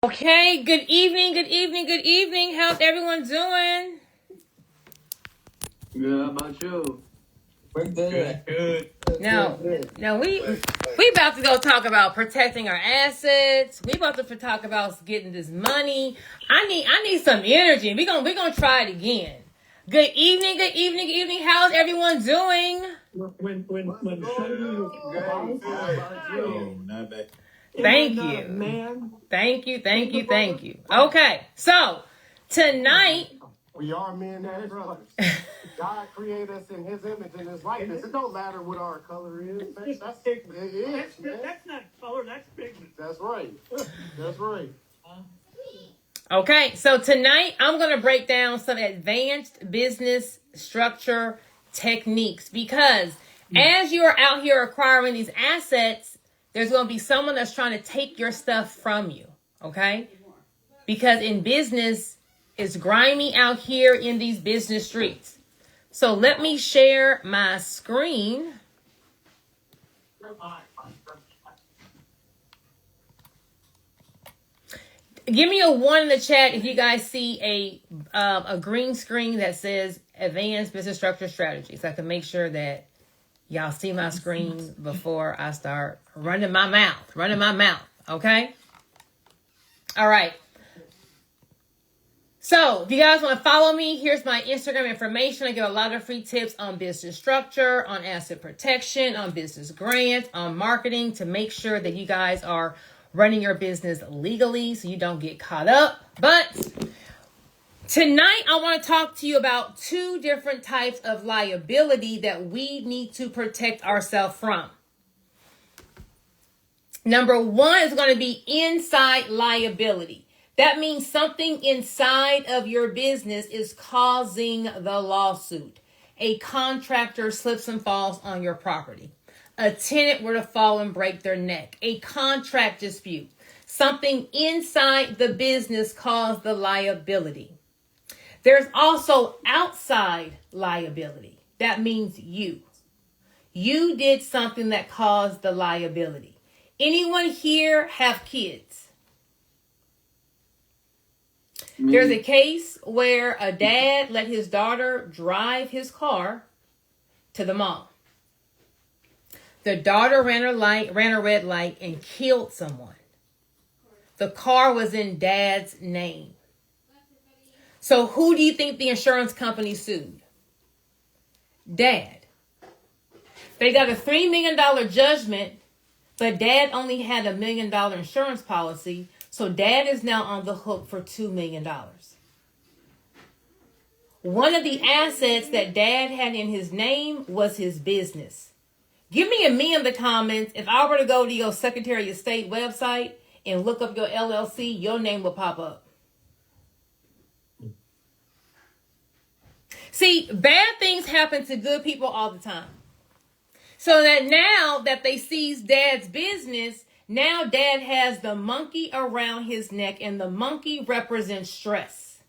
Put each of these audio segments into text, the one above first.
Okay, good evening, good evening, good evening. How's everyone doing? Good, how about you? We're good. Good. No, we about to go talk about protecting our assets. We about to talk about getting this money. I need some energy. We gonna try it again. Good evening, good evening, good evening. How's everyone doing? When Not bad. Thank you. Man, Thank you. Okay, so tonight we are men and brothers. God created us in His image and His likeness. It don't matter what our color is. That's pigment. It is. That's not color, that's pigment. That's right. That's right. Okay, so tonight I'm going to break down some advanced business structure techniques because as you're out here acquiring these assets, there's going to be someone that's trying to take your stuff from you, okay? Because in business, it's grimy out here in these business streets. So let me share my screen. Give me a 1 in the chat if you guys see a green screen that says Advanced Business Structure Strategy, so I can make sure that y'all see my screen before I start running my mouth, okay? All right. So if you guys want to follow me, here's my Instagram information. I give a lot of free tips on business structure, on asset protection, on business grants, on marketing to make sure that you guys are running your business legally so you don't get caught up. But tonight, I want to talk to you about 2 different types of liability that we need to protect ourselves from. Number 1 is going to be inside liability. That means something inside of your business is causing the lawsuit. A contractor slips and falls on your property. A tenant were to fall and break their neck. A contract dispute. Something inside the business caused the liability. There's also outside liability. That means you. You did something that caused the liability. Anyone here have kids? There's a case where a dad let his daughter drive his car to the mall. The daughter ran a red light and killed someone. The car was in dad's name. So who do you think the insurance company sued? Dad. They got a $3 million judgment, but dad only had $1 million insurance policy. So dad is now on the hook for $2 million. One of the assets that dad had in his name was his business. Give me a me in the comments. If I were to go to your Secretary of State website and look up your LLC, your name will pop up. See, bad things happen to good people all the time. So that now that they seize dad's business, now dad has the monkey around his neck, and the monkey represents stress.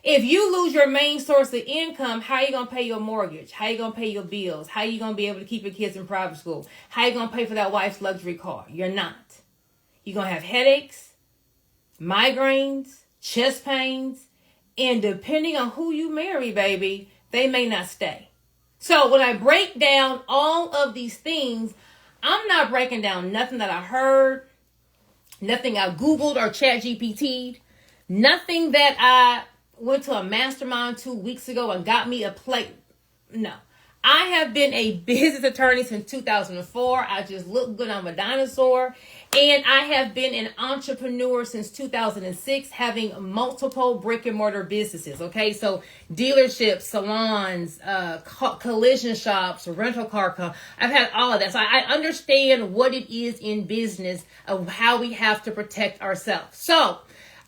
If you lose your main source of income, how are you going to pay your mortgage? How are you going to pay your bills? How are you going to be able to keep your kids in private school? How are you going to pay for that wife's luxury car? You're not. You're going to have headaches, migraines, chest pains, and depending on who you marry, baby, they may not stay. So when I break down all of these things, I'm not breaking down nothing that I heard, nothing I Googled or Chat GPT'd, nothing that I went to a mastermind 2 weeks ago and got me a plate. No. I have been a business attorney since 2004. I just look good. I'm a dinosaur. And I have been an entrepreneur since 2006, having multiple brick and mortar businesses. Okay, so dealerships, salons, collision shops, rental car. I've had all of that. So I understand what it is in business of how we have to protect ourselves. So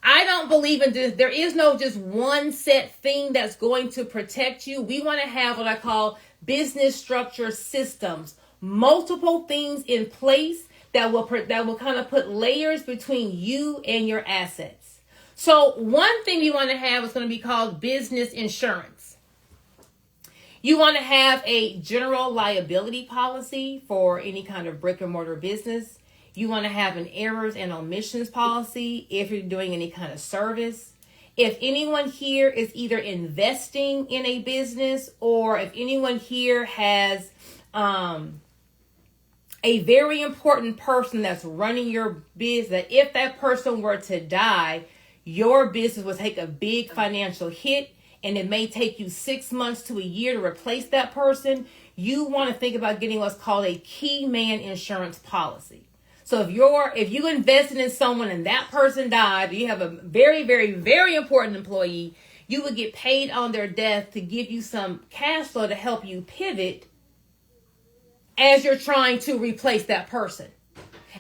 I don't believe in this. There is no just one set thing that's going to protect you. We want to have what I call business structure systems, multiple things in place that will kind of put layers between you and your assets. So one thing you want to have is going to be called business insurance. You want to have a general liability policy for any kind of brick and mortar business. You want to have an errors and omissions policy if you're doing any kind of service. If anyone here is either investing in a business, or if anyone here has a very important person that's running your business, if that person were to die, your business will take a big financial hit, and it may take you 6 months to a year to replace that person. You want to think about getting what's called a key man insurance policy. So if you invested in someone and that person died, you have a very, very, very important employee, you would get paid on their death to give you some cash flow to help you pivot as you're trying to replace that person.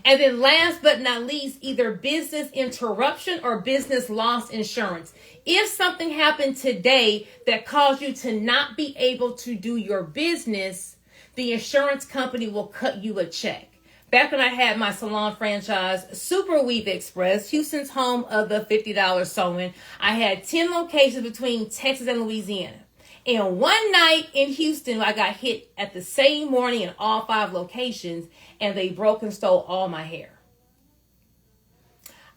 And then last but not least, either business interruption or business loss insurance. If something happened today that caused you to not be able to do your business, the insurance company will cut you a check. Back when I had my salon franchise, Super Weave Express, Houston's home of the $50 sewing, I had 10 locations between Texas and Louisiana. And one night in Houston, I got hit at the same morning in all 5 locations, and they broke and stole all my hair.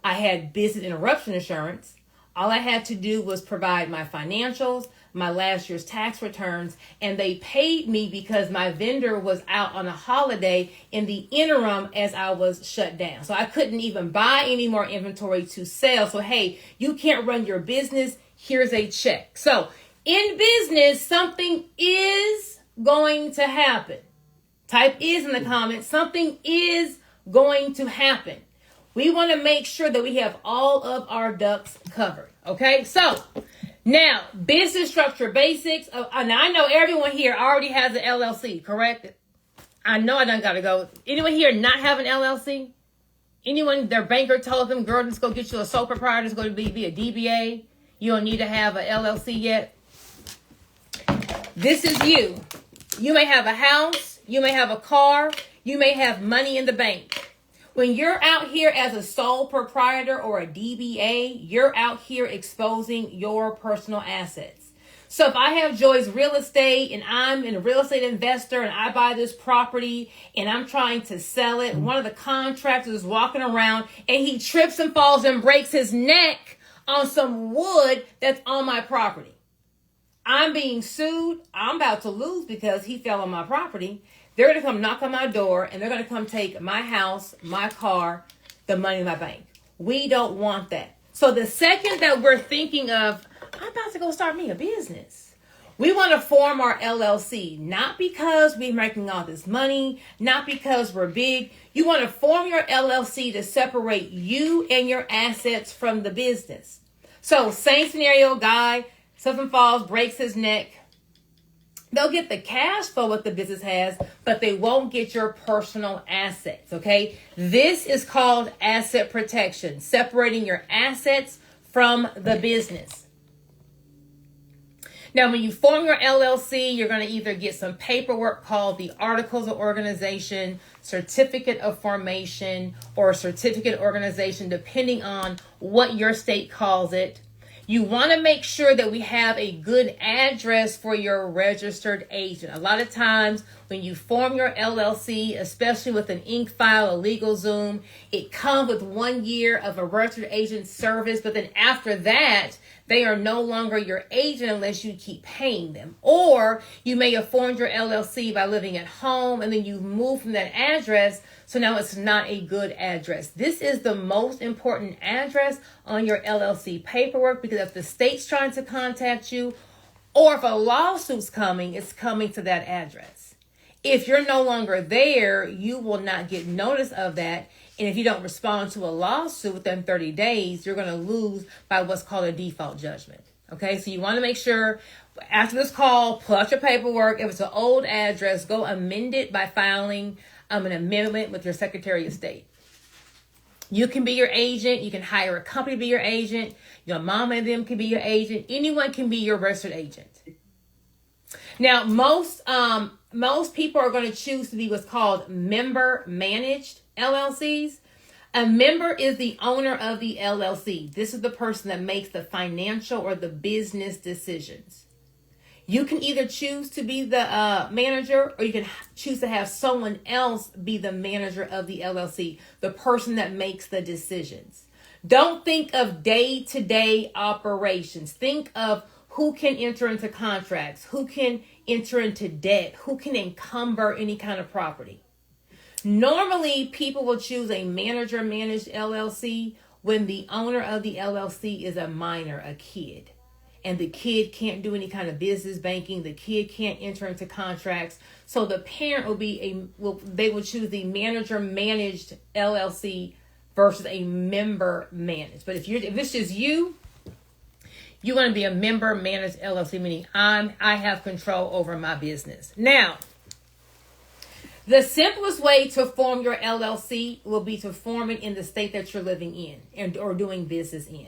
I had business interruption insurance. All I had to do was provide my financials, my last year's tax returns, and they paid me because my vendor was out on a holiday in the interim as I was shut down. So I couldn't even buy any more inventory to sell. So, hey, you can't run your business. Here's a check. So in business, something is going to happen. Type is in the comments. Something is going to happen. We want to make sure that we have all of our ducks covered. Okay, so now business structure basics. Now I know everyone here already has an LLC, correct? I know I done got to go. Anyone here not have an LLC? Anyone, their banker told them, girl, just go get you a sole proprietor. It's going to be a DBA. You don't need to have an LLC yet. This is you. You may have a house. You may have a car. You may have money in the bank. When you're out here as a sole proprietor or a DBA, you're out here exposing your personal assets. So if I have Joy's Real Estate and I'm a real estate investor and I buy this property and I'm trying to sell it, one of the contractors is walking around and he trips and falls and breaks his neck on some wood that's on my property. I'm being sued. I'm about to lose because he fell on my property. They're going to come knock on my door and they're going to come take my house, my car, the money in my bank. We don't want that. So the second that we're thinking of, I'm about to go start me a business, we want to form our LLC, not because we're making all this money, not because we're big. You want to form your LLC to separate you and your assets from the business. So same scenario, guy, something falls, breaks his neck. They'll get the cash flow what the business has, but they won't get your personal assets, okay? This is called asset protection, separating your assets from the business. Now, when you form your LLC, you're going to either get some paperwork called the Articles of Organization, Certificate of Formation, or Certificate of Organization, depending on what your state calls it. You want to make sure that we have a good address for your registered agent. A lot of times when you form your LLC, especially with an ink file, a legal Zoom, it comes with 1 year of a registered agent service. But then after that, they are no longer your agent unless you keep paying them. Or you may have formed your LLC by living at home and then you move from that address. So now it's not a good address. This is the most important address on your LLC paperwork, because if the state's trying to contact you or if a lawsuit's coming, it's coming to that address. If you're no longer there, you will not get notice of that. And if you don't respond to a lawsuit within 30 days, you're going to lose by what's called a default judgment. Okay, so you want to make sure after this call, pull out your paperwork. If it's an old address, go amend it by filing an amendment with your Secretary of State. You can be your agent. You can hire a company to be your agent. Your mom and them can be your agent. Anyone can be your registered agent. Now, most people are going to choose to be what's called member managed LLCs. A member is the owner of the LLC. This is the person that makes the financial or the business decisions. You can either choose to be the manager, or you can choose to have someone else be the manager of the LLC, the person that makes the decisions. Don't think of day-to-day operations. Think of who can enter into contracts, who can enter into debt, who can encumber any kind of property. Normally, people will choose a manager-managed LLC when the owner of the LLC is a minor, a kid. And the kid can't do any kind of business banking. The kid can't enter into contracts. So the parent they will choose the manager-managed LLC versus a member-managed. But if it's just you, you're going to be a member-managed LLC, meaning I have control over my business. Now, the simplest way to form your LLC will be to form it in the state that you're living in or doing business in.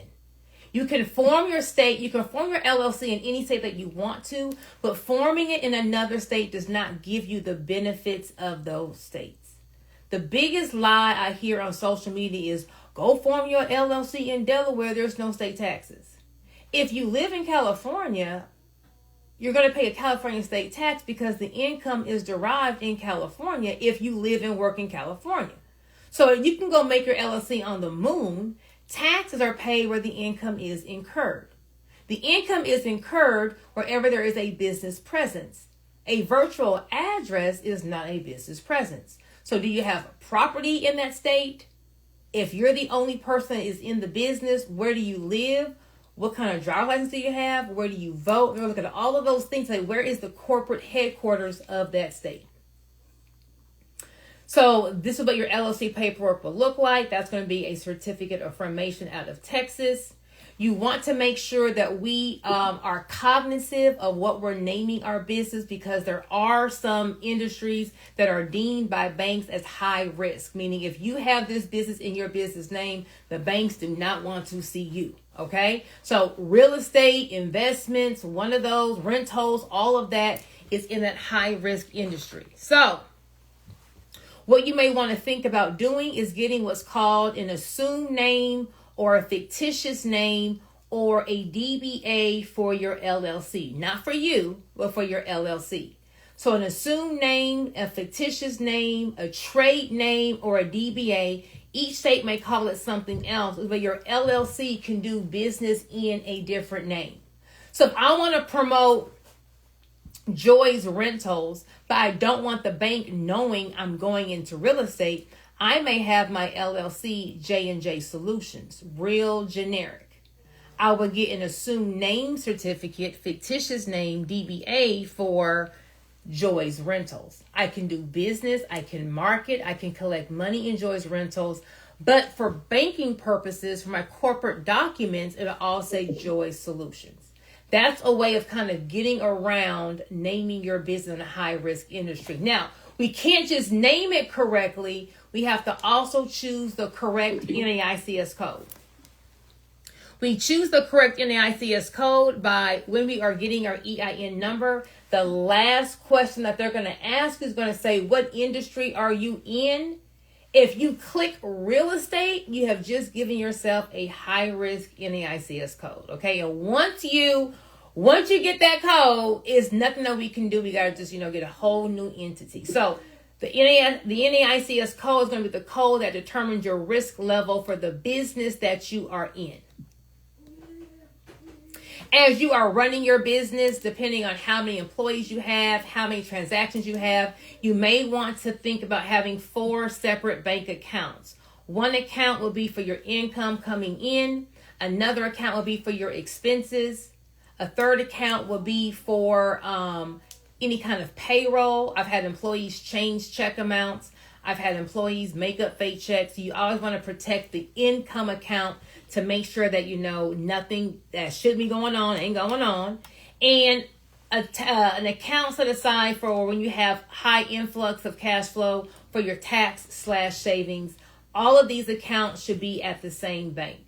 You can form your LLC in any state that you want to, but forming it in another state does not give you the benefits of those states. The biggest lie I hear on social media is, go form your LLC in Delaware, there's no state taxes. If you live in California, you're going to pay a California state tax because the income is derived in California if you live and work in California. So you can go make your LLC on the moon. Taxes are paid where the income is incurred. The income is incurred wherever there is a business presence. A virtual address is not a business presence. So do you have property in that state? If you're the only person that is in the business, where do you live? What kind of driver's license do you have? Where do you vote? We're looking at all of those things. Like, where is the corporate headquarters of that state? So this is what your LLC paperwork will look like. That's going to be a certificate of formation out of Texas. You want to make sure that we are cognizant of what we're naming our business, because there are some industries that are deemed by banks as high risk, meaning if you have this business in your business name, the banks do not want to see you. Okay, so real estate, investments, one of those, rentals, all of that is in that high risk industry. So what you may want to think about doing is getting what's called an assumed name or a fictitious name or a DBA for your LLC. Not for you, but for your LLC. So an assumed name, a fictitious name, a trade name, or a DBA. Each state may call it something else, but your LLC can do business in a different name. So if I want to promote Joy's Rentals, but I don't want the bank knowing I'm going into real estate, I may have my LLC J&J Solutions, real generic. I will get an assumed name certificate, fictitious name, DBA for Joy's Rentals. I can do business, I can market, I can collect money in Joy's Rentals, but for banking purposes, for my corporate documents, it'll all say Joy Solutions. That's a way of kind of getting around naming your business in a high risk industry. Now, we can't just name it correctly. We have to also choose the correct NAICS code. We choose the correct NAICS code by when we are getting our EIN number. The last question that they're going to ask is going to say, what industry are you in? If you click real estate, you have just given yourself a high risk NAICS code. Okay. And once you get that code, it's nothing that we can do. We got to just, get a whole new entity. So the NAICS code is going to be the code that determines your risk level for the business that you are in. As you are running your business, depending on how many employees you have, how many transactions you have, you may want to think about having 4 separate bank accounts. One account will be for your income coming in. Another account will be for your expenses. A third account will be for any kind of payroll. I've had employees change check amounts. I've had employees make up fake checks. You always want to protect the income account to make sure that nothing that should be going on ain't going on. And an account set aside for when you have high influx of cash flow for your tax/savings. All of these accounts should be at the same bank.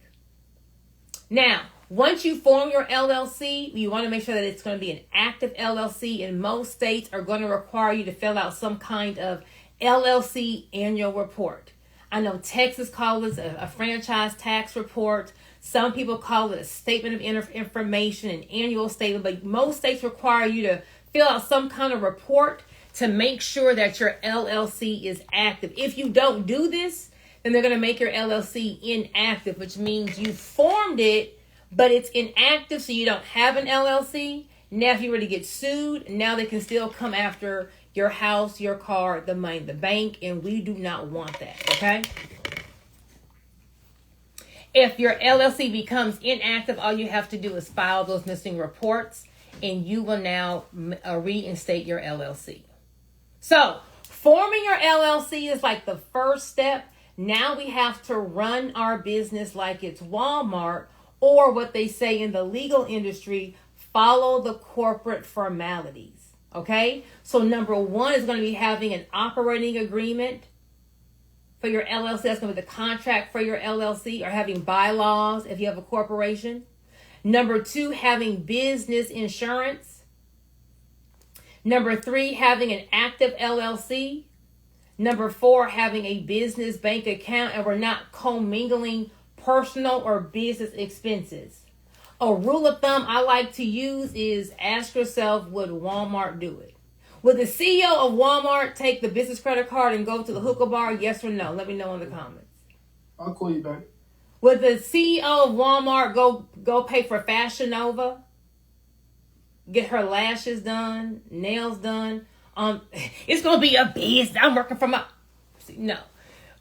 Now, once you form your LLC, you want to make sure that it's going to be an active LLC, and most states are going to require you to fill out some kind of LLC annual report. I know Texas calls it a franchise tax report. Some people call it a statement of information, an annual statement, but most states require you to fill out some kind of report to make sure that your LLC is active. If you don't do this, then they're going to make your LLC inactive, which means you formed it, but it's inactive, so you don't have an LLC. Now, if you were to get sued, now they can still come after your house, your car, the money, the bank, and we do not want that, okay? If your LLC becomes inactive, all you have to do is file those missing reports, and you will now reinstate your LLC. So, forming your LLC is like the first step. Now we have to run our business like it's Walmart, or what they say in the legal industry, follow the corporate formalities. Okay? So number one is going to be having an operating agreement for your LLC. That's going to be the contract for your LLC, or having bylaws if you have a corporation. Number two, having business insurance. Number three, having an active LLC. Number four, having a business bank account, and we're not commingling personal or business expenses. A rule of thumb I like to use is ask yourself, would Walmart do it? Would the CEO of Walmart take the business credit card and go to the hookah bar? Yes or no? Let me know in the comments. I'll call you back. Would the CEO of Walmart go pay for Fashion Nova? Get her lashes done, nails done. It's going to be a business. I'm working for my... No.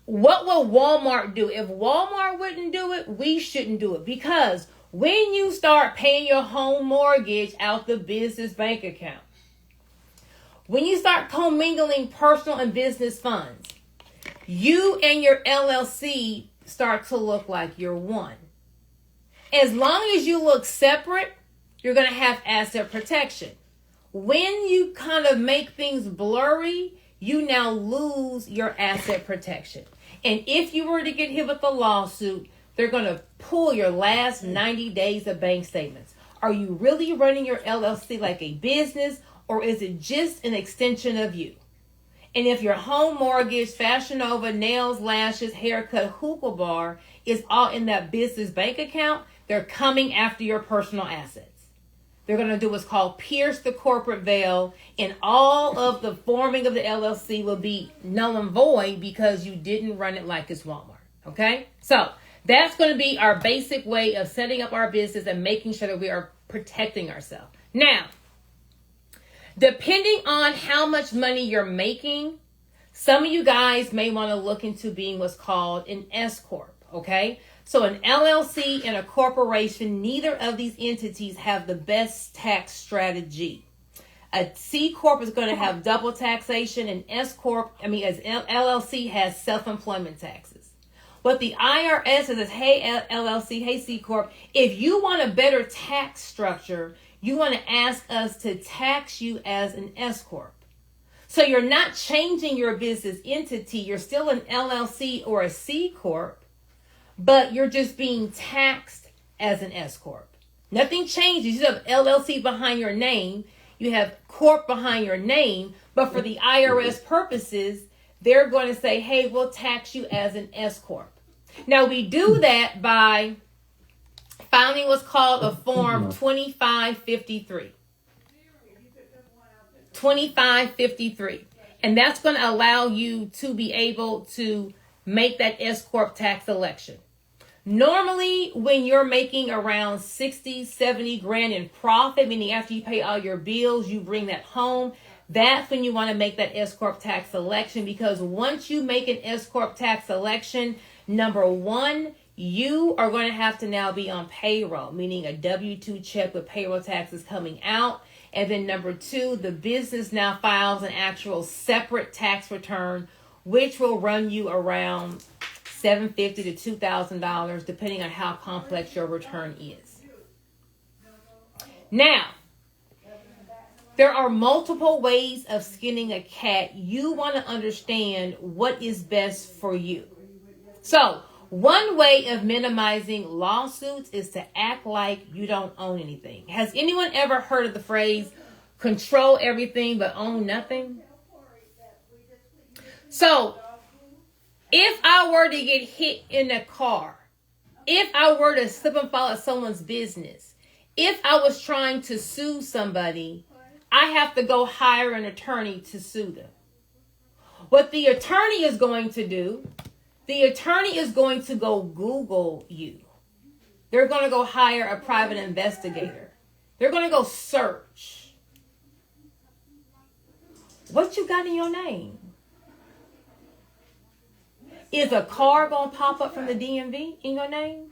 What will Walmart do? If Walmart wouldn't do it, we shouldn't do it. Because when you start paying your home mortgage out the business bank account, when you start commingling personal and business funds, you and your LLC start to look like you're one. As long as you look separate, you're going to have asset protection. When you kind of make things blurry, you now lose your asset protection. And if you were to get hit with a lawsuit, they're going to pull your last 90 days of bank statements. Are you really running your LLC like a business, or is it just an extension of you? And if your home mortgage, Fashion Nova, nails, lashes, haircut, hookah bar is all in that business bank account, they're coming after your personal assets. They're going to do what's called pierce the corporate veil, and all of the forming of the LLC will be null and void because you didn't run it like it's Walmart. Okay? So that's going to be our basic way of setting up our business and making sure that we are protecting ourselves. Now, depending on how much money you're making, some of you guys may want to look into being what's called an S Corp. Okay? So an LLC and a corporation, neither of these entities have the best tax strategy. A C Corp is going to have double taxation, and LLC has self-employment taxes. What the IRS says, hey LLC, hey C Corp, if you want a better tax structure, you want to ask us to tax you as an S Corp. So you're not changing your business entity. You're still an LLC or a C Corp, but you're just being taxed as an S Corp. Nothing changes. You have LLC behind your name. You have Corp behind your name. But for the IRS purposes, they're going to say, hey, we'll tax you as an S Corp. Now, we do that by filing what's called a Form 2553. 2553. And that's going to allow you to be able to make that S Corp tax election. Normally, when you're making around 60, 70 grand in profit, meaning after you pay all your bills, you bring that home, that's when you want to make that S Corp tax election, because once you make an S Corp tax election, number one, you are going to have to now be on payroll, meaning a W-2 check with payroll taxes coming out. And then number two, the business now files an actual separate tax return, which will run you around $750 to $2,000, depending on how complex your return is. Now, there are multiple ways of skinning a cat. You want to understand what is best for you. So, one way of minimizing lawsuits is to act like you don't own anything. Has anyone ever heard of the phrase, control everything but own nothing? So, If I were to get hit in a car, if I were to slip and fall at someone's business, if I was trying to sue somebody, I have to go hire an attorney to sue them. What the attorney is going to do, the attorney is going to go Google you. They're going to go hire a private investigator. They're going to go search. What you got in your name? Is a car going to pop up from the DMV in your name?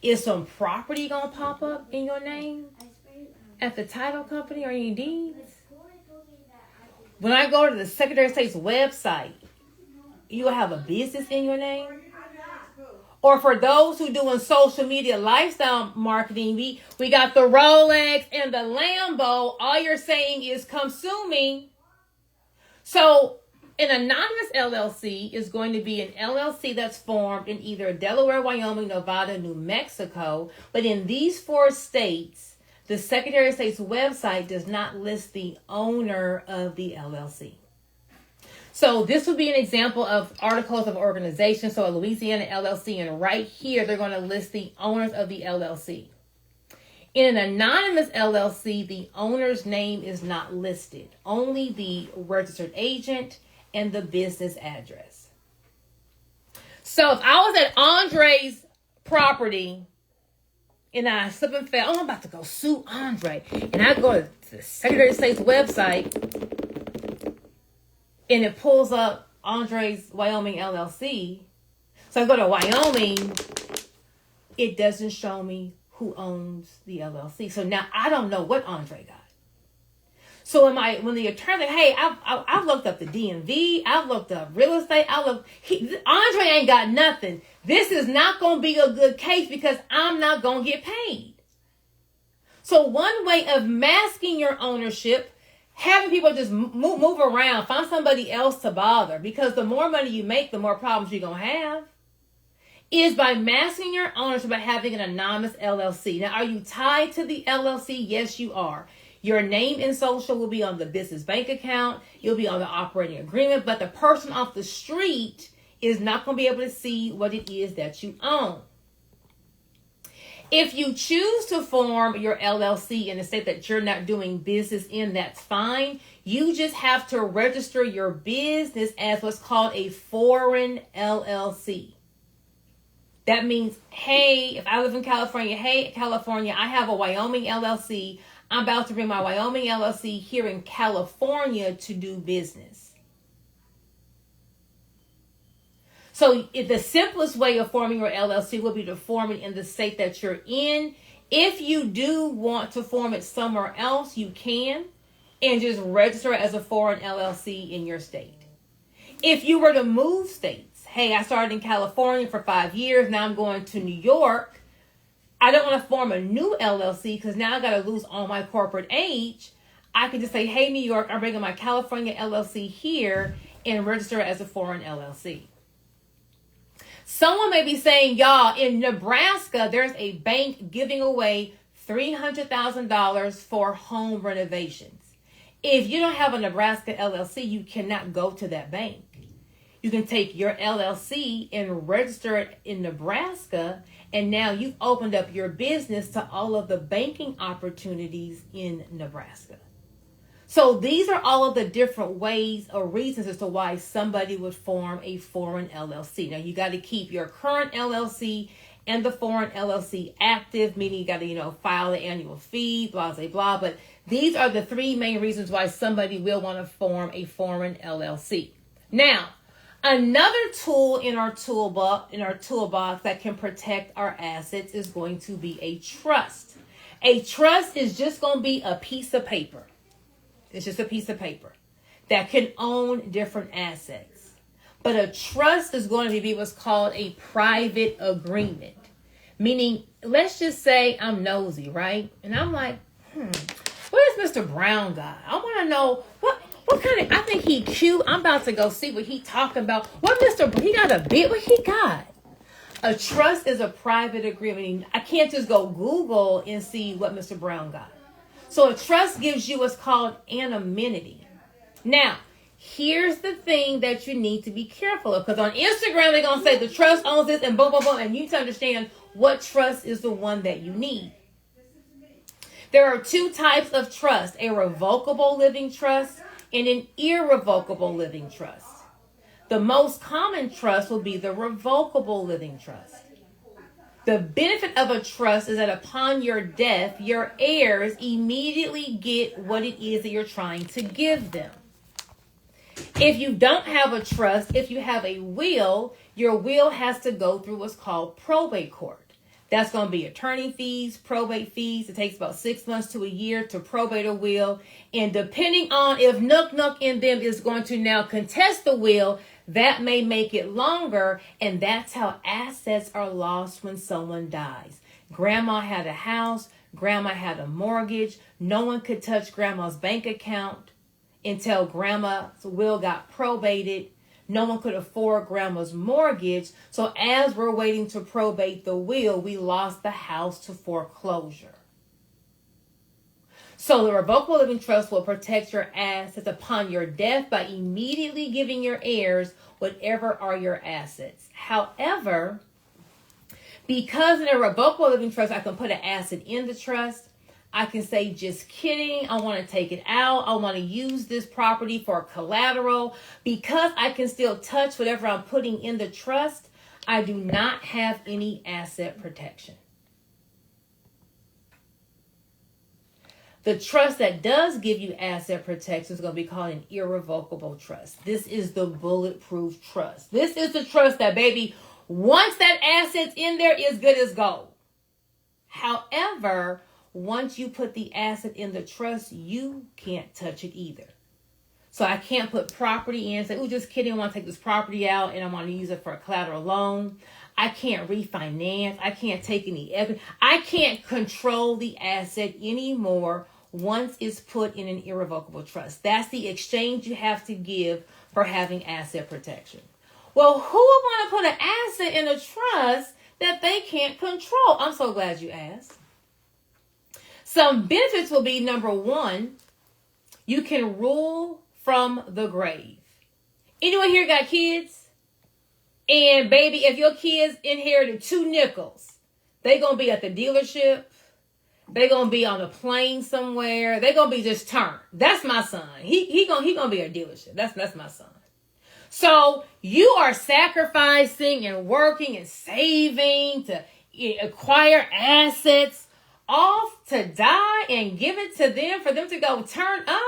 Is some property going to pop up in your name at the title company or your deeds? When I go to the Secretary of State's website, you will have a business in your name? Or for those who doing social media lifestyle marketing, we got the Rolex and the Lambo. All you're saying is come sue me. So an anonymous LLC is going to be an LLC that's formed in either Delaware, Wyoming, Nevada, New Mexico. But in these 4 states, the Secretary of State's website does not list the owner of the LLC. So this would be an example of articles of organization. So a Louisiana LLC, and right here, they're going to list the owners of the LLC. In an anonymous LLC, the owner's name is not listed. Only the registered agent and the business address. So if I was at Andre's property and I slip and fell, I'm about to go sue Andre. And I go to the Secretary of State's website and it pulls up Andre's Wyoming LLC. So I go to Wyoming, it doesn't show me who owns the LLC. So now I don't know what Andre got. So when the attorney, hey, I've looked up the DMV, I've looked up real estate, Andre ain't got nothing. This is not going to be a good case because I'm not going to get paid. So one way of masking your ownership, having people just move around, find somebody else to bother, because the more money you make, the more problems you're going to have, is by masking your ownership by having an anonymous LLC. Now, are you tied to the LLC? Yes, you are. Your name and social will be on the business bank account. You'll be on the operating agreement, but the person off the street is not going to be able to see what it is that you own. If you choose to form your LLC in a state that you're not doing business in, that's fine. You just have to register your business as what's called a foreign LLC. That means, hey, if I live in California, hey, California, I have a Wyoming LLC. I'm about to bring my Wyoming LLC here in California to do business. So the simplest way of forming your LLC will be to form it in the state that you're in. If you do want to form it somewhere else, you can, and just register it as a foreign LLC in your state. If you were to move states, hey, I started in California for 5 years, now I'm going to New York. I don't want to form a new LLC because now I got to lose all my corporate age. I can just say, hey, New York, I'm bringing my California LLC here and register it as a foreign LLC. Someone may be saying, y'all, in Nebraska, there's a bank giving away $300,000 for home renovations. If you don't have a Nebraska LLC, you cannot go to that bank. You can take your LLC and register it in Nebraska, and now you've opened up your business to all of the banking opportunities in Nebraska. So these are all of the different ways or reasons as to why somebody would form a foreign LLC. Now, you got to keep your current LLC and the foreign LLC active, meaning you got to, file the annual fee, blah, blah, blah. But these are the 3 main reasons why somebody will want to form a foreign LLC. Now, another tool in our toolbox that can protect our assets is going to be a trust. A trust is just going to be a piece of paper. It's just a piece of paper that can own different assets. But a trust is going to be what's called a private agreement. Meaning, let's just say I'm nosy, right? And I'm like, where's Mr. Brown guy? I want to know what kind of, I think he cute. I'm about to go see what he talking about. He got a bid, what he got? A trust is a private agreement. I can't just go Google and see what Mr. Brown got. So a trust gives you what's called anonymity. Now, Here's the thing that you need to be careful of. Because on Instagram, they're going to say the trust owns this and boom, boom, boom. And you need to understand what trust is the one that you need. There are two types of trust, a revocable living trust and an irrevocable living trust. The most common trust will be the revocable living trust. The benefit of a trust is that upon your death, your heirs immediately get what it is that you're trying to give them. If you don't have a trust, if you have a will, your will has to go through what's called probate court. That's going to be attorney fees, probate fees. It takes about 6 months to a year to probate a will. And depending on if Nook in them is going to now contest the will, that may make it longer. And that's how assets are lost when someone dies. Grandma had a house. Grandma had a mortgage. No one could touch grandma's bank account until grandma's will got probated. No one could afford grandma's mortgage. So as we're waiting to probate the will, we lost the house to foreclosure. So the revocable living trust will protect your assets upon your death by immediately giving your heirs whatever are your assets. However, because in a revocable living trust, I can put an asset in the trust. I can say, just kidding, I want to take it out. I want to use this property for collateral. Because I can still touch whatever I'm putting in the trust, I do not have any asset protection. The trust that does give you asset protection is going to be called an irrevocable trust. This is the bulletproof trust. This is the trust that, baby, once that asset's in there, is good as gold. However, once you put the asset in the trust, you can't touch it either. So I can't put property in and say, oh, just kidding, I want to take this property out and I want to use it for a collateral loan. I can't refinance. I can't take any equity. I can't control the asset anymore once it's put in an irrevocable trust. That's the exchange you have to give for having asset protection. Well, who would want to put an asset in a trust that they can't control? I'm so glad you asked. Some benefits will be, number one, you can rule from the grave. Anyone here got kids? And baby, if your kids inherited 2 nickels, they going to be at the dealership. They going to be on a plane somewhere. They going to be just turned. That's my son. He going to be at a dealership. That's my son. So you are sacrificing and working and saving to acquire assets, off to die and give it to them for them to go turn up.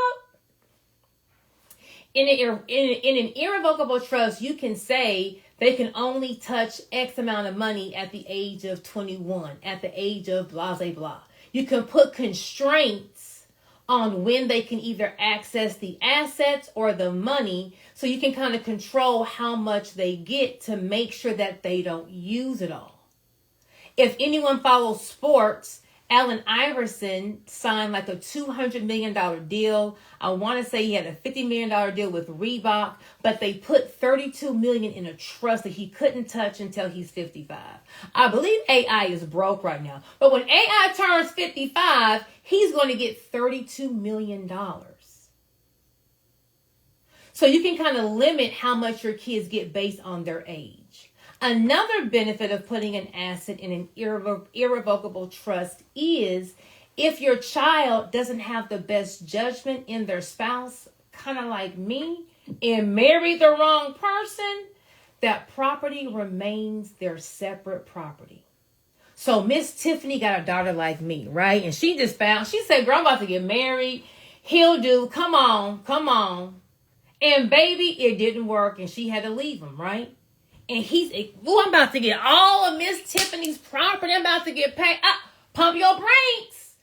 In an irrevocable trust, you can say they can only touch X amount of money at the age of 21, at the age of blah, blah, blah. You can put constraints on when they can either access the assets or the money, so you can kind of control how much they get to make sure that they don't use it all. If anyone follows sports, Allen Iverson signed like a $200 million deal. I want to say he had a $50 million deal with Reebok, but they put $32 million in a trust that he couldn't touch until he's 55. I believe AI is broke right now, but when AI turns 55, he's going to get $32 million. So you can kind of limit how much your kids get based on their age. Another benefit of putting an asset in an irrevocable trust is if your child doesn't have the best judgment in their spouse, kind of like me, and married the wrong person, that property remains their separate property. So Miss Tiffany got a daughter like me, right? And she said, girl, I'm about to get married. He'll do, come on. And baby, it didn't work and she had to leave him, right? And I'm about to get all of Miss Tiffany's property. I'm about to get paid. Pump your brakes.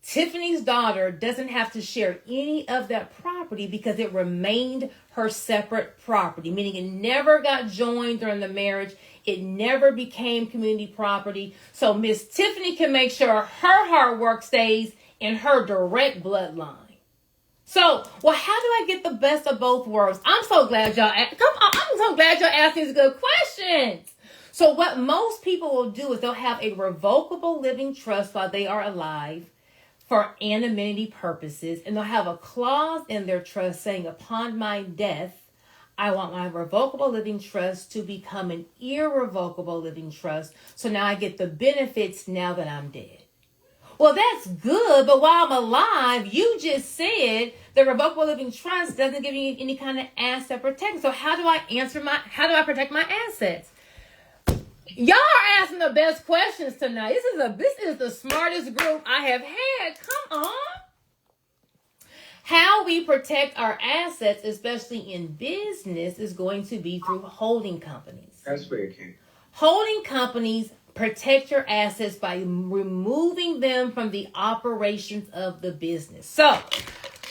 Tiffany's daughter doesn't have to share any of that property because it remained her separate property, meaning it never got joined during the marriage. It never became community property. So Miss Tiffany can make sure her hard work stays in her direct bloodline. So, well, how do I get the best of both worlds? I'm so glad y'all asked these good questions. So what most people will do is they'll have a revocable living trust while they are alive for anonymity purposes, and they'll have a clause in their trust saying, upon my death, I want my revocable living trust to become an irrevocable living trust. So now I get the benefits now that I'm dead. Well, that's good, but while I'm alive, you just said the revocable living trust doesn't give me any kind of asset protection. So how do I protect my assets? Y'all are asking the best questions tonight. This is the smartest group I have had. Come on. How we protect our assets, especially in business, is going to be through holding companies. That's where it came. Holding companies protect your assets by removing them from the operations of the business. So,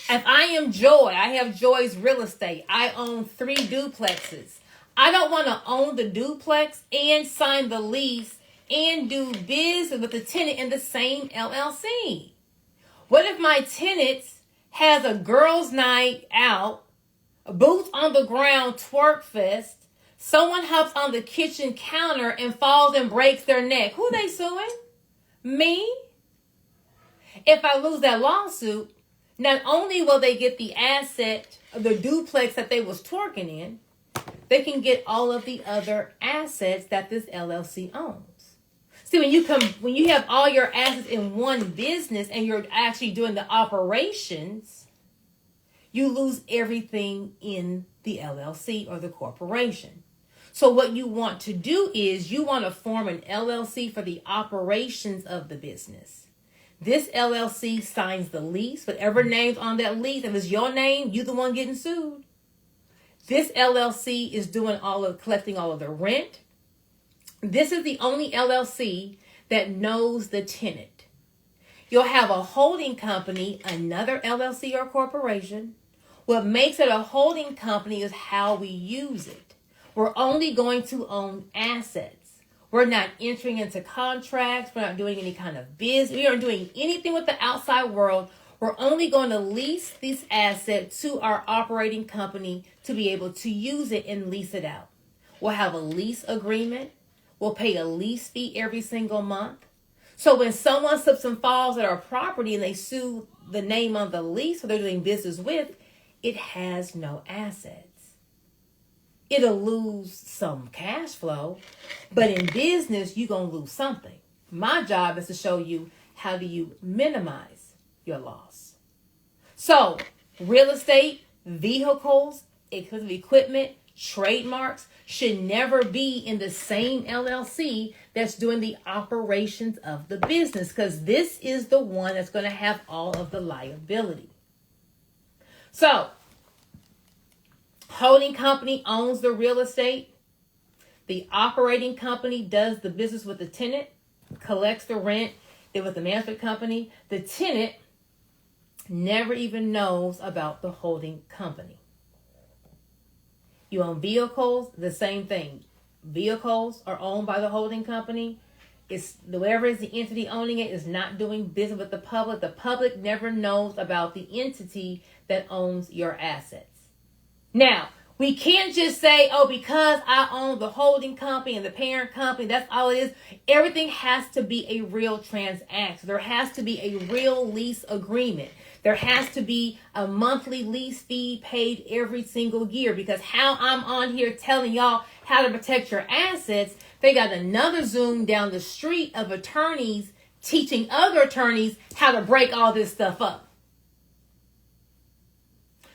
if I am Joy, I have Joy's real estate. I own 3 duplexes. I don't want to own the duplex and sign the lease and do business with the tenant in the same LLC. What if my tenant has a girls' night out, boots on the ground twerk fest, someone hops on the kitchen counter and falls and breaks their neck? Who they suing? Me? If I lose that lawsuit, not only will they get the asset of the duplex that they was twerking in, they can get all of the other assets that this LLC owns. See, when you have all your assets in one business and you're actually doing the operations, you lose everything in the LLC or the corporation. So what you want to do is you want to form an LLC for the operations of the business. This LLC signs the lease, whatever name's on that lease. If it's your name, you're the one getting sued. This LLC is collecting all of the rent. This is the only LLC that knows the tenant. You'll have a holding company, another LLC or corporation. What makes it a holding company is how we use it. We're only going to own assets. We're not entering into contracts. We're not doing any kind of business. We aren't doing anything with the outside world. We're only going to lease this asset to our operating company to be able to use it and lease it out. We'll have a lease agreement. We'll pay a lease fee every single month. So when someone slips and falls at our property and they sue the name on the lease that they're doing business with, it has no assets. It'll lose some cash flow, but in business, you're going to lose something. My job is to show you how do you minimize your loss. So, real estate, vehicles, equipment, trademarks should never be in the same LLC that's doing the operations of the business, because this is the one that's going to have all of the liability. So, holding company owns the real estate. The operating company does the business with the tenant, collects the rent, then with the management company. The tenant never even knows about the holding company. You own vehicles, the same thing. Vehicles are owned by the holding company. It's whoever is the entity owning it is not doing business with the public. The public never knows about the entity that owns your assets. Now, we can't just say, oh, because I own the holding company and the parent company, that's all it is. Everything has to be a real transaction. There has to be a real lease agreement. There has to be a monthly lease fee paid every single year, because how I'm on here telling y'all how to protect your assets, they got another Zoom down the street of attorneys teaching other attorneys how to break all this stuff up.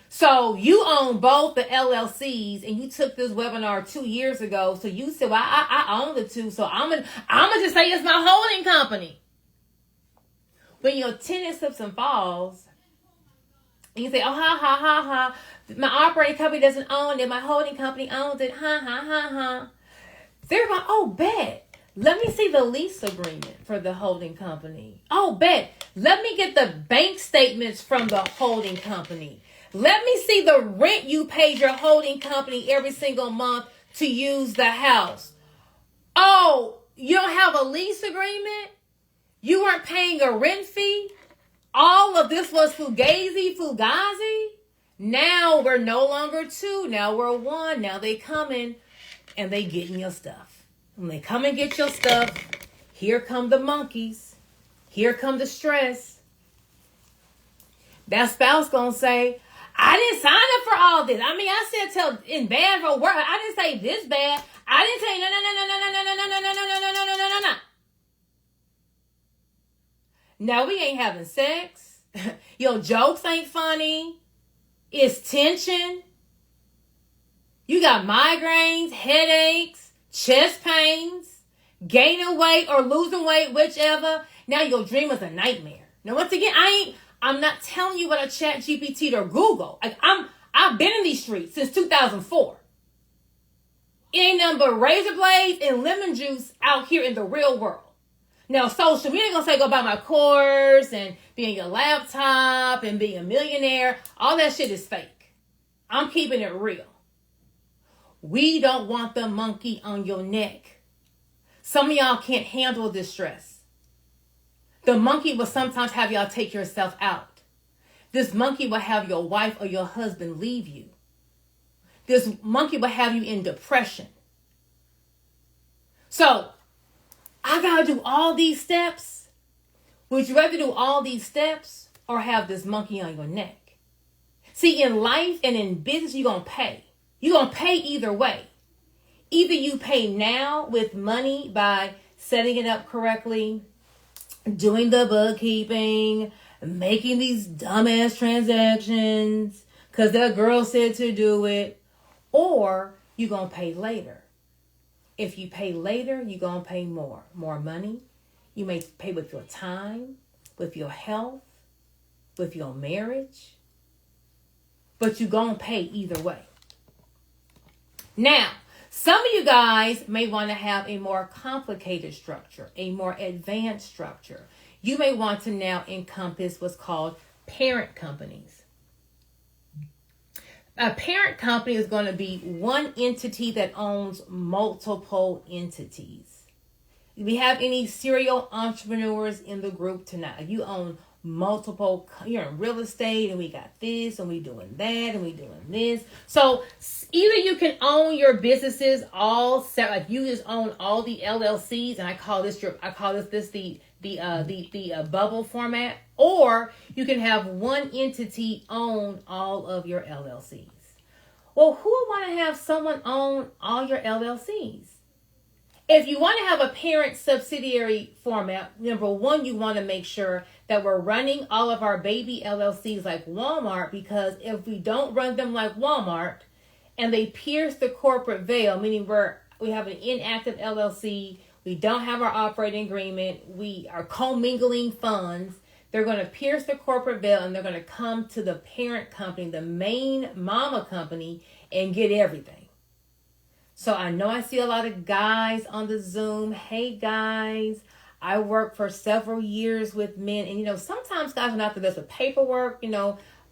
So you own both the LLCs, and you took this webinar 2 years ago. So you said, well, I own the two, so I'm gonna just say it's my holding company. When your tenant slips and falls, and you say, oh, ha, my operating company doesn't own it, my holding company owns it, ha. They're going, oh, bet. Let me see the lease agreement for the holding company. Oh, bet. Let me get the bank statements from the holding company. Let me see the rent you paid your holding company every single month to use the house. Oh, you don't have a lease agreement? You weren't paying a rent fee? All of this was fugazi. Now we're no longer two. Now we're one. Now they coming and they getting your stuff. When they come and get your stuff, here come the monkeys. Here come the stress. That spouse gonna say, I didn't sign up for all this. I mean, I said tell in bad for work. I didn't say this bad. I didn't say no. No, we ain't having sex. Your jokes ain't funny. It's tension. You got migraines, headaches, chest pains, gaining weight or losing weight, whichever. Now your dream is a nightmare. Now, once again, I'm not telling you what a chat GPT or Google. I've been in these streets since 2004. It ain't nothing but razor blades and lemon juice out here in the real world. Now, social media gonna say go buy my course and be on your laptop and be a millionaire. All that shit is fake. I'm keeping it real. We don't want the monkey on your neck. Some of y'all can't handle this stress. The monkey will sometimes have y'all take yourself out. This monkey will have your wife or your husband leave you. This monkey will have you in depression. So, I gotta do all these steps. Would you rather do all these steps or have this monkey on your neck? See, in life and in business, you're gonna pay. You're gonna pay either way. Either you pay now with money by setting it up correctly, doing the bookkeeping, making these dumbass transactions because that girl said to do it, or you're gonna pay later. If you pay later, you're going to pay more money. You may pay with your time, with your health, with your marriage. But you're going to pay either way. Now, some of you guys may want to have a more complicated structure, a more advanced structure. You may want to now encompass what's called parent companies. A parent company is going to be one entity that owns multiple entities. Do we have any serial entrepreneurs in the group tonight? You own multiple, you're in real estate and we got this and we doing that and we doing this. So either you can own your businesses all set, like you just own all the LLCs, and I call this the bubble format, or you can have one entity own all of your LLCs. Well, who would want to have someone own all your LLCs? If you want to have a parent subsidiary format, number one, you want to make sure that we're running all of our baby LLCs like Walmart, because if we don't run them like Walmart and they pierce the corporate veil, meaning we have an inactive LLC, we don't have our operating agreement, we are commingling funds, they're going to pierce the corporate veil and they're going to come to the parent company, the main mama company, and get everything. So I know I see a lot of guys on the Zoom. Hey guys, I worked for several years with men, and sometimes guys are not the best with paperwork,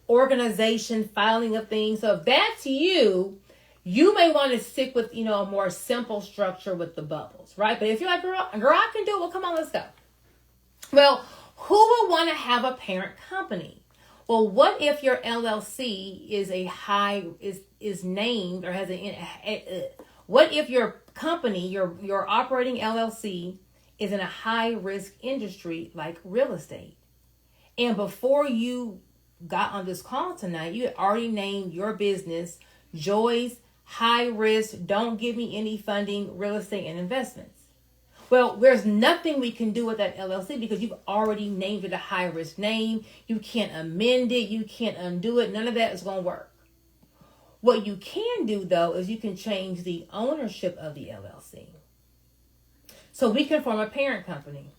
organization, filing of things. So if that's you, you may want to stick with, a more simple structure with the bubbles, right? But if you're like, girl, I can do it. Well, come on, let's go. Well, who would want to have a parent company? Well, what if your LLC is is named or has what if your company, your operating LLC is in a high risk industry like real estate? And before you got on this call tonight, you had already named your business Joy's High Risk, Don't Give Me Any Funding Real Estate and Investments. Well, there's nothing we can do with that LLC because you've already named it a high risk name. You can't amend it. You can't undo it. None of that is going to work. What you can do, though, is you can change the ownership of the LLC. So we can form a parent company.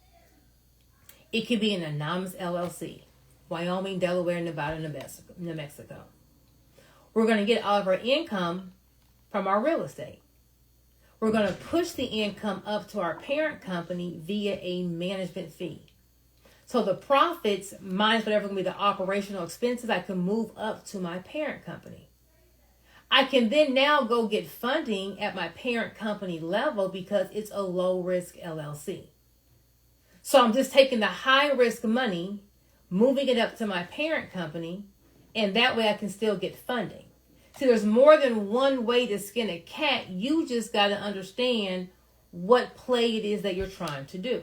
It could be an anonymous LLC. Wyoming, Delaware, Nevada, New Mexico. We're going to get all of our income from our real estate. We're going to push the income up to our parent company via a management fee. So the profits minus whatever going to be the operational expenses, I can move up to my parent company. I can then now go get funding at my parent company level because it's a low risk LLC. So I'm just taking the high risk money, moving it up to my parent company, and that way I can still get funding. See, there's more than one way to skin a cat. You just got to understand what play it is that you're trying to do.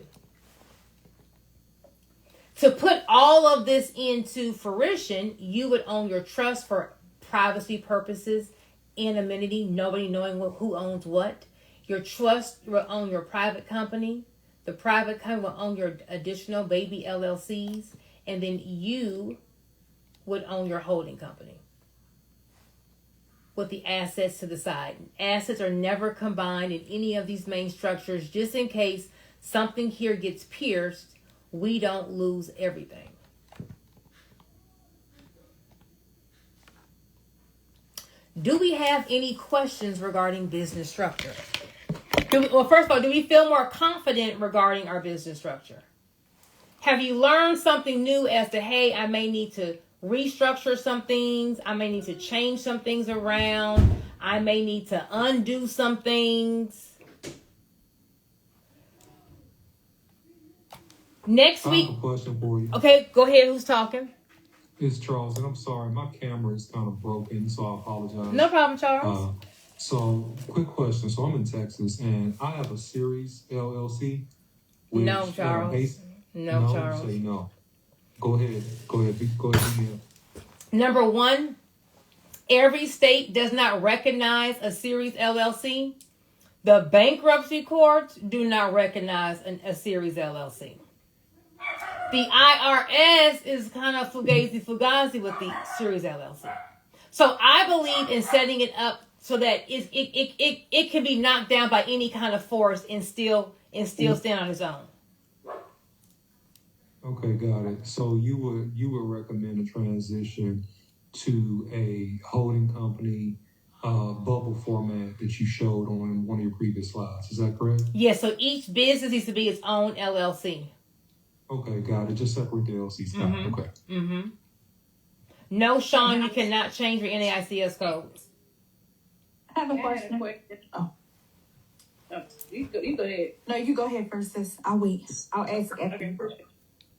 To put all of this into fruition, you would own your trust for privacy purposes, anonymity, nobody knowing who owns what. Your trust will own your private company. The private company will own your additional baby LLCs. And then you would own your holding company with the assets to the side. Assets are never combined in any of these main structures, just in case something here gets pierced, we don't lose everything. Do we have any questions regarding business structure? Well, first of all, do we feel more confident regarding our business structure? Have you learned something new as to, hey, I may need to restructure some things. I may need to change some things around. I may need to undo some things. Next week. I have a question for you. Okay, go ahead. Who's talking? It's Charles, and I'm sorry, my camera is kind of broken, so I apologize. No problem, Charles. So, quick question. So, I'm in Texas, and I have a Series LLC. Which, No, Charles. No, Charles. Say no. Go ahead. Yeah. Number one, every state does not recognize a Series LLC. The bankruptcy courts do not recognize a Series LLC. The IRS is kind of fugazi with the Series LLC. So I believe in setting it up so that it can be knocked down by any kind of force and still stand on its own. Okay, got it. So you would recommend a transition to a holding company bubble format that you showed on one of your previous slides. Is that correct? Yeah, so each business needs to be its own LLC. Okay, got it. Just separate the LLCs. Mm-hmm. Okay. Mm-hmm. No, Sean, you cannot change your NAICS code. I have a question. Oh, you go ahead. No, you go ahead first, sis. I'll wait. I'll ask after. Okay, perfect.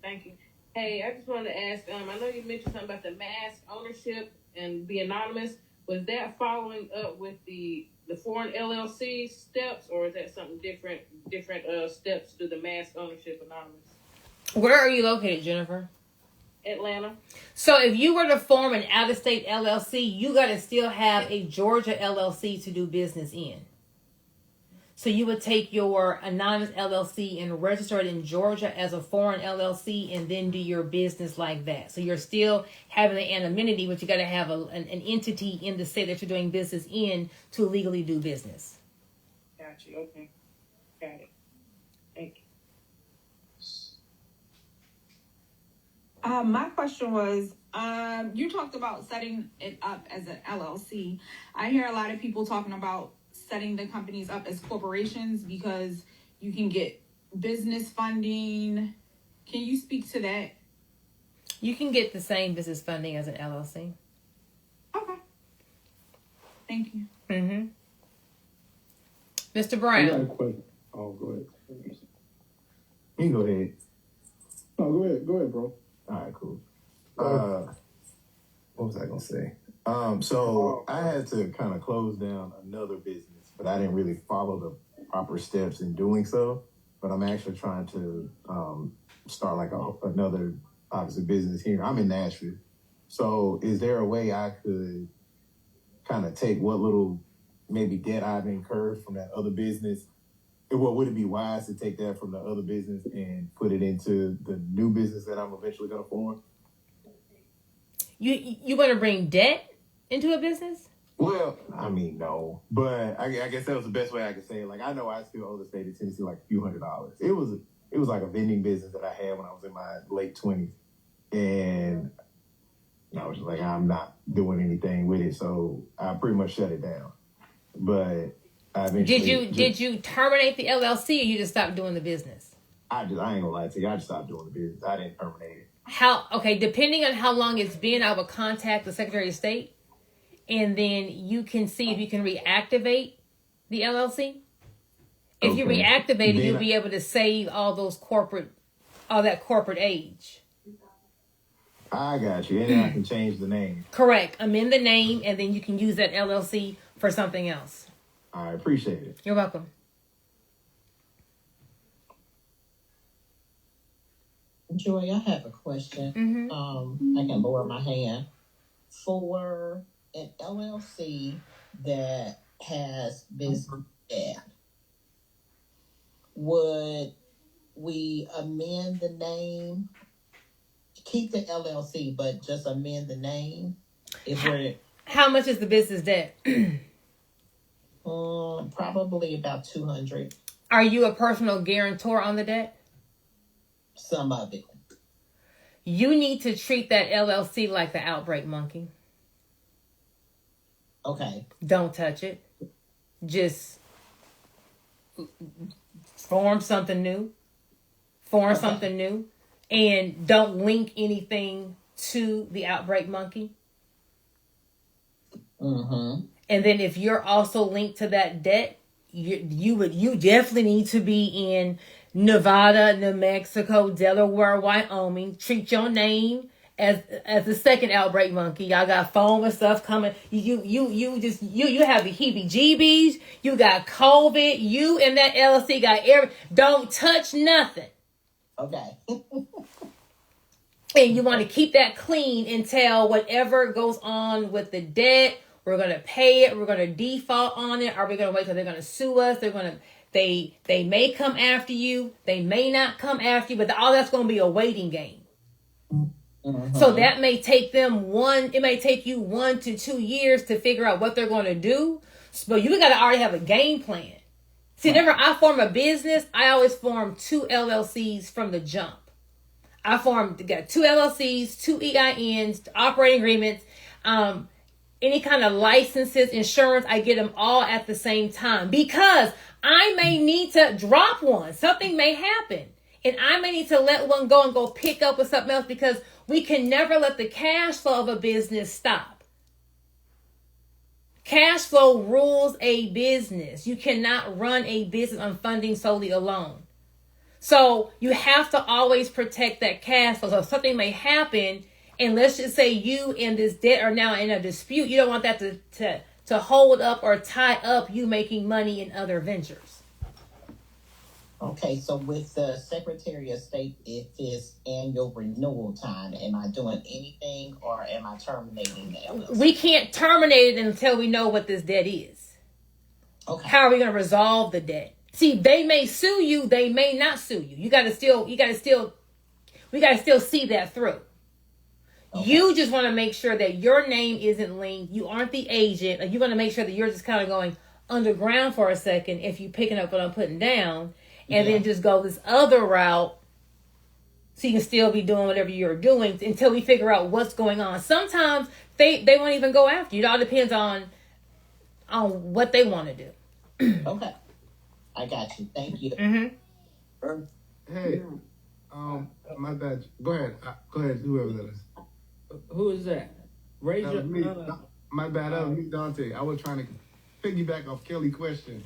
Thank you. Hey, I just wanted to ask, I know you mentioned something about the mass ownership and be anonymous. Was that following up with the foreign LLC steps, or is that something different steps to the mass ownership anonymous? Where are you located, Jennifer? Atlanta. So if you were to form an out-of-state LLC, you got to still have a Georgia LLC to do business in. So you would take your anonymous LLC and register it in Georgia as a foreign LLC and then do your business like that. So you're still having the anonymity, but you got to have an entity in the state that you're doing business in to legally do business. Got you. Okay. Got it. Thank you. My question was, you talked about setting it up as an LLC. I hear a lot of people talking about setting the companies up as corporations because you can get business funding. Can you speak to that? You can get the same business funding as an LLC. Okay. Thank you. Mm-hmm. Mr. I got a Brown. question. Oh, go ahead. You can go ahead. No, go ahead. Go ahead, bro. All right, cool. What was I gonna say? So I had to kind of close down another business, but I didn't really follow the proper steps in doing so. But I'm actually trying to start like another obviously business here. I'm in Nashville, so is there a way I could kind of take what little maybe debt I've incurred from that other business? Well, would it be wise to take that from the other business and put it into the new business that I'm eventually going to form? You want to bring debt into a business? Well, I mean, no, but I guess that was the best way I could say it. Like, I know I still owe the state of Tennessee like a few $100s. It was like a vending business that I had when I was in my late 20s, and I was just like, I'm not doing anything with it, so I pretty much shut it down. But I eventually did you terminate the LLC or you just stopped doing the business? I ain't gonna lie to you, I just stopped doing the business. I didn't terminate it. Depending on how long it's been, I would contact the Secretary of State, and then you can see if you can reactivate the LLC. If you reactivate it, you'll be able to save all that corporate age. I got you. And then I can change the name. Correct. Amend the name, and then you can use that LLC for something else. I appreciate it. You're welcome. Joy, I have a question. Mm-hmm. I can lower my hand. For an LLC that has business debt, would we amend the name, keep the LLC, but just amend the name? If we're How much is the business debt? probably about 200, Are you a personal guarantor on the debt? some of it. You need to treat that LLC like the outbreak monkey. Okay. Don't touch it. Just form something new. Something new. And don't link anything to the outbreak monkey. Mm-hmm. And then if you're also linked to that debt, you definitely need to be in Nevada, New Mexico, Delaware, Wyoming. Treat your name as the second outbreak monkey. Y'all got phone and stuff coming. You have the heebie-jeebies. You got COVID. You and that LLC got don't touch nothing. Okay. And you want to keep that clean until whatever goes on with the debt, we're going to pay it. We're going to default on it. Are we going to wait till they're going to sue us? They may come after you. They may not come after you, but all that's going to be a waiting game. Mm-hmm. So that may take it may take you 1 to 2 years to figure out what they're going to do. But you got to already have a game plan. See, whenever I form a business, I always form 2 LLCs from the jump. I got 2 LLCs, 2 EINs, operating agreements, any kind of licenses, insurance. I get them all at the same time because I may need to drop one. Something may happen. And I may need to let one go and go pick up with something else because we can never let the cash flow of a business stop. Cash flow rules a business. You cannot run a business on funding solely alone. So you have to always protect that cash flow. So if something may happen, and let's just say you and this debt are now in a dispute, you don't want that to hold up or tie up you making money in other ventures. Okay, so with the Secretary of State, if it's annual renewal time, am I doing anything or am I terminating the LLC? We can't terminate it until we know what this debt is. Okay. How are we going to resolve the debt? See, they may sue you, they may not sue you. We got to still see that through. Okay. You just want to make sure that your name isn't linked. You aren't the agent. Like, you want to make sure that you're just kind of going underground for a second if you're picking up what I'm putting down, and then just go this other route so you can still be doing whatever you're doing until we figure out what's going on. Sometimes they won't even go after you. It all depends on what they want to do. Okay. I got you. Thank you. Mm-hmm. Hey, my bad. Go ahead. Go ahead. Whoever that is. Who is that? Raise That your was me. My bad. That was me, Dante. I was trying to piggyback off Kelly's question.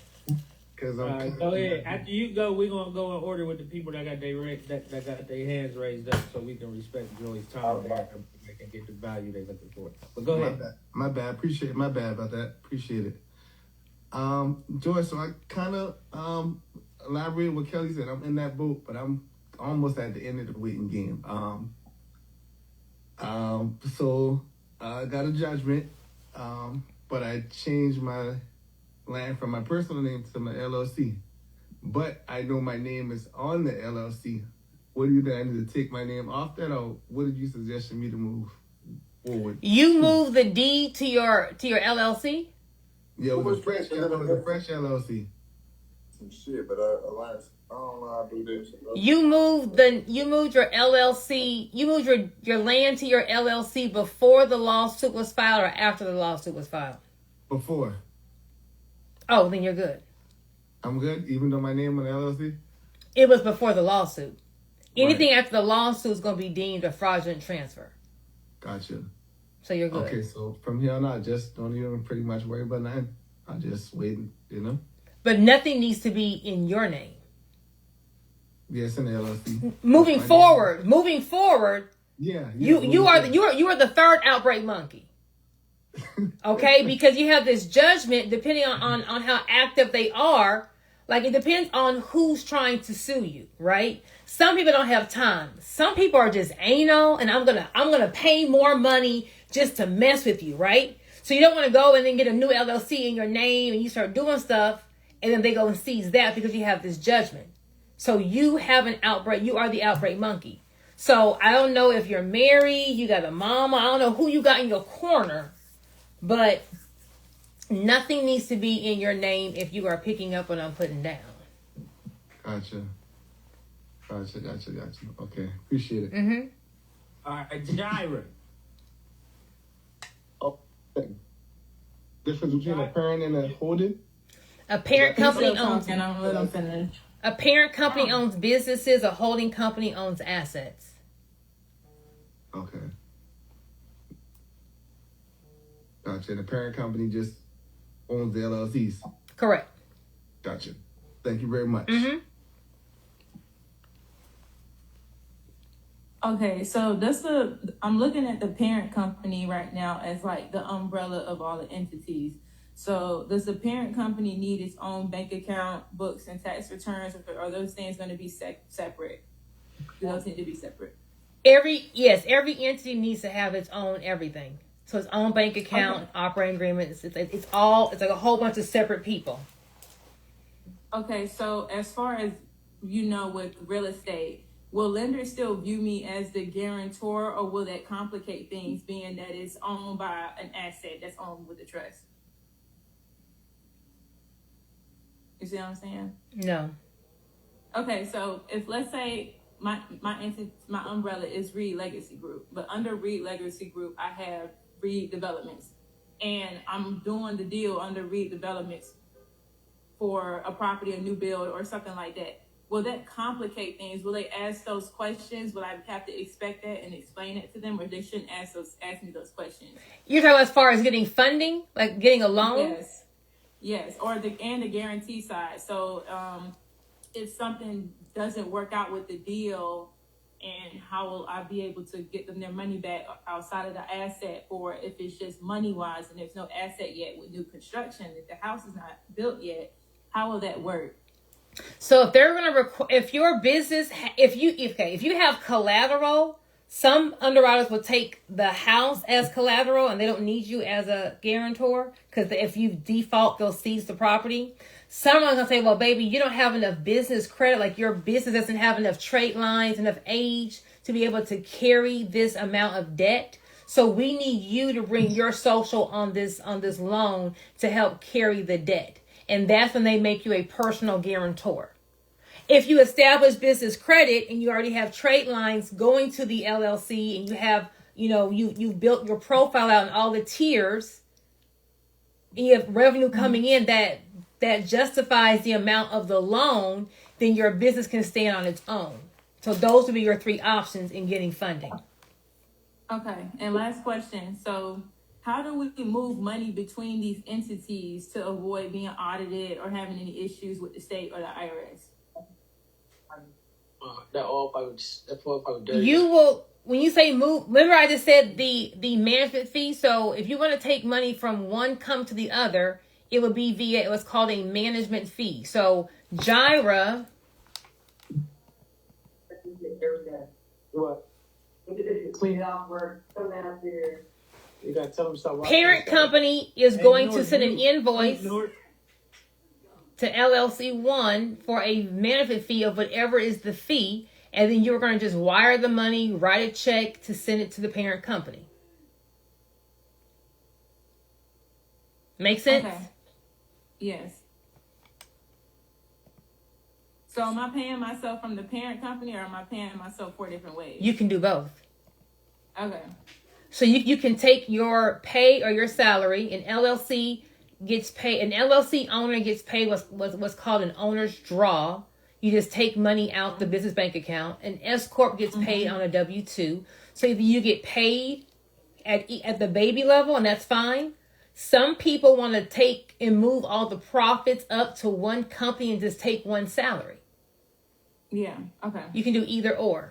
Cause I'm go ahead. After you go, we're gonna go in order with the people that got their hands raised up, so we can respect Joey's time and they can get the value they're looking for. But go ahead. My bad. Appreciate it. My bad about that. Appreciate it. Joy, so I kind of elaborated what Kelly said. I'm in that boat, but I'm almost at the end of the waiting game. So I got a judgment, but I changed my land from my personal name to my LLC. But I know my name is on the LLC. What do you think? I need to take my name off that, or what did you suggest me to move forward? You move the deed to your LLC? Yeah, it was a fresh LLC. Some shit, but Alliance, I don't know how to do this. You moved your LLC, you moved your land to your LLC before the lawsuit was filed or after the lawsuit was filed? Before. Oh, then you're good. I'm good, even though my name on the LLC? It was before the lawsuit. Anything Right. after the lawsuit is going to be deemed a fraudulent transfer. Gotcha. So you're good. Okay, so from here on out, just don't even pretty much worry about nothing. I'll just wait, you know? But nothing needs to be in your name. Yes, in the LLC. Moving forward, Yeah. you are the third outbreak monkey. Okay, because you have this judgment depending on how active they are. Like, it depends on who's trying to sue you, right? Some people don't have time. Some people are just anal, and I'm gonna pay more money just to mess with you, right? So you don't want to go and then get a new LLC in your name and you start doing stuff, and then they go and seize that because you have this judgment. So you have an outbreak. You are the outbreak monkey. So I don't know if you're married, you got a mama, I don't know who you got in your corner, but nothing needs to be in your name if you are picking up what I'm putting down. Gotcha. Okay, appreciate it. Mm-hmm. All right, Jaira. Oh, difference between a parent and a holding? A parent company owns. And I'm let them finish. A parent company owns businesses. A holding company owns assets. Okay. Gotcha. And the parent company just owns the LLCs. Correct. Gotcha. Thank you very much. Mm-hmm. Okay, so I'm looking at the parent company right now as like the umbrella of all the entities. So does the parent company need its own bank account, books, and tax returns, or are those things going to be separate? Do those need to be separate? Every entity needs to have its own everything. So its own bank account, operating agreements. It's like a whole bunch of separate people. Okay, so as far as with real estate, will lenders still view me as the guarantor, or will that complicate things, being that it's owned by an asset that's owned with the trust? You see what I'm saying? No. Okay, so if let's say my umbrella is Reed Legacy Group, but under Reed Legacy Group I have Reed Developments, and I'm doing the deal under Reed Developments for a property, a new build, or something like that. Will that complicate things? Will they ask those questions? Will I have to expect that and explain it to them, or they shouldn't ask me those questions? You're talking as far as getting funding, like getting a loan? Yes, or the guarantee side. So if something doesn't work out with the deal, and how will I be able to get them their money back outside of the asset, or if it's just money wise and there's no asset yet with new construction, if the house is not built yet, how will that work? So if they're going to if your business, if you have collateral, some underwriters will take the house as collateral and they don't need you as a guarantor, because if you default, they'll seize the property. Some are going to say, well, baby, you don't have enough business credit. Like, your business doesn't have enough trade lines, enough age to be able to carry this amount of debt. So we need you to bring your social on this loan to help carry the debt. And that's when they make you a personal guarantor. If you establish business credit and you already have trade lines going to the LLC, and you have, you've built your profile out in all the tiers, and you have revenue coming in that justifies the amount of the loan, then your business can stand on its own. So those would be your three options in getting funding. Okay, and last question. So how do we move money between these entities to avoid being audited or having any issues with the state or the IRS? You will, when you say move, remember I just said the management fee. So if you want to take money from one come to the other, it would be via what's called a management fee. So Jaira, clean out work, come out there. You gotta tell them something. Parent company is going to send an invoice to LLC 1 for a management fee of whatever is the fee, and then you're going to just wire the money, write a check to send it to the parent company. Make sense? Okay. Yes. So am I paying myself from the parent company, or am I paying myself 4 different ways? You can do both. Okay. So you can take your pay or your salary. An LLC gets paid. An LLC owner gets paid what's called an owner's draw. You just take money out the business bank account. An S corp gets paid on a W-2. So either you get paid at the baby level, and that's fine. Some people want to take and move all the profits up to one company and just take one salary. Yeah. Okay. You can do either or.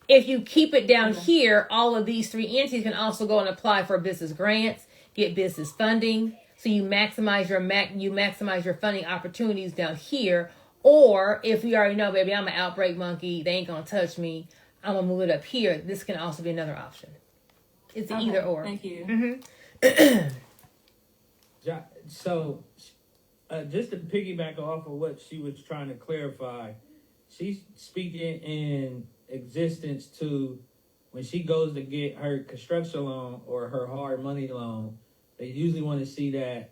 If you keep it down here, all of these 3 entities can also go and apply for business grants, get business funding. So you maximize your funding opportunities down here. Or if we already know, baby, I'm an outbreak monkey, they ain't gonna touch me, I'm gonna move it up here. This can also be another option. It's an either or. Thank you. Mm-hmm. So, just to piggyback off of what she was trying to clarify, she's speaking in existence to when she goes to get her construction loan or her hard money loan. They usually want to see that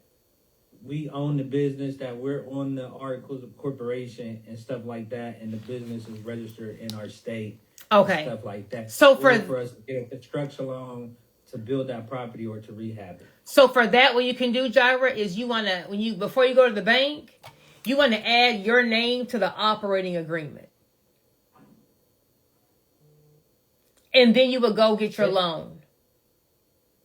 we own the business, that we're on the articles of corporation and stuff like that, and the business is registered in our state. Okay. Stuff like that. So for us to get a construction loan to build that property or to rehab it. So for that, what you can do, Jaira, is before you go to the bank, you want to add your name to the operating agreement. And then you would go get your loan.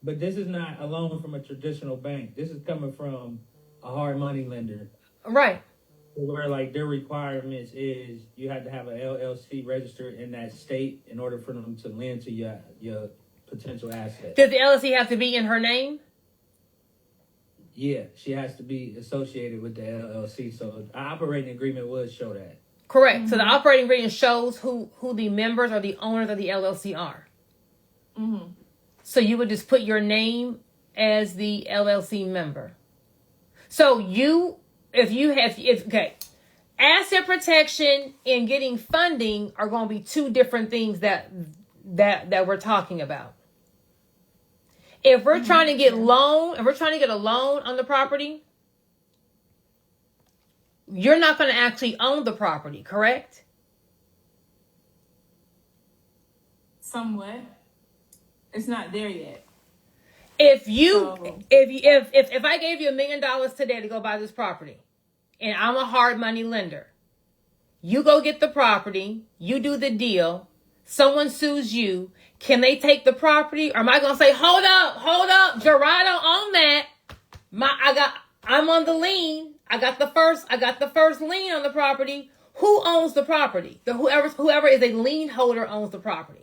But this is not a loan from a traditional bank. This is coming from a hard money lender. Right. Where like their requirements is you have to have an LLC registered in that state in order for them to lend to your potential asset. Does the LLC have to be in her name? Yeah, she has to be associated with the LLC. So the operating agreement would show that. Correct. Mm-hmm. So the operating agreement shows who the members or the owners of the LLC are. Mm-hmm. So you would just put your name as the LLC member. So asset protection and getting funding are going to be two different things that we're talking about. If we're trying to get a loan on the property, you're not going to actually own the property, correct? Somewhat. It's not there yet. If I gave you $1 million today to go buy this property, and I'm a hard money lender, you go get the property, you do the deal, someone sues you, can they take the property? Or am I gonna say, hold up, Gerard don't own that. I'm on the lien. I got the first lien on the property. Who owns the property? Whoever is a lien holder owns the property.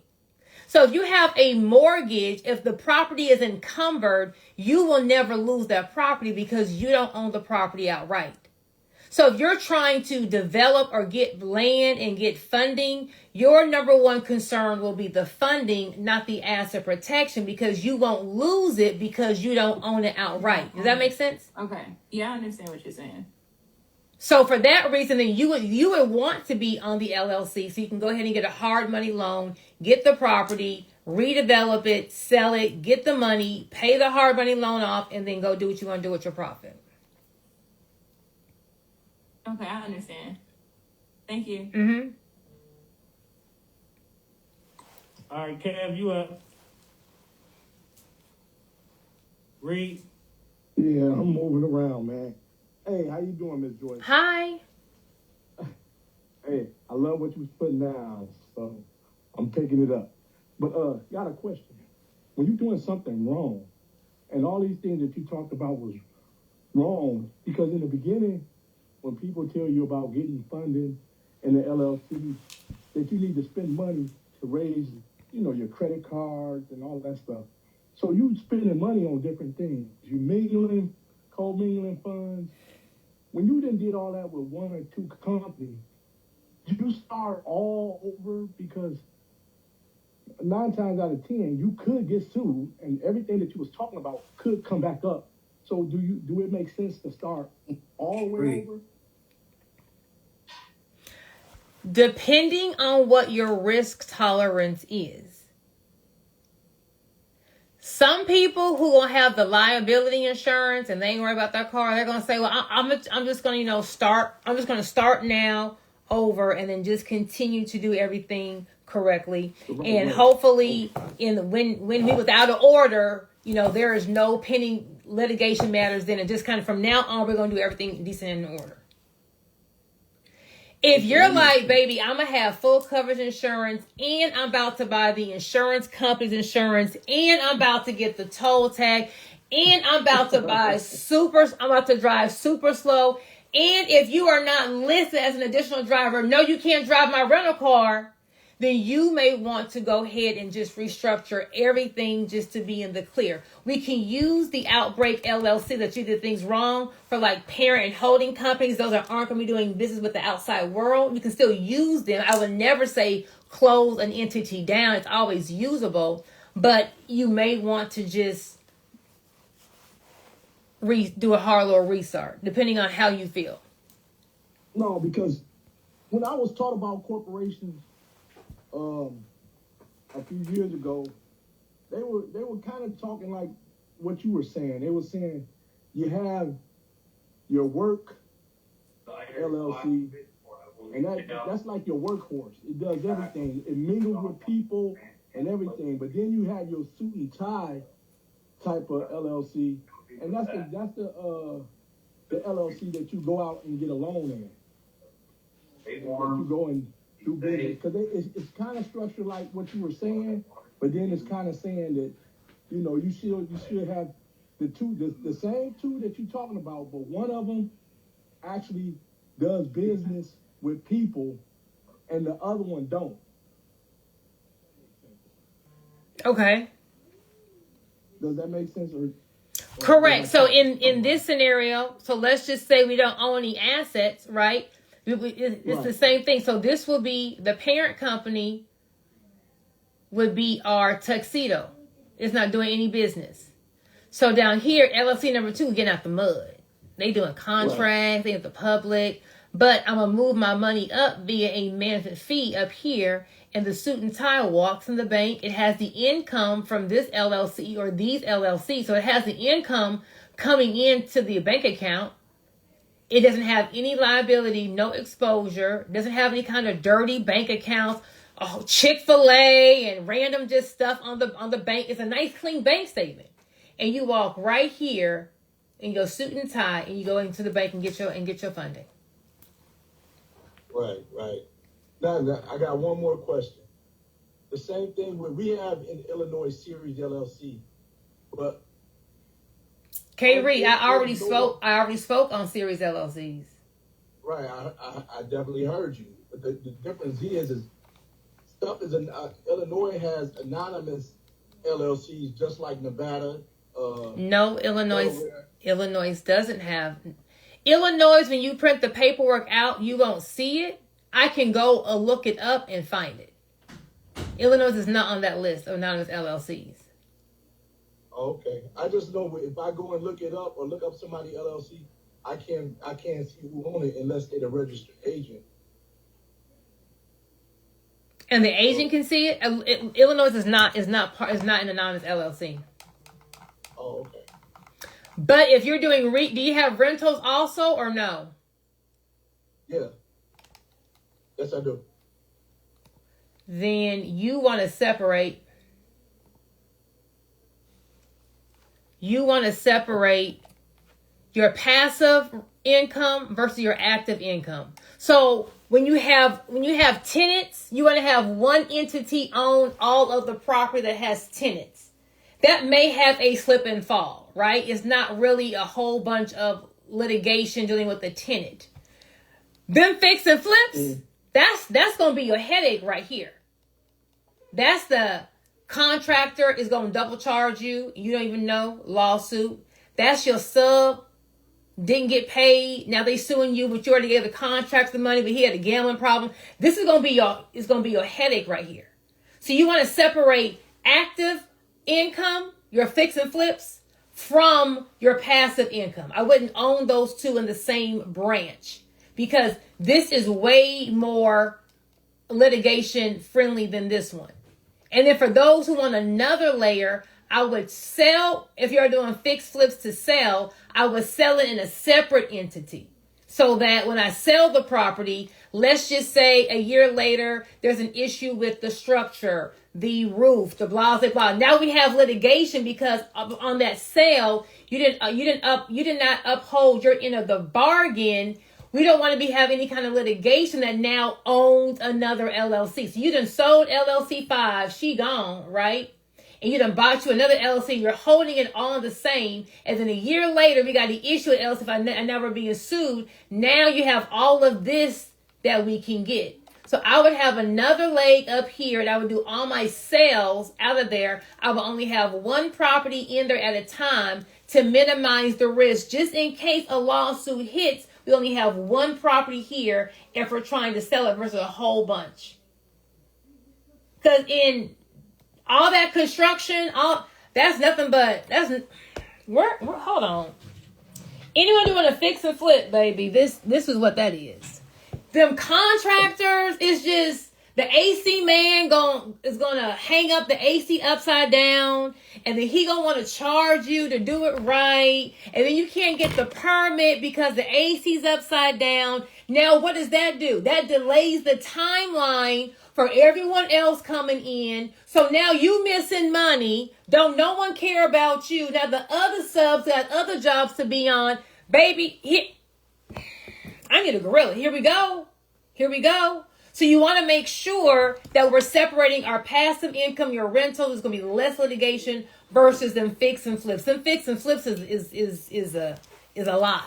So if you have a mortgage, if the property is encumbered, you will never lose that property because you don't own the property outright. So if you're trying to develop or get land and get funding, your number one concern will be the funding, not the asset protection, because you won't lose it because you don't own it outright. Does that make sense? Okay. Yeah, I understand what you're saying. So for that reason, then you would want to be on the LLC so you can go ahead and get a hard money loan, get the property, redevelop it, sell it, get the money, pay the hard money loan off, and then go do what you want to do with your profit. Okay, I understand. Thank you. Mm-hmm. All right, Kev, you up? Reed? Yeah, I'm moving around, man. Hey, how you doing, Miss Joyce? Hi. Hey, I love what you was putting down, so I'm picking it up. But got a question. When you're doing something wrong, and all these things that you talked about was wrong, because in the beginning, when people tell you about getting funding in the LLC, that you need to spend money to raise, your credit cards and all that stuff. So you spending money on different things. You co-mingling funds. When you done did all that with one or two companies, you start all over, because 9 times out of 10, you could get sued and everything that you was talking about could come back up. So do it make sense to start all the way over? Depending on what your risk tolerance is. Some people who will have the liability insurance and they ain't worry about their car, they're gonna say, "Well, I'm just gonna start. I'm just gonna start now over and then just continue to do everything correctly, and hopefully, when we without an order, there is no pending litigation matters. Then, and just kind of from now on, we're gonna do everything decent and in order." If you're like, baby, I'm going to have full coverage insurance, and I'm about to buy the insurance company's insurance, and I'm about to get the toll tag, and I'm about to I'm about to drive super slow. And if you are not listed as an additional driver, no, you can't drive my rental car, then you may want to go ahead and just restructure everything just to be in the clear. We can use the Outbreak LLC that you did things wrong for like parent and holding companies. Those aren't going to be doing business with the outside world. You can still use them. I would never say close an entity down. It's always usable, but you may want to just do a hard little restart, depending on how you feel. No, because when I was taught about corporations a few years ago, they were kind of talking like what you were saying. They were saying you have your work LLC, and that's like your workhorse. It does everything. It mingles with people and everything. But then you have your suit and tie type of LLC, and that's the LLC that you go out and get a loan in. That you go and do business, because it's kind of structured like what you were saying, but then it's kind of saying that, you know, you should have the same two that you're talking about, but one of them actually does business with people and the other one don't. Okay. Does that make sense? Correct. So in this scenario, so let's just say we don't own any assets, right? It's the same thing. So this will be the parent company would be our tuxedo. It's not doing any business. So down here, LLC number 2, getting out the mud. They doing contracts, they have the public, but I'm gonna move my money up via a management fee up here, and the suit and tie walks in the bank. It has the income from this LLC or these LLC, so it has the income coming into the bank account. It doesn't have any liability, no exposure, doesn't have any kind of dirty bank accounts, Chick-fil-A and random just stuff on the bank. It's a nice clean bank statement. And you walk right here in your suit and tie and you go into the bank and get your funding. Right. Now I got one more question. The same thing we have in Illinois Series LLC, but K-Reed, I already spoke on Series LLCs. Right, I definitely heard you. But the difference is stuff is Illinois has anonymous LLCs just like Nevada. No, Illinois doesn't have. Illinois, when you print the paperwork out, you won't see it. I can go look it up and find it. Illinois is not on that list of anonymous LLCs. Okay, I just know if I go and look it up or look up somebody LLC, I can't see who owns it unless they're the registered agent. And the agent can see it. Illinois is not an anonymous LLC. Oh, okay. But if you're doing do you have rentals also or no? Yeah. Yes, I do. Then you want to separate. You want to separate your passive income versus your active income. So when you have tenants, you want to have one entity own all of the property that has tenants. That may have a slip and fall, right? It's not really a whole bunch of litigation dealing with the tenant. Them fix and flips, that's going to be your headache right here. That's the contractor is going to double charge you. You don't even know, lawsuit. That's your sub, didn't get paid. Now they suing you, but you already gave the contractor the money, but he had a gambling problem. This is going to be your headache right here. So you want to separate active income, your fix and flips, from your passive income. I wouldn't own those two in the same branch because this is way more litigation friendly than this one. And then for those who want another layer, I would sell, if you're doing fixed flips to sell, I would sell it in a separate entity. So that when I sell the property, let's just say a year later, there's an issue with the structure, the roof, the blah, blah, blah. Now we have litigation because on that sale, you did not uphold your end of the bargain. We don't want to be having any kind of litigation that now owns another LLC. So you done sold LLC 5, she gone, right? And you done bought you another LLC. You're holding it all the same. And then a year later, we got the issue with LLC 5 and never being sued. Now you have all of this that we can get. So I would have another leg up here and I would do all my sales out of there. I would only have one property in there at a time to minimize the risk. Just in case a lawsuit hits, we only have one property here if we're trying to sell it versus a whole bunch. Because in all that construction, that's nothing but, hold on. Anyone doing a fix and flip, baby, this is what that is. Them contractors is just the AC man is gonna hang up the AC upside down, and then he gonna want to charge you to do it right, and then you can't get the permit because the AC's upside down. Now what does that do? That delays the timeline for everyone else coming in. So now you missing money. Don't no one care about you. Now the other subs got other jobs to be on. Baby, I need a gorilla. Here we go. So you want to make sure that we're separating our passive income, your rental. There's going to be less litigation versus them fix and flips. Them fix and flips is a lot.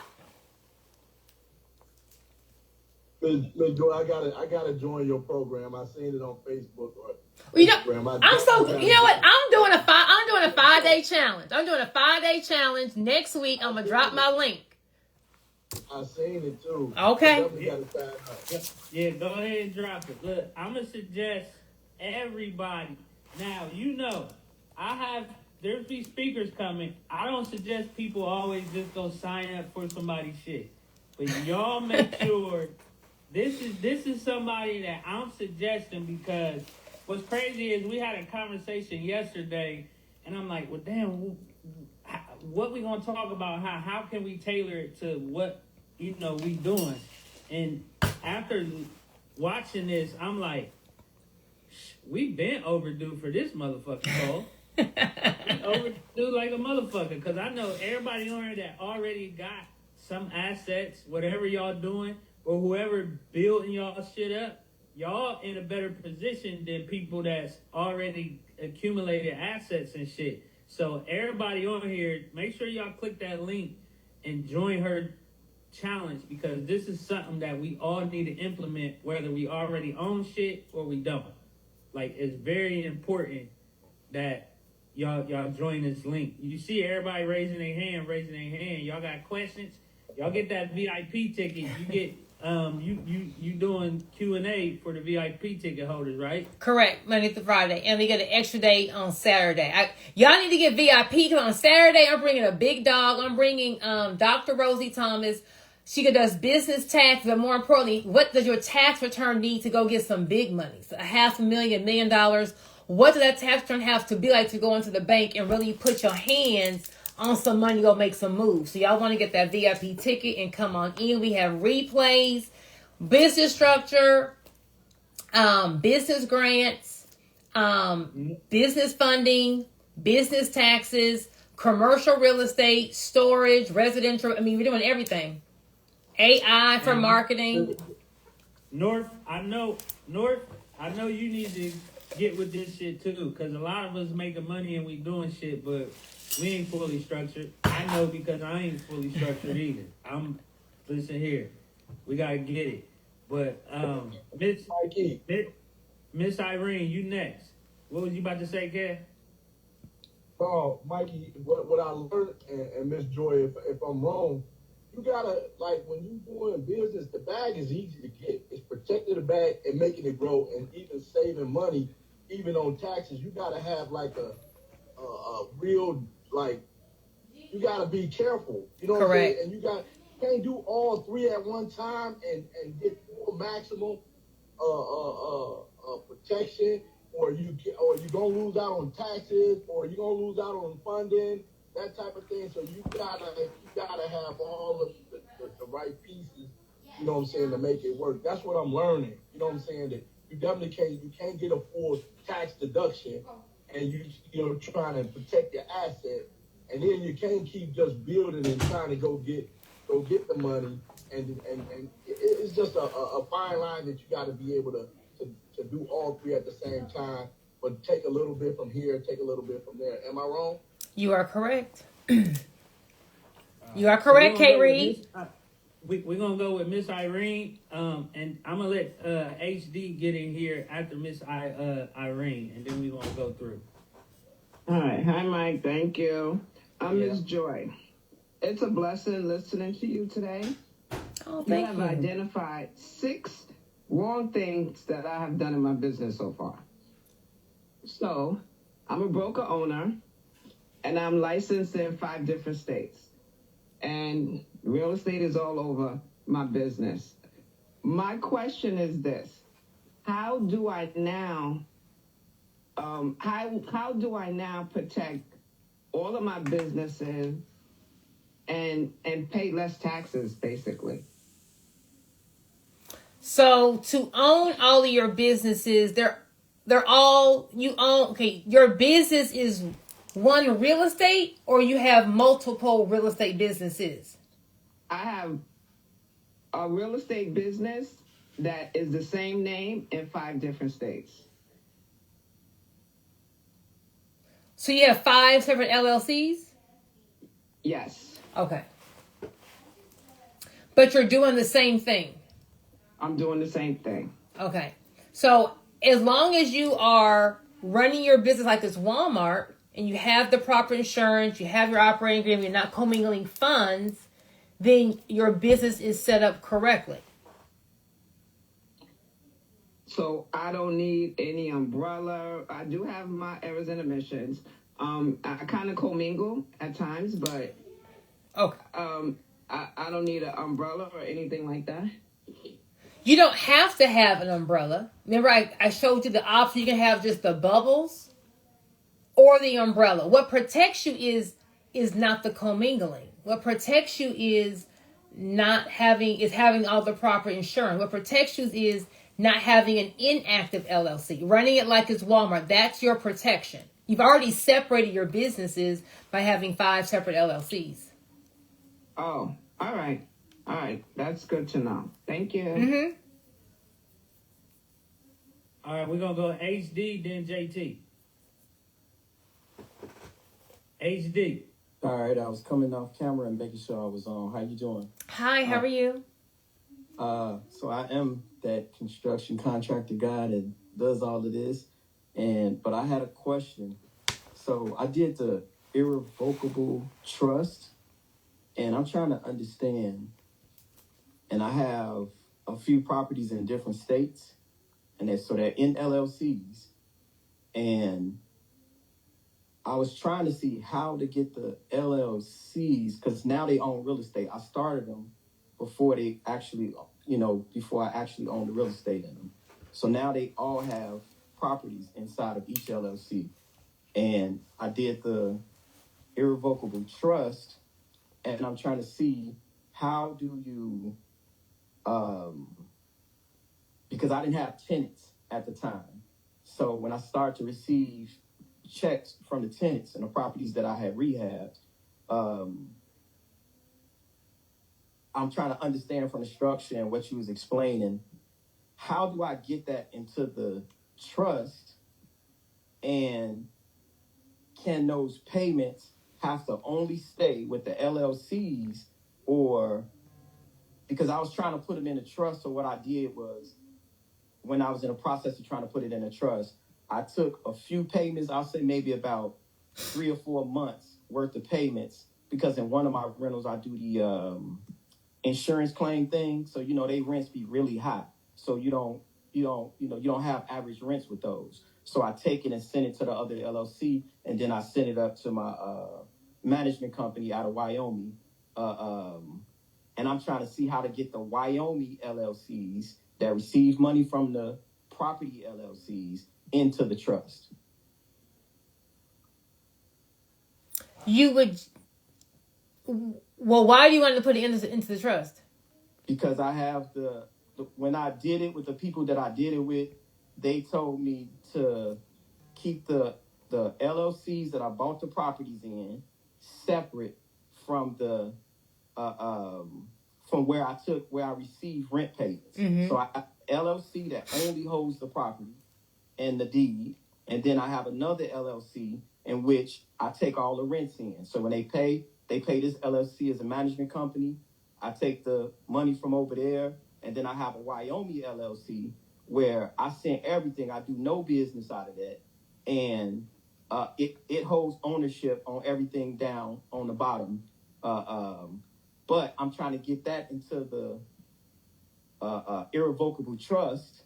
Miss Joy, I gotta join your program. I seen it on Facebook or You know, Instagram. you know what? I'm doing a 5-day challenge. I'm doing a 5-day challenge next week. I'm gonna drop my link. I seen it too. Okay. Yeah, go ahead and drop it. Look, I'm gonna suggest everybody. Now, there's these speakers coming. I don't suggest people always just go sign up for somebody's shit. But y'all make sure this is somebody that I'm suggesting, because what's crazy is we had a conversation yesterday and I'm like, well, damn, what we gonna talk about? How can we tailor it to what we doing? And after watching this, I'm like, we've been overdue for this motherfucking call. Overdue like a motherfucker, because I know everybody on here that already got some assets, whatever y'all doing, or whoever building y'all shit up, y'all in a better position than people that's already accumulated assets and shit. So everybody on here, make sure y'all click that link and join her challenge, because this is something that we all need to implement, whether we already own shit or we don't. Like, it's very important that y'all join this link. You see everybody raising their hand. Y'all got questions? Y'all get that VIP ticket. You get you doing Q&A for the VIP ticket holders, right? Correct, Monday through Friday, and we get an extra day on Saturday. Y'all need to get VIP, because on Saturday I'm bringing a big dog. I'm bringing Dr. Rosie Thomas. She does business tax, but more importantly, what does your tax return need to go get some big money? So $500,000, $1 million. What does that tax return have to be like to go into the bank and really put your hands on some money, go make some moves? So y'all want to get that VIP ticket and come on in. We have replays, business structure, business grants, business funding, business taxes, commercial real estate, storage, residential. I mean, we're doing everything. AI for marketing. North, I know you need to get with this shit too, because a lot of us making money and we doing shit, but we ain't fully structured. I know, because I ain't fully structured either. Listen here, we gotta get it. But Miss Irene, you next. What was you about to say, Kev? Oh, Mikey, what I learned, and Miss Joy, if I'm wrong, you gotta, like, when you doing business, the bag is easy to get. It's protecting the bag and making it grow, and even saving money, even on taxes. You gotta have like a real, like, you gotta be careful. You know what I'm saying? And you can't do all three at one time and get full maximum protection, or you're gonna lose out on taxes, or you're gonna lose out on funding, that type of thing. So you gotta have all of the right pieces, you know what I'm saying, to make it work. That's what I'm learning. You know what I'm saying? That you definitely can't get a full tax deduction, and you're trying to protect your asset, and then you can't keep just building and trying to go get the money, and it's just a fine line that you got to be able to do all three at the same time, but take a little bit from here, take a little bit from there. Am I wrong? You are correct. You are correct, Kay Reed. we're gonna go with Miss Irene, and I'm gonna let HD get in here after Miss Irene, and then we're gonna go through. Hi, Mike. Thank you. I'm Miss Joy. It's a blessing listening to you today. Oh, You thank have you. identified 6 wrong things that I have done in my business so far. So, I'm a broker owner, and I'm licensed in 5 different states. And real estate is all over my business. My question is this: how do I now protect all of my businesses and pay less taxes, basically? So to own all of your businesses, they're all you own. Okay, your business is one real estate, or you have multiple real estate businesses? I have a real estate business that is the same name in 5 different states. So you have 5 separate LLCs? Yes. Okay. But you're doing the same thing? I'm doing the same thing. Okay. So as long as you are running your business like it's Walmart, and you have the proper insurance, you have your operating agreement, you're not commingling funds, then your business is set up correctly. So I don't need any umbrella. I do have my errors and omissions. I kind of commingle at times, but okay. I don't need an umbrella or anything like that. You don't have to have an umbrella. Remember, I showed you the option. You can have just the bubbles or the umbrella. What protects you is not the commingling. What protects you is having all the proper insurance. What protects you is not having an inactive LLC, running it like it's Walmart. That's your protection. You've already separated your businesses by having 5 separate LLCs. Oh, all right. All right. That's good to know. Thank you. Mm-hmm. All right, we're going to go HD, then JT. HD. All right, I was coming off camera and making sure I was on. How you doing? Hi, how are you? So I am that construction contractor guy that does all of this, but I had a question. So I did the irrevocable trust, and I'm trying to understand, and I have a few properties in different states, and they're in LLCs, and I was trying to see how to get the LLCs, because now they own real estate. I started them before they actually, before I actually owned the real estate in them. So now they all have properties inside of each LLC. And I did the irrevocable trust, and I'm trying to see how do you, because I didn't have tenants at the time. So when I started to receive checks from the tenants and the properties that I had rehabbed, I'm trying to understand from the structure and what you was explaining, how do I get that into the trust, and can those payments have to only stay with the LLCs, or because I was trying to put them in a trust. So what I did was, when I was in the process of trying to put it in a trust, I took a few payments, I'll say maybe about 3 or 4 months worth of payments, because in one of my rentals, I do the insurance claim thing. So, they rents be really high. So you don't have average rents with those. So I take it and send it to the other LLC, and then I send it up to my management company out of Wyoming. And I'm trying to see how to get the Wyoming LLCs that receive money from the property LLCs into the trust. Well, why do you want to put it into the trust? Because I have when I did it with the people that I did it with, they told me to keep the LLCs that I bought the properties in separate from the from where I received rent payments. Mm-hmm. So I LLC that only holds the property and the deed, and then I have another LLC in which I take all the rents in. So when they pay this LLC as a management company. I take the money from over there, and then I have a Wyoming LLC where I send everything. I do no business out of that, and it holds ownership on everything down on the bottom. But I'm trying to get that into the irrevocable trust,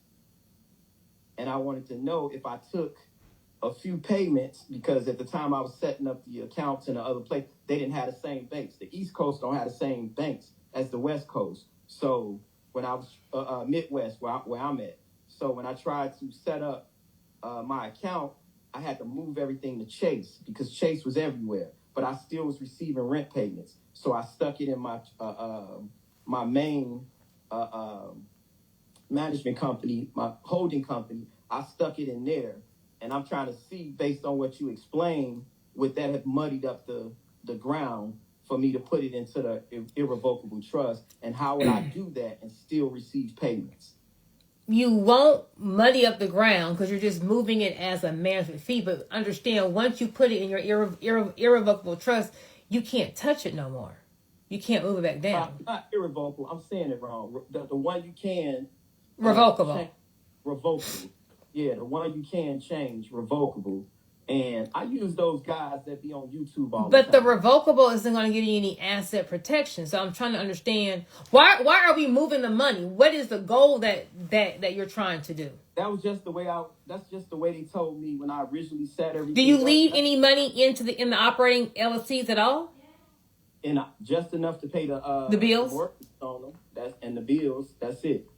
and I wanted to know if I took a few payments, because at the time I was setting up the accounts in the other place, they didn't have the same banks. The East Coast don't have the same banks as the West Coast. So when I was Midwest, where I'm at, so when I tried to set up my account, I had to move everything to Chase because Chase was everywhere, but I still was receiving rent payments. So I stuck it in my my main management company, my holding company. I stuck it in there, and I'm trying to see, based on what you explained, would that have muddied up the ground for me to put it into the irrevocable trust, and how would I do that and still receive payments? You won't muddy up the ground because you're just moving it as a management fee. But understand, once you put it in your irrevocable trust, you can't touch it no more. You can't move it back down. Not irrevocable. I'm saying it wrong. The one you can revocable. Revocable. Yeah, the one you can change, revocable. And I use those guys that be on YouTube all the time. But the revocable isn't going to give you any asset protection. So I'm trying to understand, why are we moving the money? What is the goal that you're trying to do? That was just the way that's just the way they told me when I originally set everything. Do you leave any money in the operating LLCs at all? And just enough to pay the bills on them. And the bills. That's it.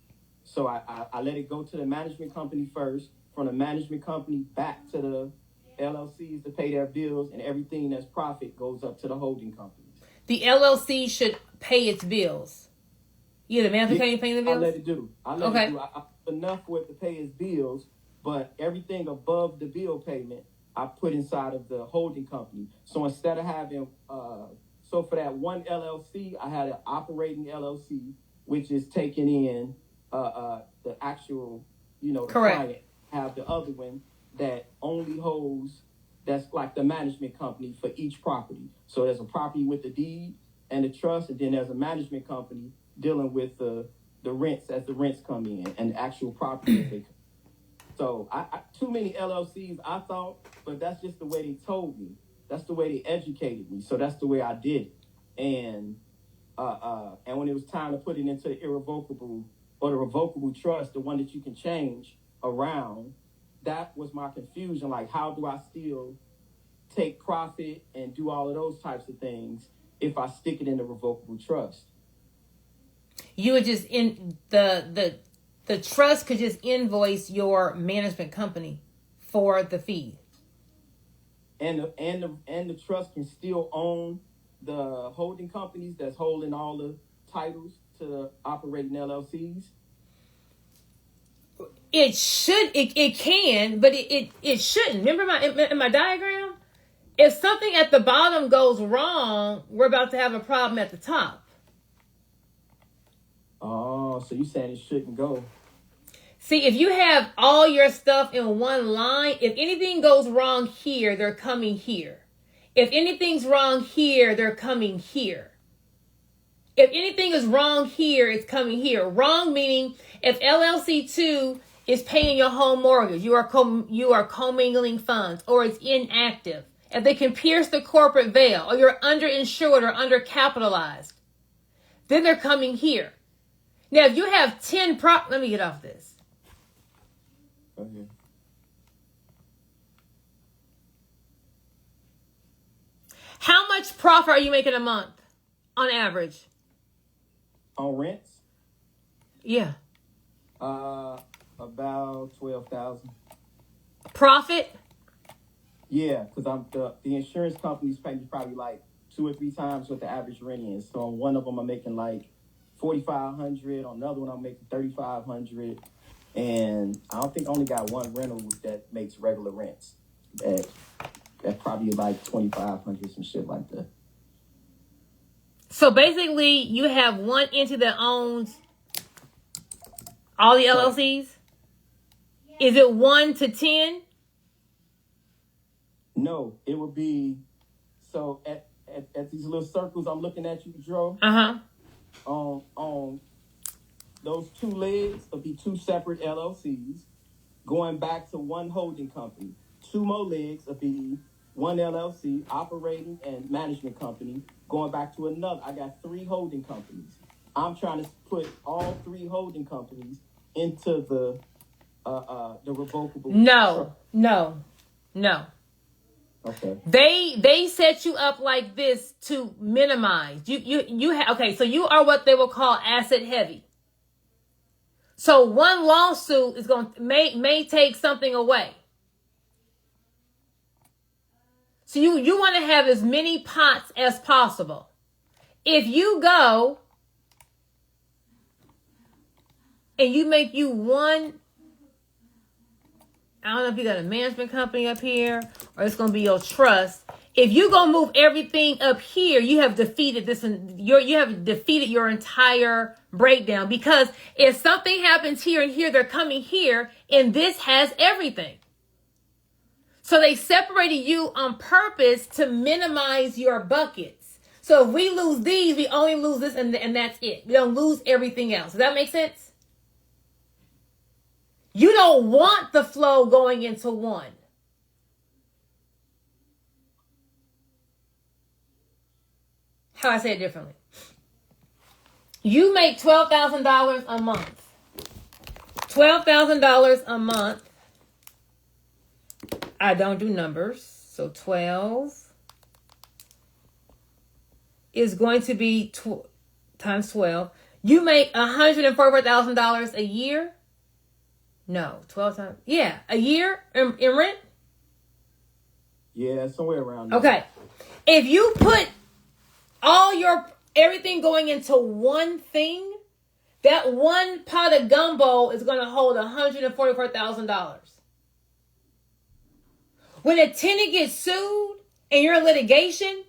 So I let it go to the management company first. From the management company back to the LLCs to pay their bills, and everything that's profit goes up to the holding companies. The LLC should pay its bills. Yeah, the management company paying the bills? I let it do. I put enough for it to pay its bills, but everything above the bill payment, I put inside of the holding company. So instead of having, so for that one LLC, I had an operating LLC, which is taking in the actual, the client. Have the other one that only holds, that's like the management company for each property. So there's a property with the deed and the trust, and then there's a management company dealing with the rents as the rents come in and the actual property as they come. So I too many LLCs, I thought, but that's just the way they told me. That's the way they educated me. So that's the way I did it. And when it was time to put it into the irrevocable or the revocable trust, the one that you can change around, that was my confusion. Like, how do I still take profit and do all of those types of things if I stick it in the revocable trust? You would just the trust could just invoice your management company for the fee. And the trust can still own the holding companies that's holding all the titles to the operating LLCs. It should, it can, but it shouldn't. Remember in my diagram? If something at the bottom goes wrong, we're about to have a problem at the top. Oh, so you're saying it shouldn't go. See, if you have all your stuff in one line, if anything goes wrong here, they're coming here. If anything's wrong here, they're coming here. If anything is wrong here, it's coming here. Wrong meaning if LLC 2 is paying your home mortgage, you are commingling funds, or it's inactive. If they can pierce the corporate veil, or you're underinsured or undercapitalized, then they're coming here. Now, if you have 10 let me get off this. Okay. How much profit are you making a month on average? On rents? Yeah. About 12,000. Profit? Yeah, because I'm the insurance companies pay me probably like 2 or 3 times what the average rent is. So on one of them I'm making like $4,500. On another one I'm making $3,500. And I don't think I only got one rental that makes regular rents. That probably like $2,500, some shit like that. So basically, you have one entity that owns all the LLCs? Is it 1 to 10? No, it would be, so at these little circles I'm looking at you, Joe. Uh-huh. on those two legs will be two separate LLCs going back to one holding company. Two more legs will be one LLC, operating and management company, going back to another. I got three holding companies. I'm trying to put all three holding companies into the revocable. No. Okay. They set you up like this to minimize. Okay, so you are what they will call asset heavy. So one lawsuit is going to may take something away. So you want to have as many pots as possible. If you go and you make you one, I don't know if you got a management company up here or it's going to be your trust. If you go move everything up here, you have defeated this, and you have defeated your entire breakdown, because if something happens here and here, they're coming here, and this has everything. So they separated you on purpose to minimize your buckets. So if we lose these, we only lose this, and that's it. We don't lose everything else. Does that make sense? You don't want the flow going into one. How I say it differently. You make $12,000 a month. $12,000 a month. I don't do numbers. So 12 is going to be times 12. You make $144,000 a year. No, 12 times. Yeah, a year in rent. Yeah, somewhere around there. Okay. If you put everything going into one thing, that one pot of gumbo is going to hold $144,000. When a tenant gets sued and you're in litigation,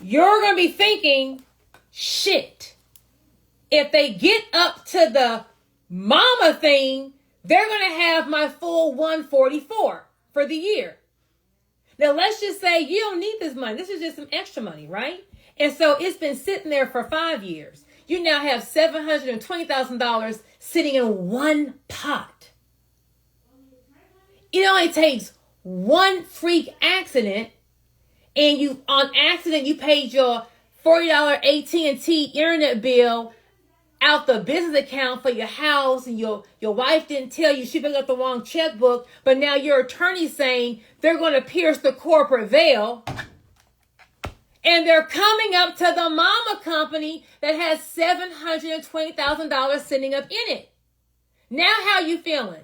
you're going to be thinking, shit, if they get up to the mama thing, they're going to have my full 144 for the year. Now, let's just say you don't need this money. This is just some extra money, right? And so it's been sitting there for 5 years. You now have $720,000 sitting in one pot. It only takes one freak accident, and on accident you paid your $40 AT&T internet bill out the business account for your house, and your wife didn't tell you, she picked up the wrong checkbook, but now your attorney's saying they're going to pierce the corporate veil, and they're coming up to the mama company that has $720,000 sitting up in it. Now how you feeling?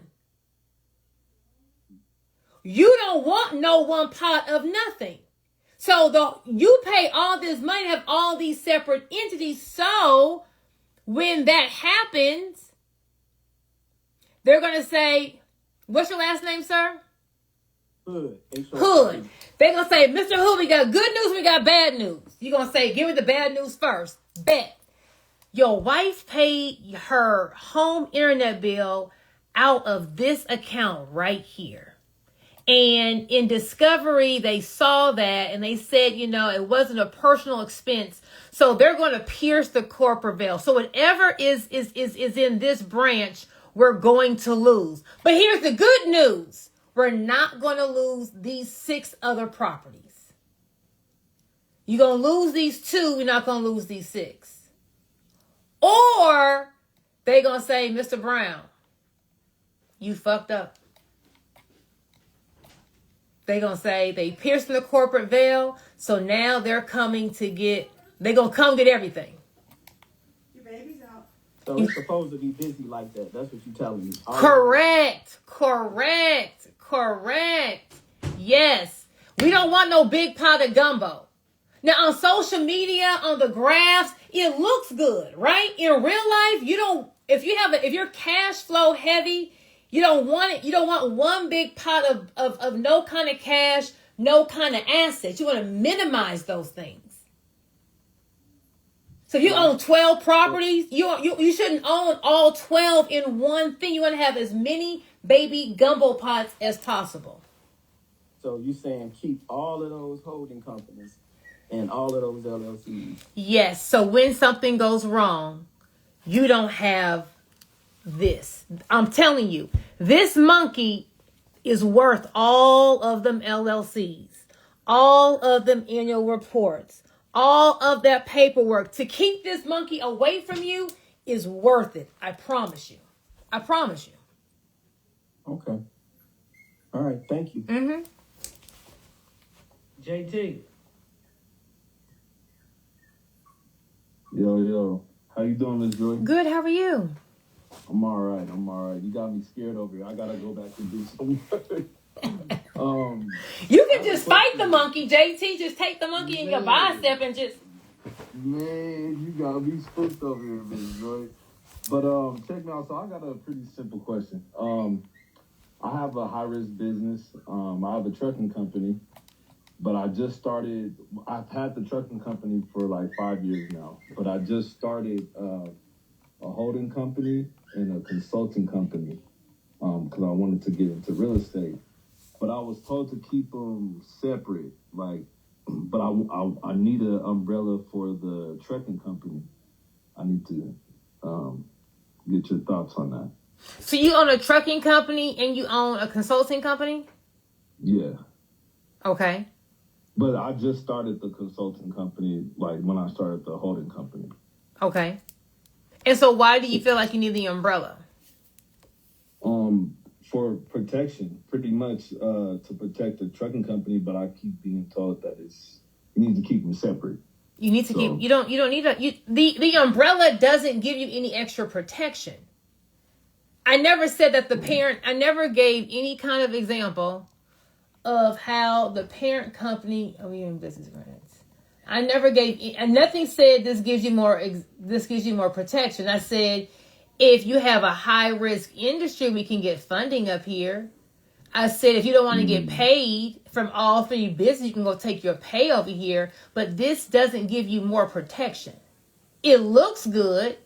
You don't want no one pot of nothing. So you pay all this money, have all these separate entities, so when that happens, they're going to say, what's your last name, sir? Hood. Hood. They're going to say, Mr. Hood, we got good news, we got bad news. You're going to say, give me the bad news first. Bet. Your wife paid her home internet bill out of this account right here. And in discovery, they saw that and they said, it wasn't a personal expense. So they're going to pierce the corporate veil. So whatever is in this branch, we're going to lose. But here's the good news. We're not going to lose these 6 other properties. You're going to lose these 2. We're not going to lose these 6. Or they're going to say, Mr. Brown, you fucked up. They're going to say they pierced the corporate veil, so now they're coming to they're going to come get everything. Your baby's out. So it's supposed to be busy like that. That's what you're telling me. Correct. Yes. We don't want no big pot of gumbo. Now, on social media, on the graphs, it looks good, right? In real life, if you're cash flow heavy, you don't want it. You don't want one big pot of no kind of cash, no kind of assets. You want to minimize those things. So if you own 12 properties, you shouldn't own all 12 in one thing. You want to have as many baby gumbo pots as possible. So you're saying keep all of those holding companies and all of those LLCs. Yes. So when something goes wrong, you don't have this. I'm telling you, this monkey is worth all of them LLCs, all of them annual reports, all of that paperwork. To keep this monkey away from you is worth it. I promise you. I promise you. Okay. All right. Thank you. Mm-hmm. JT. Yo. How you doing, Miss Joy? Good. How are you? I'm all right. You got me scared over here. I gotta go back and do some work. You can just fight the monkey, JT. Just take the monkey in your bicep and just... Man, you got me spooked over here, Miss Joy. But check me out. So I got a pretty simple question. I have a high-risk business. I have a trucking company, but I just started. I've had the trucking company for like 5 years now, but I just started a holding company and a consulting company because I wanted to get into real estate. But I was told to keep them separate, like. But I need an umbrella for the trucking company. I need to get your thoughts on that. So you own a trucking company and you own a consulting company? Yeah. Okay. But I just started the consulting company, like when I started the holding company. Okay. And so why do you feel like you need the umbrella? For protection, pretty much to protect the trucking company, but I keep being told that you need to keep them separate. You need to keep, you don't need the umbrella doesn't give you any extra protection. I never said that I never gave any kind of example of how the parent company, we in business grants. I never gave, and nothing said this gives you more protection. I said, if you have a high risk industry, we can get funding up here. I said, if you don't want to get paid from all three businesses, you can go take your pay over here. But this doesn't give you more protection. It looks good,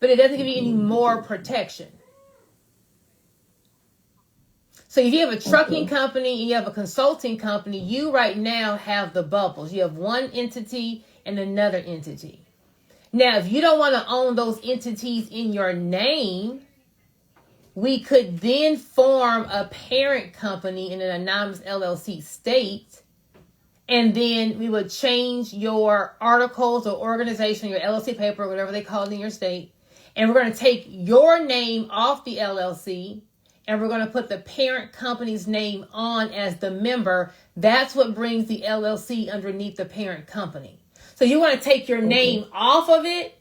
but it doesn't give you any more protection. So if you have a trucking company and you have a consulting company, you right now have the bubbles. You have one entity and another entity. Now, if you don't want to own those entities in your name, we could then form a parent company in an anonymous LLC state, and then we would change your articles or organization, your LLC paper, whatever they call it in your state, and we're going to take your name off the LLC, and we're going to put the parent company's name on as the member. That's what brings the LLC underneath the parent company. So you want to take your name off of it,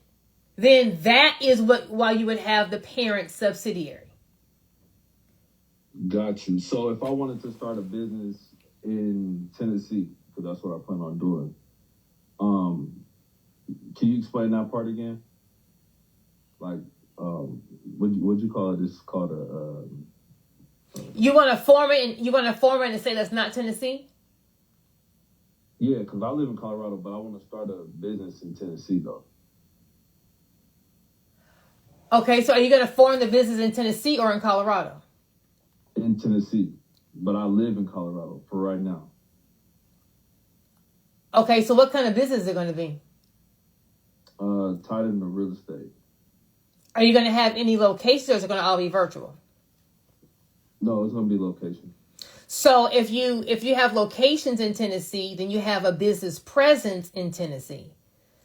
then that is why you would have the parent subsidiary. Got you. So if I wanted to start a business in Tennessee, because that's what I plan on doing, can you explain that part again? Like, what'd you call it? It's called You want to form it and say that's not Tennessee? Yeah, because I live in Colorado, but I want to start a business in Tennessee, though. Okay, so are you going to form the business in Tennessee or in Colorado? In Tennessee, but I live in Colorado for right now. Okay, so what kind of business is it going to be? Tied into real estate. Are you going to have any locations, or is it going to all be virtual? No, it's going to be location. So if you have locations in Tennessee, then you have a business presence in Tennessee.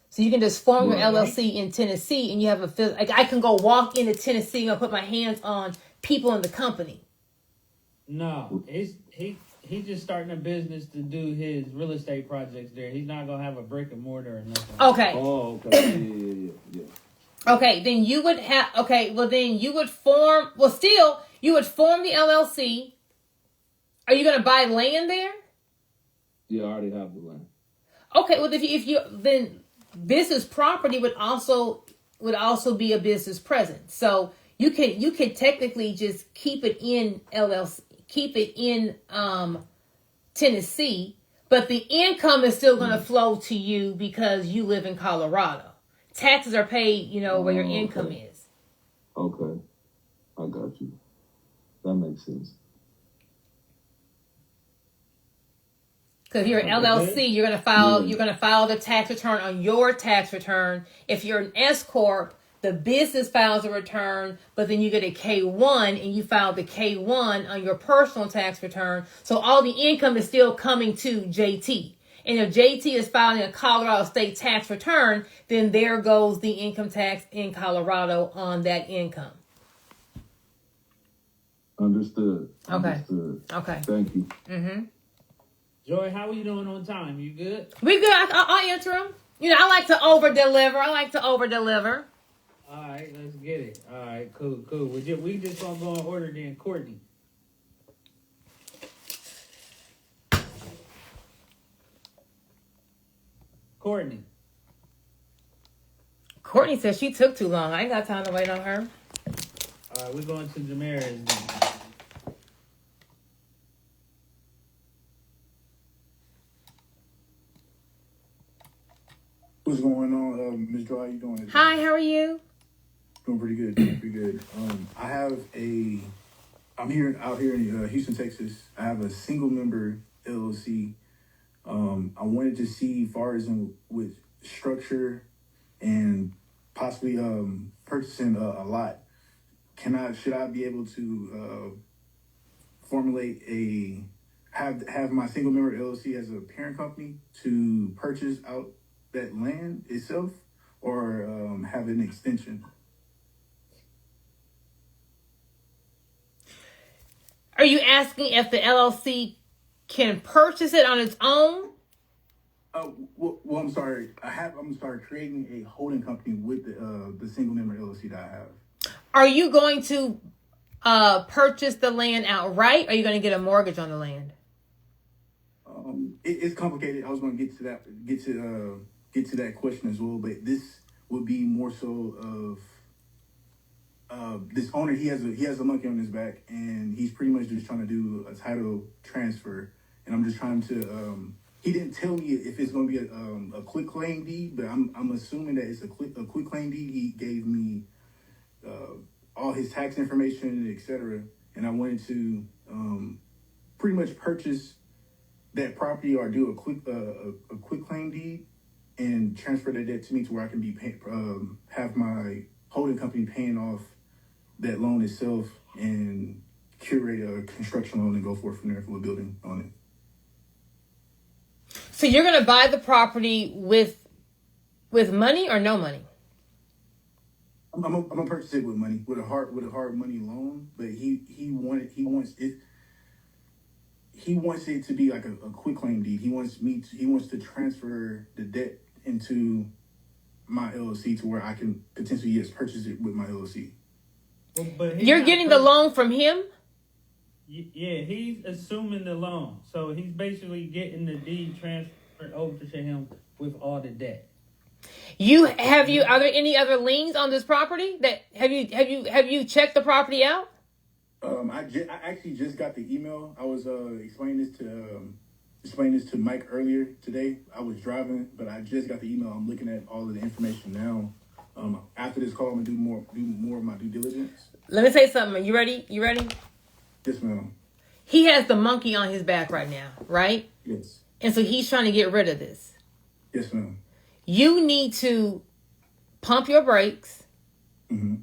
So you can just form your LLC in Tennessee, and you have like I can go walk into Tennessee and put my hands on people in the company. No, he's just starting a business to do his real estate projects there. He's not gonna have a brick and mortar or nothing. Okay. Oh, okay. Yeah. Okay, then you would have. Okay, well then you would form. Well, still you would form the LLC. Are you going to buy land there? Yeah, I already have the land. Okay, well if you then business property would also be a business presence. So you can technically just keep it in LLC, keep it in Tennessee, but the income is still going to flow to you because you live in Colorado. Taxes are paid, where your income is. Okay, I got you. That makes sense. Because if you're an LLC, you're gonna file the tax return on your tax return. If you're an S corp, the business files a return, but then you get a K1 and you file the K1 on your personal tax return. So all the income is still coming to JT. And if JT is filing a Colorado state tax return, then there goes the income tax in Colorado on that income. Understood. Okay. Understood. Okay. Thank you. Mm-hmm. Joy, how are you doing on time? You good? We good. I'll answer them. You know, I like to over-deliver. All right, let's get it. All right, cool. We just gonna go in order then. Courtney. Courtney said she took too long. I ain't got time to wait on her. All right, we're going to Jamarius then. What's going on, Ms. Joy? How you doing? Hi, how are you? Doing pretty good. I'm out here in Houston, Texas. I have a single member LLC. I wanted to see far as with structure and possibly purchasing a lot. Should I be able to have my single member LLC as a parent company to purchase out that land itself, or have an extension? Are you asking if the LLC can purchase it on its own? Well, I'm sorry. I'm creating a holding company with the single member LLC that I have. Are you going to purchase the land outright, or are you going to get a mortgage on the land? It's complicated. I was going to get to that question as well, but this would be more so of this owner. He has a monkey on his back, and he's pretty much just trying to do a title transfer. And I'm just trying to. He didn't tell me if it's going to be a quick claim deed, but I'm assuming that it's a quick claim deed. He gave me all his tax information, etc. And I wanted to pretty much purchase that property or do a quick claim deed and transfer that debt to me to where I can be have my holding company paying off that loan itself and curate a construction loan and go forth from there for a building on it. So you're going to buy the property with money or no money? I'm gonna purchase it with money, with a hard money loan. But he wants it to be like a quick claim deed. He wants to transfer the debt into my LLC to where I can potentially purchase it with my LLC. Well, but you're getting the loan from him? Yeah, he's assuming the loan. So he's basically getting the deed transferred over to him with all the debt. Are there any other liens on this property? Have you checked the property out? I actually just got the email. I was explaining this to Mike earlier today. I was driving, but I just got the email. I'm looking at all of the information now. After this call, I'm gonna do more of my due diligence. Let me say something. You ready? Yes, ma'am. He has the monkey on his back right now, right? Yes. And so he's trying to get rid of this. Yes, ma'am. You need to pump your brakes. Mm-hmm.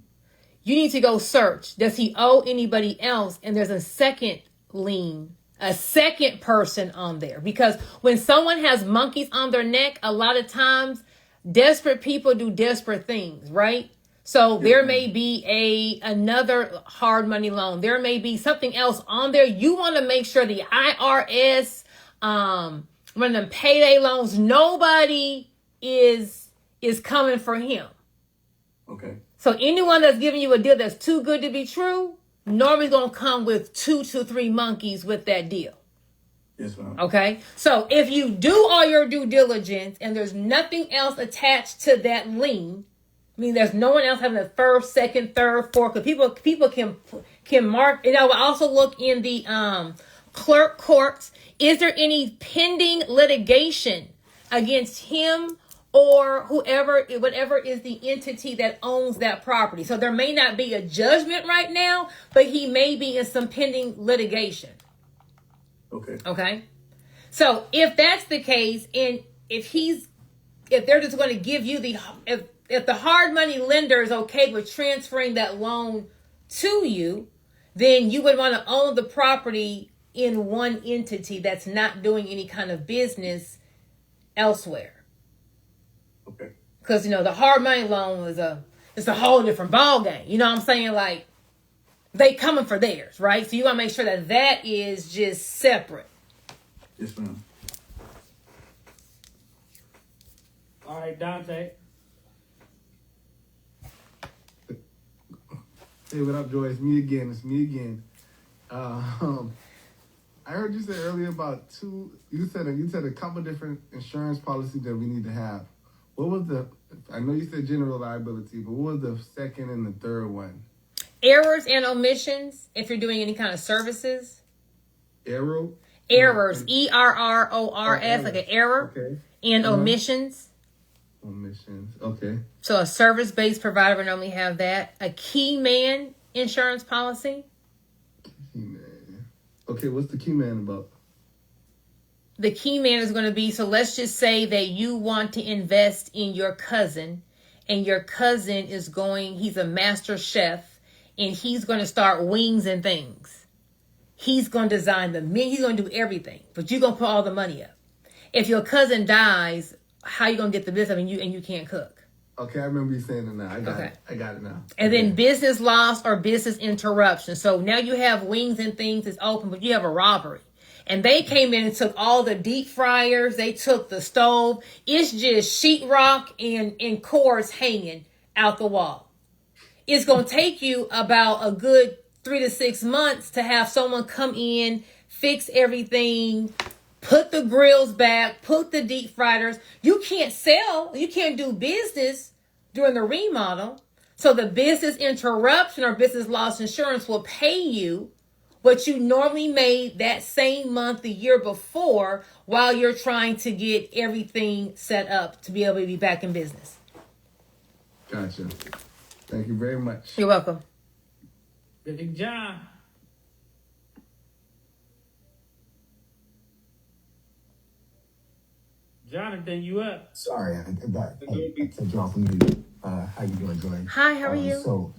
You need to go search. Does he owe anybody else? And there's a second lien, a second person on there. Because when someone has monkeys on their neck, a lot of times desperate people do desperate things, right? So there may be another hard money loan. There may be something else on there. You want to make sure the IRS, one of them payday loans, nobody is coming for him. Okay. So anyone that's giving you a deal that's too good to be true, normally going to come with 2 to 3 monkeys with that deal. Yes, ma'am. Okay. So if you do all your due diligence and there's nothing else attached to that lien, I mean, there's no one else having a first, second, third, fourth, because people can mark. And I will also look in the clerk courts. Is there any pending litigation against him or whatever is the entity that owns that property? So there may not be a judgment right now, but he may be in some pending litigation. Okay. Okay. So if that's the case, and if they're just going to give you if the hard money lender is okay with transferring that loan to you, then you would want to own the property in one entity that's not doing any kind of business elsewhere. Okay. Because the hard money loan it's a whole different ball game. You know what I'm saying? Like, they coming for theirs, right? So you want to make sure that is just separate. Yes, ma'am. All right, Dante. Hey, what up, Joy? It's me again. I heard you say earlier about you said a couple different insurance policies that we need to have. What was I know you said general liability, but what was the second and the third one? Errors and omissions, if you're doing any kind of services. Errors, ERRORS, like an error. Okay. And omissions. Omissions, okay. So a service-based provider would normally have that. A key man insurance policy. Key man. Okay, what's the key man about? The key man is going to be, so let's just say that you want to invest in your cousin, and your cousin he's a master chef, and he's going to start wings and things. He's going to design the menu, he's going to do everything, but you're going to put all the money up. If your cousin dies, how you going to get the business and you can't cook? Okay, I remember you saying it now. I got it now. And then business loss or business interruption. So now you have wings and things that's open, but you have a robbery. And they came in and took all the deep fryers. They took the stove. It's just sheetrock and cords hanging out the wall. It's going to take you about a good 3 to 6 months to have someone come in, fix everything, put the grills back, put the deep fryers. You can't do business during the remodel. So the business interruption or business loss insurance will pay you what you normally made that same month the year before while you're trying to get everything set up to be able to be back in business. Gotcha. Thank you very much. You're welcome. Big John. Jonathan, you up? Sorry, I cut you off from you. How you doing, Joy? Hi, how are you? So,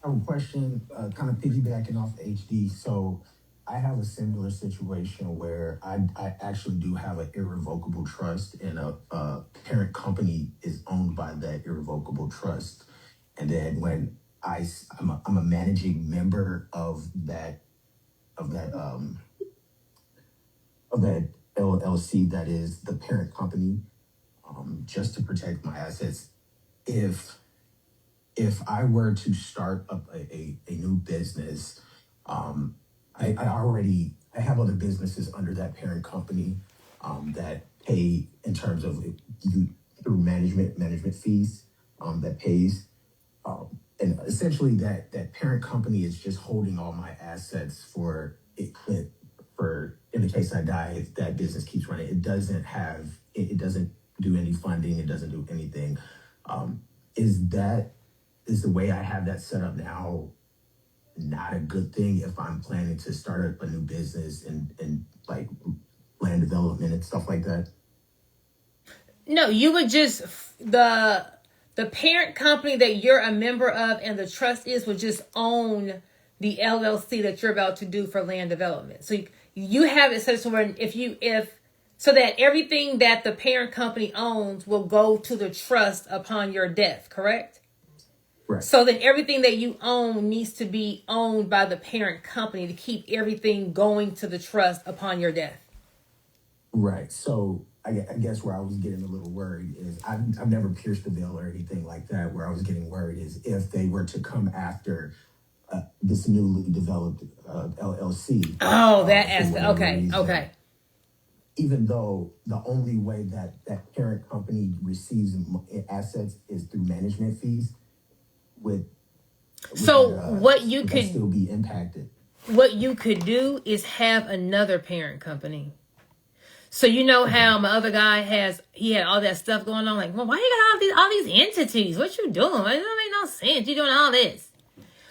I have a question, kind of piggybacking off HD. So, I have a similar situation where I actually do have an irrevocable trust, and a parent company is owned by that irrevocable trust. And then when I'm a managing member of that LLC that is the parent company, just to protect my assets. If I were to start up a new business, I have other businesses under that parent company that pay in terms of through management fees that pays. And essentially that parent company is just holding all my assets for in the case I die, if that business keeps running. It doesn't do any funding, it doesn't do anything. Is the way I have that set up now not a good thing if I'm planning to start up a new business and like land development and stuff like that? No, you would just the parent company that you're a member of and the trust would just own the LLC that you're about to do for land development. So you have it set so where so that everything that the parent company owns will go to the trust upon your death, correct? Right. So then everything that you own needs to be owned by the parent company to keep everything going to the trust upon your death. Right. So I guess where I was getting a little worried is I've never pierced the veil or anything like that. Where I was getting worried is if they were to come after this newly developed LLC. Oh, that aspect. Okay. Even though the only way that parent company receives assets is through management fees, what you could still be impacted. What you could do is have another parent company. So you know how my other guy had all that stuff going on. Like, well, why you got all these entities? What you doing? It don't make no sense. You doing all this.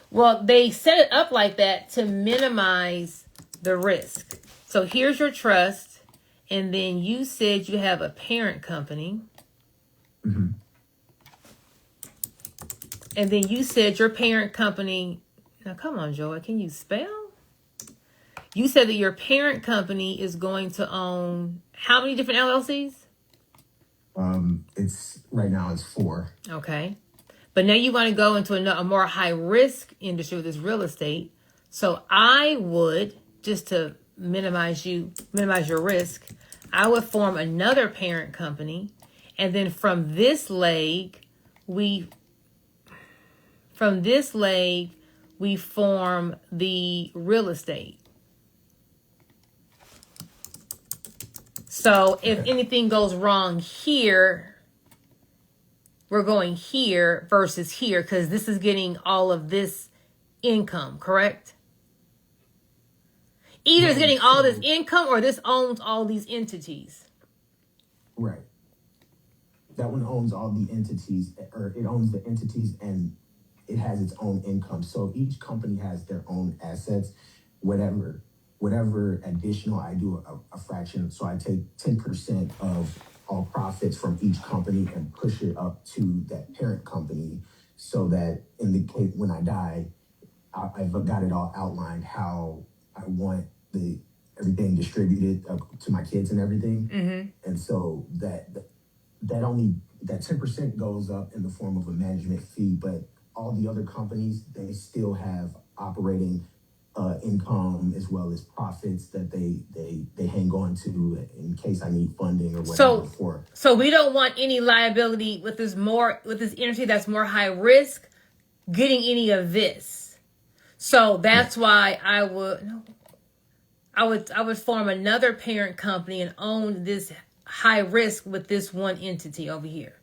Well, they set it up like that to minimize the risk. So here's your trust. And then you said you have a parent company. Mm-hmm. And then you said your parent company. Now, come on, Joey. Can you spell? You said that your parent company is going to own how many different LLCs? It's right now it's 4. Okay. But now you want to go into a more high risk industry with this real estate. So I would, just to minimize your risk, I would form another parent company. And then from this leg, we form the real estate. So if anything goes wrong here, we're going here versus here because this is getting all of this income, correct? Either it's getting all this income or this owns all these entities. Right. That one owns all the entities, or it owns the entities and it has its own income. So each company has their own assets, whatever additional, I do a fraction. So I take 10% of all profits from each company and push it up to that parent company so that in the case when I die, I've got it all outlined how I want everything distributed to my kids and everything. Mm-hmm. And so that 10% goes up in the form of a management fee, but all the other companies, they still have operating income as well as profits that they hang on to in case I need funding or whatever. So we don't want any liability with this entity that's more high risk getting any of this. So that's why I would form another parent company and own this high risk with this one entity over here.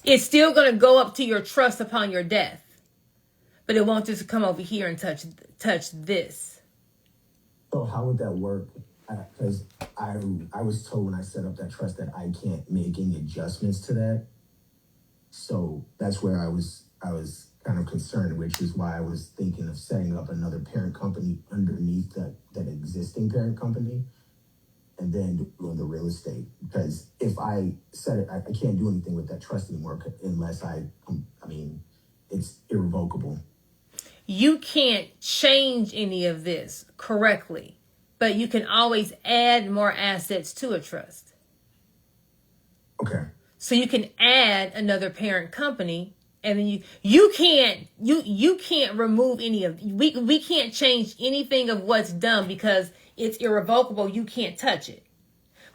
It's still going to go up to your trust upon your death, but it won't just come over here and touch this. So how would that work? Because I was told when I set up that trust that I can't make any adjustments to that. So that's where I was kind of concerned, which is why I was thinking of setting up another parent company underneath that existing parent company, and then doing the real estate. Because if I set it, I can't do anything with that trust anymore unless it's irrevocable. You can't change any of this correctly, but you can always add more assets to a trust. Okay. So you can add another parent company, and then you can't remove any of we can't change anything of what's done because it's irrevocable. You can't touch it,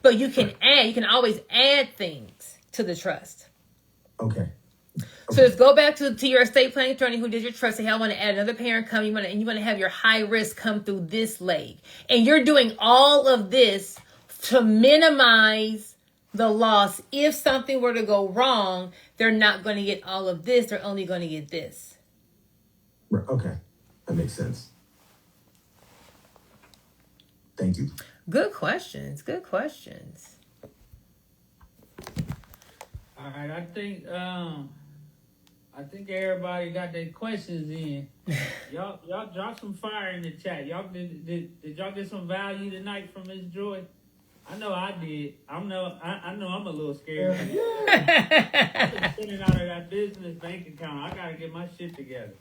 but you can add. You can always add things to the trust. Okay. So just go back to your estate planning attorney who did your trust. Say, hey, I want to add another parent company. You want to have your high risk come through this leg, and you're doing all of this to minimize the loss. If something were to go wrong, they're not going to get all of this. They're only going to get this. Okay, that makes sense. Thank you. Good questions. All right, I think everybody got their questions in. Y'all drop some fire in the chat. Y'all did y'all get some value tonight from Miss Joy? I know I did. I know I'm a little scared. I've been sitting out of that business bank account. I gotta get my shit together.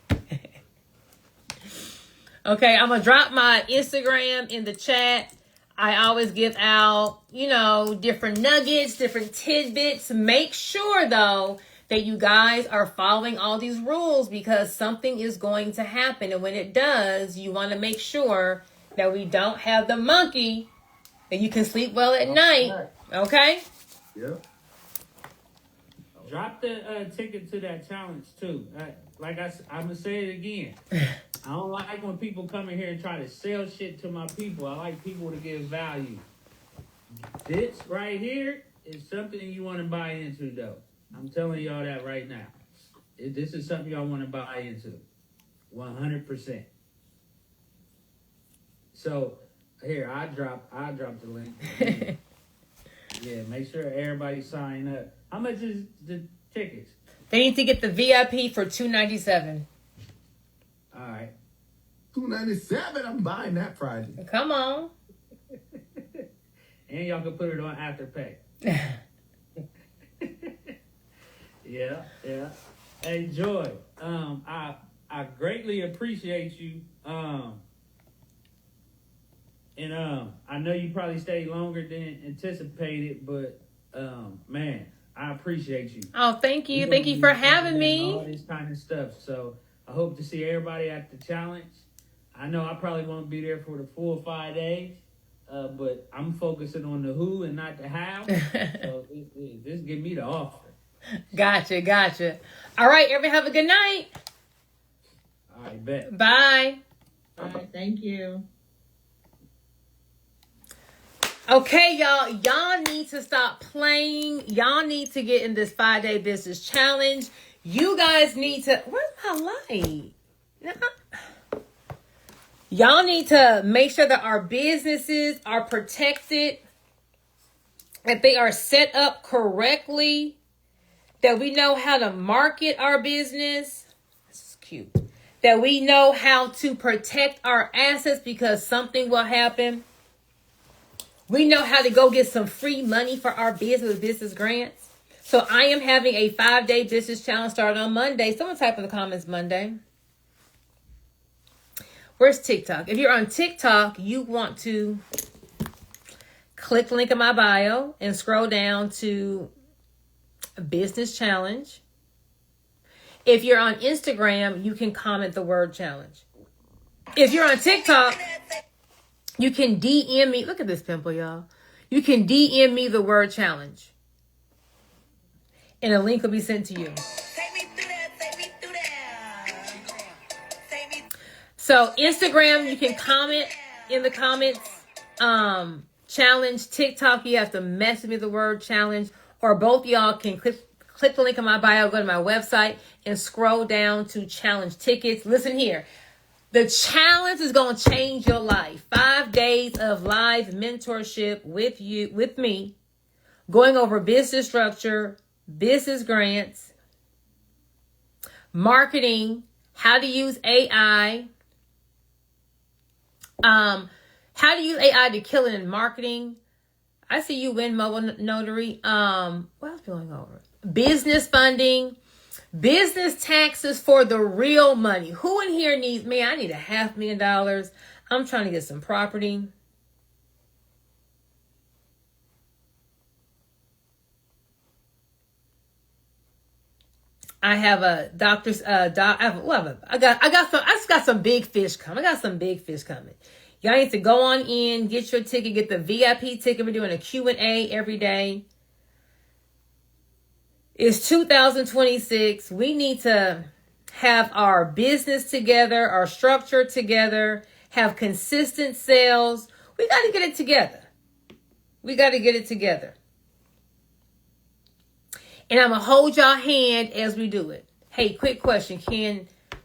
Okay, I'm gonna drop my Instagram in the chat. I always give out, different nuggets, different tidbits. Make sure though that you guys are following all these rules because something is going to happen. And when it does, you want to make sure that we don't have the monkey, that you can sleep well at night. Okay? Yep. Drop the ticket to that challenge too. I'm gonna say it again. I don't like when people come in here and try to sell shit to my people. I like people to give value. This right here is something you want to buy into, though. I'm telling y'all that right now. This is something y'all want to buy into. 100%. So here, I drop the link. Yeah, make sure everybody sign up. How much is the tickets? They need to get the VIP for $297. All right. $297. I'm buying that Friday. Come on. And y'all can put it on Afterpay. Yeah. Hey, Joy, I greatly appreciate you. And I know you probably stayed longer than anticipated, but man, I appreciate you. Oh, thank you. Thank you for having me. All this kind of stuff. So I hope to see everybody at the challenge. I know I probably won't be there for the full 5 days, but I'm focusing on the who and not the how. So just give me the offer. Gotcha. All right, everyone have a good night. All right, bet. Bye. All right, thank you. Okay, y'all. Y'all need to stop playing. Y'all need to get in this 5-day business challenge. You guys need to... Where's my light? Y'all need to make sure that our businesses are protected, that they are set up correctly, that we know how to market our business. This is cute. That we know how to protect our assets because something will happen. We know how to go get some free money for our business grants. So I am having a 5-day business challenge starting on Monday. Someone type in the comments Monday. Where's TikTok? If you're on TikTok, you want to click the link in my bio and scroll down to business challenge. If you're on Instagram, you can comment the word challenge. If you're on TikTok, you can DM me. Look at this pimple, y'all. You can DM me the word challenge. And a link will be sent to you. So Instagram, you can comment in the comments, challenge. TikTok, you have to message me the word challenge, or both y'all can click the link in my bio, go to my website and scroll down to challenge tickets. Listen here. The challenge is going to change your life. 5 days of live mentorship with me, going over business structure, business grants, marketing, how to use AI, how to use AI to kill it in marketing. I see you win mobile notary. What else going over? Business funding, business taxes for the real money. Who in here needs me? I need $500,000. I'm trying to get some property. I have a doctor's I just got some big fish coming. Y'all need to go on in, get your ticket, get the VIP ticket. We're doing a Q&A every day. It's 2026. We need to have our business together, our structure together, have consistent sales. We got to get it together. And I'm going to hold y'all hand as we do it. Hey, quick question.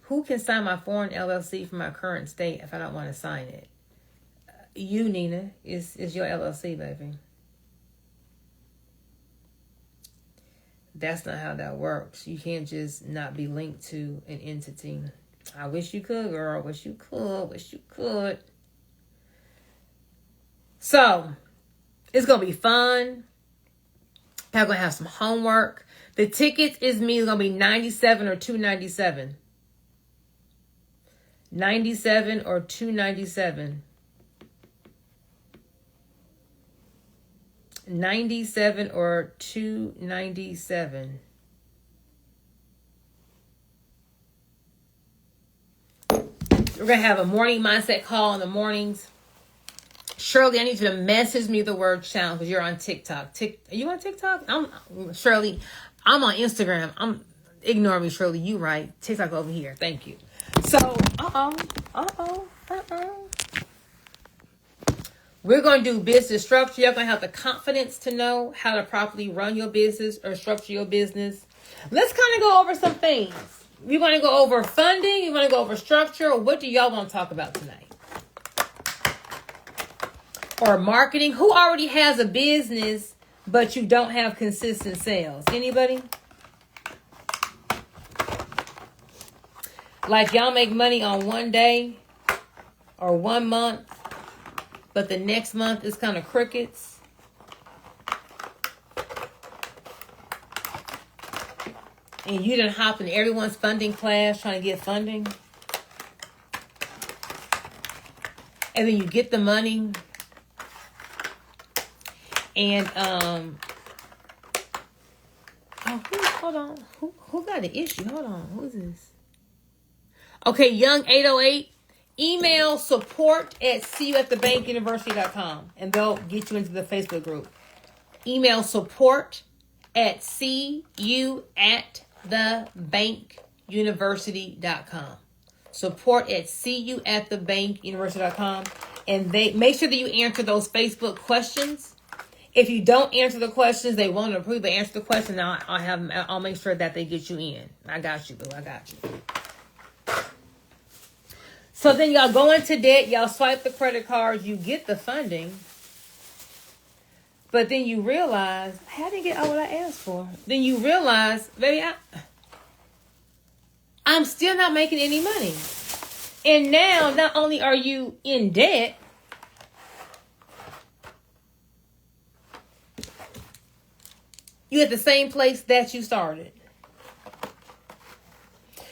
Who can sign my foreign LLC from my current state if I don't want to sign it? You, Nina, is your LLC, baby. That's not how that works. You can't just not be linked to an entity. I wish you could, girl. Wish you could. So, it's going to be fun. I'm going to have some homework. The tickets is me. It's going to be $97 or $297. $97 or $297. $97 or $297. We're going to have a morning mindset call in the mornings. Shirley, I need you to message me the word challenge because you're on TikTok. Are you on TikTok? Shirley, I'm on Instagram. Ignore me, Shirley. You right. TikTok over here. Thank you. So, we're going to do business structure. You're going to have the confidence to know how to properly run your business or structure your business. Let's kind of go over some things. You want to go over funding? You want to go over structure? Or what do y'all want to talk about tonight? Or marketing? Who already has a business, but you don't have consistent sales? Anybody? Like y'all make money on one day or 1 month, but the next month is kind of crickets. and you done hop in everyone's funding class trying to get funding, and then you get the money, and hold on, who got an issue? Hold on, who's this? Okay, Young 808. Email support@cuatthebankuniversity.com, and they'll get you into the Facebook group. Email support@cuatthebankuniversity.com. Support@cuatthebankuniversity.com, and they make sure that you answer those Facebook questions. If you don't answer the questions, they won't approve. But answer the question, I'll make sure that they get you in. I got you, boo. I got you. So then y'all go into debt, y'all swipe the credit cards, you get the funding, but then you realize, hey, I didn't get all what I asked for. Then you realize, baby, I'm still not making any money. And now, not only are you in debt, you're at the same place that you started.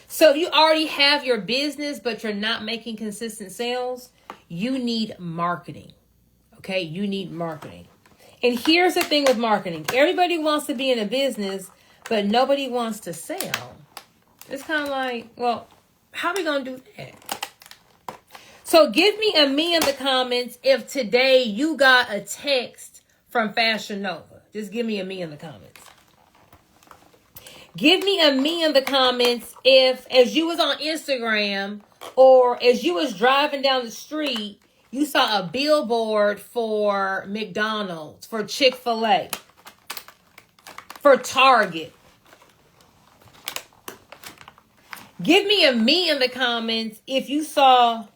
So if you already have your business, but you're not making consistent sales, you need marketing. Okay, you need marketing. And here's the thing with marketing. Everybody wants to be in a business, but nobody wants to sell. It's kind of like, well, how are we going to do that? So give me a me in the comments if today you got a text from Fashion Nova. Just give me a me in the comments. Give me a me in the comments if, as you was on Instagram or as you was driving down the street, you saw a billboard for McDonald's, for Chick-fil-A, for Target. Give me a me in the comments if you saw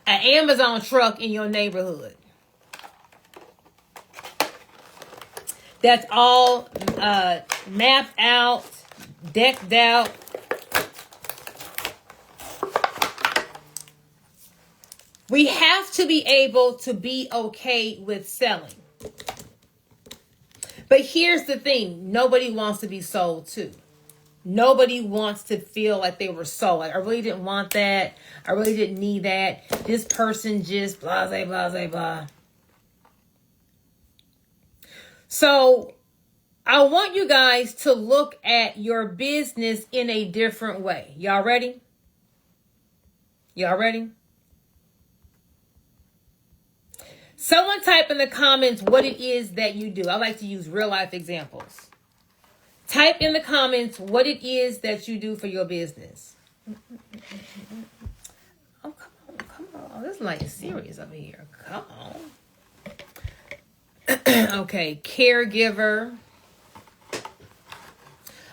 an Amazon truck in your neighborhood. That's all mapped out, decked out. We have to be able to be okay with selling. But here's the thing. Nobody wants to be sold to. Nobody wants to feel like they were sold. Like, I really didn't want that. I really didn't need that. This person just blah, blah, blah, blah, blah. So I want you guys to look at your business in a different way. Y'all ready? Y'all ready? Someone type in the comments what it is that you do. I like to use real life examples. Type in the comments what it is that you do for your business. Oh, come on. This light is serious over here. Come on. Okay, caregiver.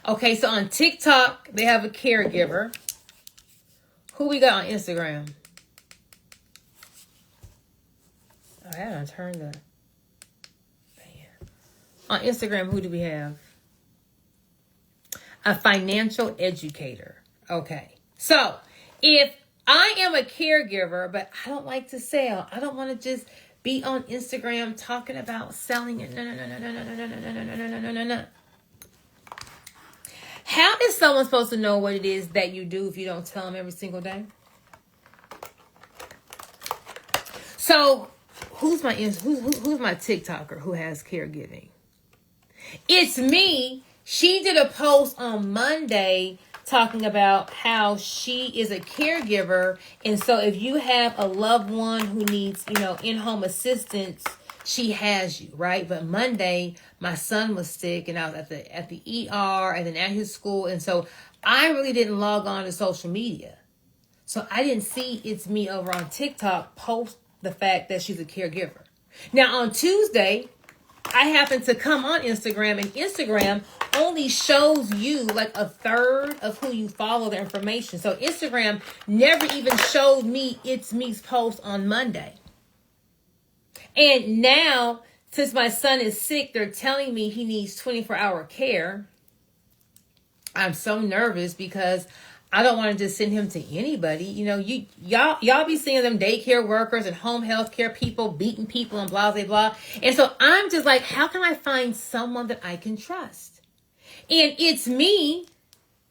Okay, so on TikTok, they have a caregiver. Who we got on Instagram? I had to turn the... On Instagram, who do we have? A financial educator. Okay, so if I am a caregiver, but I don't like to sell, I don't want to just be on Instagram talking about selling it. No. How is someone supposed to know what it is that you do if you don't tell them every single day? So who's my TikToker who has caregiving? It's me. She did a post on Monday talking about how she is a caregiver. And so if you have a loved one who needs, in-home assistance, she has you, right? But Monday, my son was sick and I was at the ER and then at his school. And so I really didn't log on to social media. So I didn't see It's Me over on TikTok post the fact that she's a caregiver. Now on Tuesday, I happened to come on Instagram, and Instagram only shows you like a third of who you follow the information. So Instagram never even showed me It's Me's post on Monday. And now, since my son is sick, they're telling me he needs 24-hour care. I'm so nervous because I don't want to just send him to anybody. Y'all be seeing them daycare workers and home health care people beating people and blah, blah, blah. And so I'm just like, how can I find someone that I can trust? And It's Me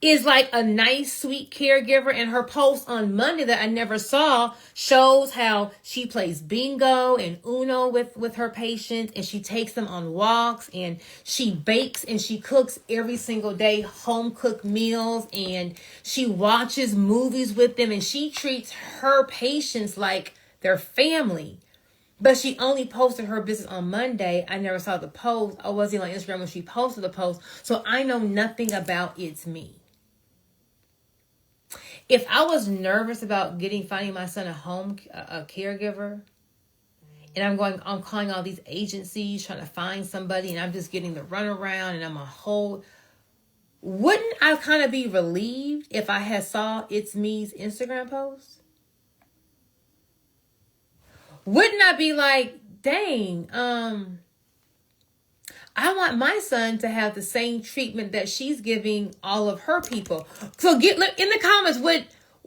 is like a nice, sweet caregiver, and her post on Monday that I never saw shows how she plays bingo and Uno with her patients, and she takes them on walks, and she bakes and she cooks every single day, home cooked meals, and she watches movies with them, and she treats her patients like their family. But she only posted her business on Monday. I never saw the post. I wasn't on Instagram when she posted the post, so I know nothing about It's Me. If I was nervous about finding my son a caregiver, and I'm calling all these agencies trying to find somebody, and I'm just getting the runaround, and wouldn't I kind of be relieved if I had saw It's Me's Instagram post? Wouldn't I be like, dang, I want my son to have the same treatment that she's giving all of her people. So look in the comments,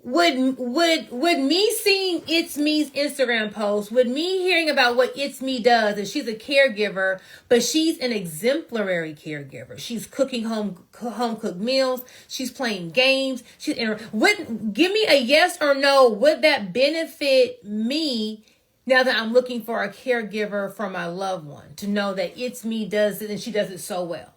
would me seeing It's Me's Instagram post, would me hearing about what It's Me does, and she's a caregiver, but she's an exemplary caregiver. She's cooking home cooked meals. She's playing games. Give me a yes or no. Would that benefit me? Now that I'm looking for a caregiver for my loved one, to know that It's Me does it and she does it so well.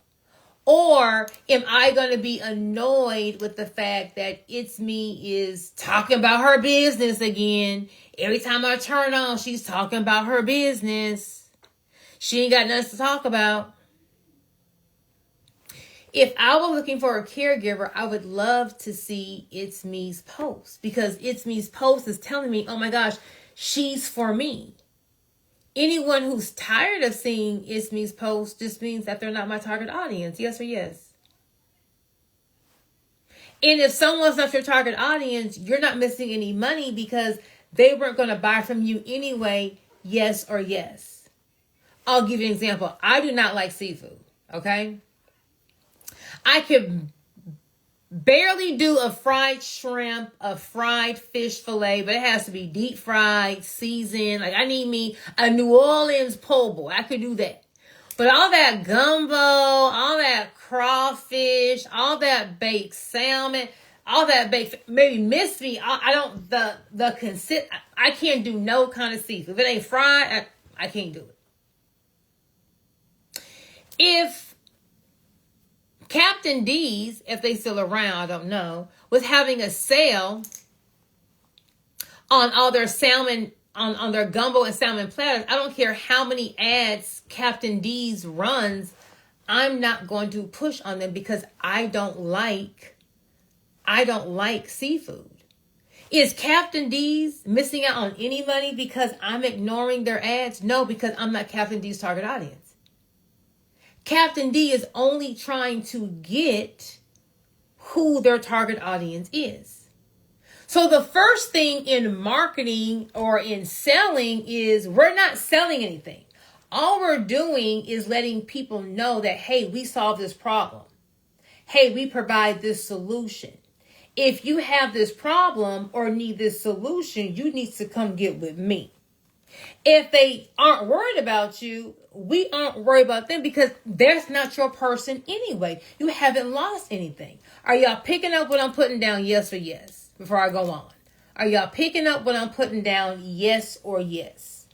Or am I going to be annoyed with the fact that It's Me is talking about her business again? Every time I turn on, she's talking about her business. She ain't got nothing to talk about. If I were looking for a caregiver, I would love to see It's Me's post, because It's Me's post is telling me, oh my gosh, she's for me. Anyone who's tired of seeing It's Me's post just means that they're not my target audience. Yes or yes? And if someone's not your target audience, you're not missing any money because they weren't going to buy from you anyway. Yes or yes? I'll give you an example. I do not like seafood. Okay? I could barely do a fried shrimp, a fried fish fillet, but it has to be deep fried, seasoned. Like, I need me a New Orleans po' boy. I could do that. But all that gumbo, all that crawfish, all that baked salmon, all that baked, maybe miss me. I can't do no kind of seafood. If it ain't fried, I can't do it. If Captain D's, if they still around, I don't know, was having a sale on all their salmon, on their gumbo and salmon platters, I don't care how many ads Captain D's runs, I'm not going to push on them because I don't like seafood. Is Captain D's missing out on any money because I'm ignoring their ads? No, because I'm not Captain D's target audience. Captain D is only trying to get who their target audience is. So the first thing in marketing or in selling is we're not selling anything. All we're doing is letting people know that, hey, we solve this problem. Hey, we provide this solution. If you have this problem or need this solution, you need to come get with me. If they aren't worried about you, we aren't worried about them because that's not your person anyway. You haven't lost anything. Are y'all picking up what I'm putting down, yes or yes, before I go on? Are y'all picking up what I'm putting down, yes or yes?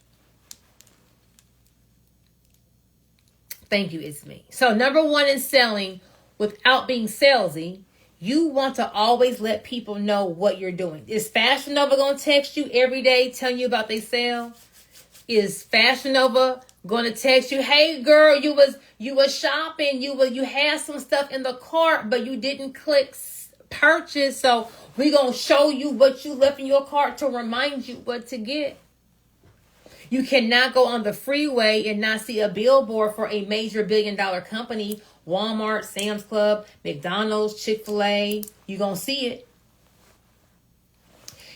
Thank you, It's Me. So number one in selling, without being salesy, you want to always let people know what you're doing. Is Fashion Nova going to text you every day telling you about their sale? Is Fashion Nova going to text you, hey girl, you was shopping, you had some stuff in the cart, but you didn't click purchase, so we're going to show you what you left in your cart to remind you what to get. You cannot go on the freeway and not see a billboard for a major billion-dollar company, Walmart, Sam's Club, McDonald's, Chick-fil-A. You're going to see it.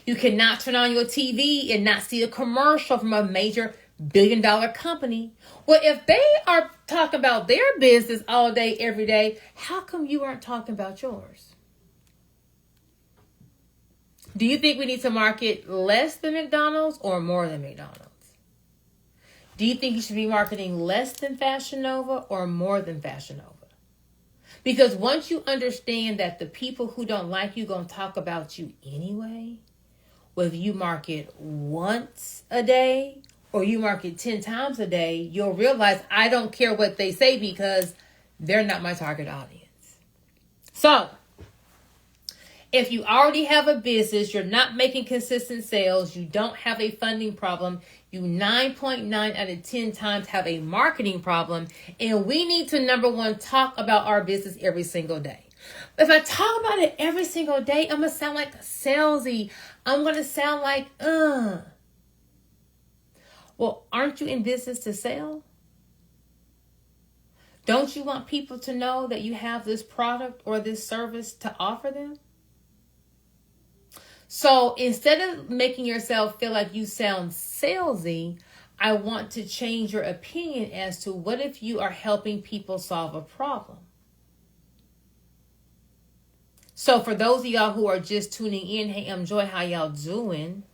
You cannot turn on your TV and not see a commercial from a major billion-dollar company. Well, if they are talking about their business all day, every day, how come you aren't talking about yours? Do you think we need to market less than McDonald's or more than McDonald's? Do you think you should be marketing less than Fashion Nova or more than Fashion Nova? Because once you understand that the people who don't like you going to talk about you anyway, whether you market once a day or you market 10 times a day, you'll realize I don't care what they say because they're not my target audience. So, if you already have a business, you're not making consistent sales, you don't have a funding problem, you 9.9 out of 10 times have a marketing problem, and we need to, number one, talk about our business every single day. If I talk about it every single day, I'm going to sound like salesy. I'm going to sound like, Well, aren't you in business to sell? Don't you want people to know that you have this product or this service to offer them? So instead of making yourself feel like you sound salesy, I want to change your opinion as to what if you are helping people solve a problem. So for those of y'all who are just tuning in, hey, Joy, how y'all doing?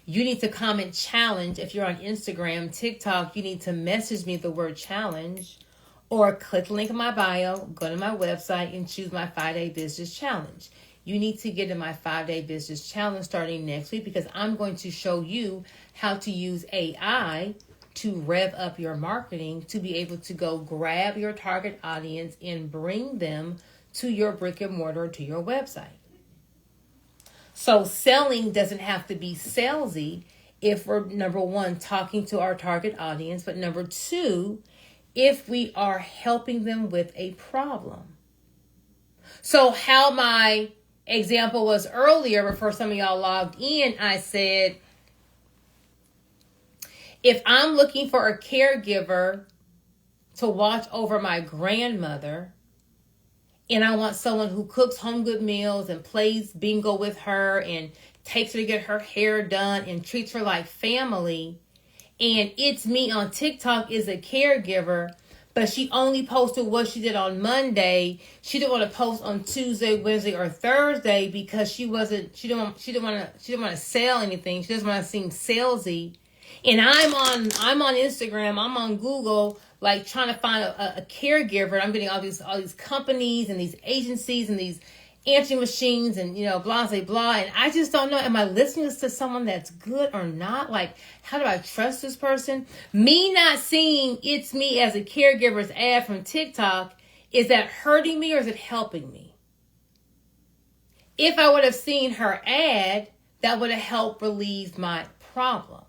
You need to comment challenge. If you're on Instagram, TikTok, you need to message me the word challenge or click the link in my bio, go to my website and choose my 5-day business challenge. You need to get in my 5-day business challenge starting next week because I'm going to show you how to use AI to rev up your marketing to be able to go grab your target audience and bring them to your brick and mortar, to your website. So selling doesn't have to be salesy if we're, number one, talking to our target audience, but number two, if we are helping them with a problem. So how my example was earlier, before some of y'all logged in, I said, if I'm looking for a caregiver to watch over my grandmother, and I want someone who cooks home good meals and plays bingo with her and takes her to get her hair done and treats her like family, and it's me on TikTok is a caregiver, but she only posted what she did on Monday. She didn't want to post on Tuesday, Wednesday, or Thursday because she didn't want to sell anything. She doesn't want to seem salesy. And I'm on Instagram, I'm on Google, like trying to find a caregiver. I'm getting all these companies and these agencies and these answering machines and, blah, blah, blah. And I just don't know, am I listening to someone that's good or not? Like, how do I trust this person? Me not seeing it's me as a caregiver's ad from TikTok, is that hurting me or is it helping me? If I would have seen her ad, that would have helped relieve my problem.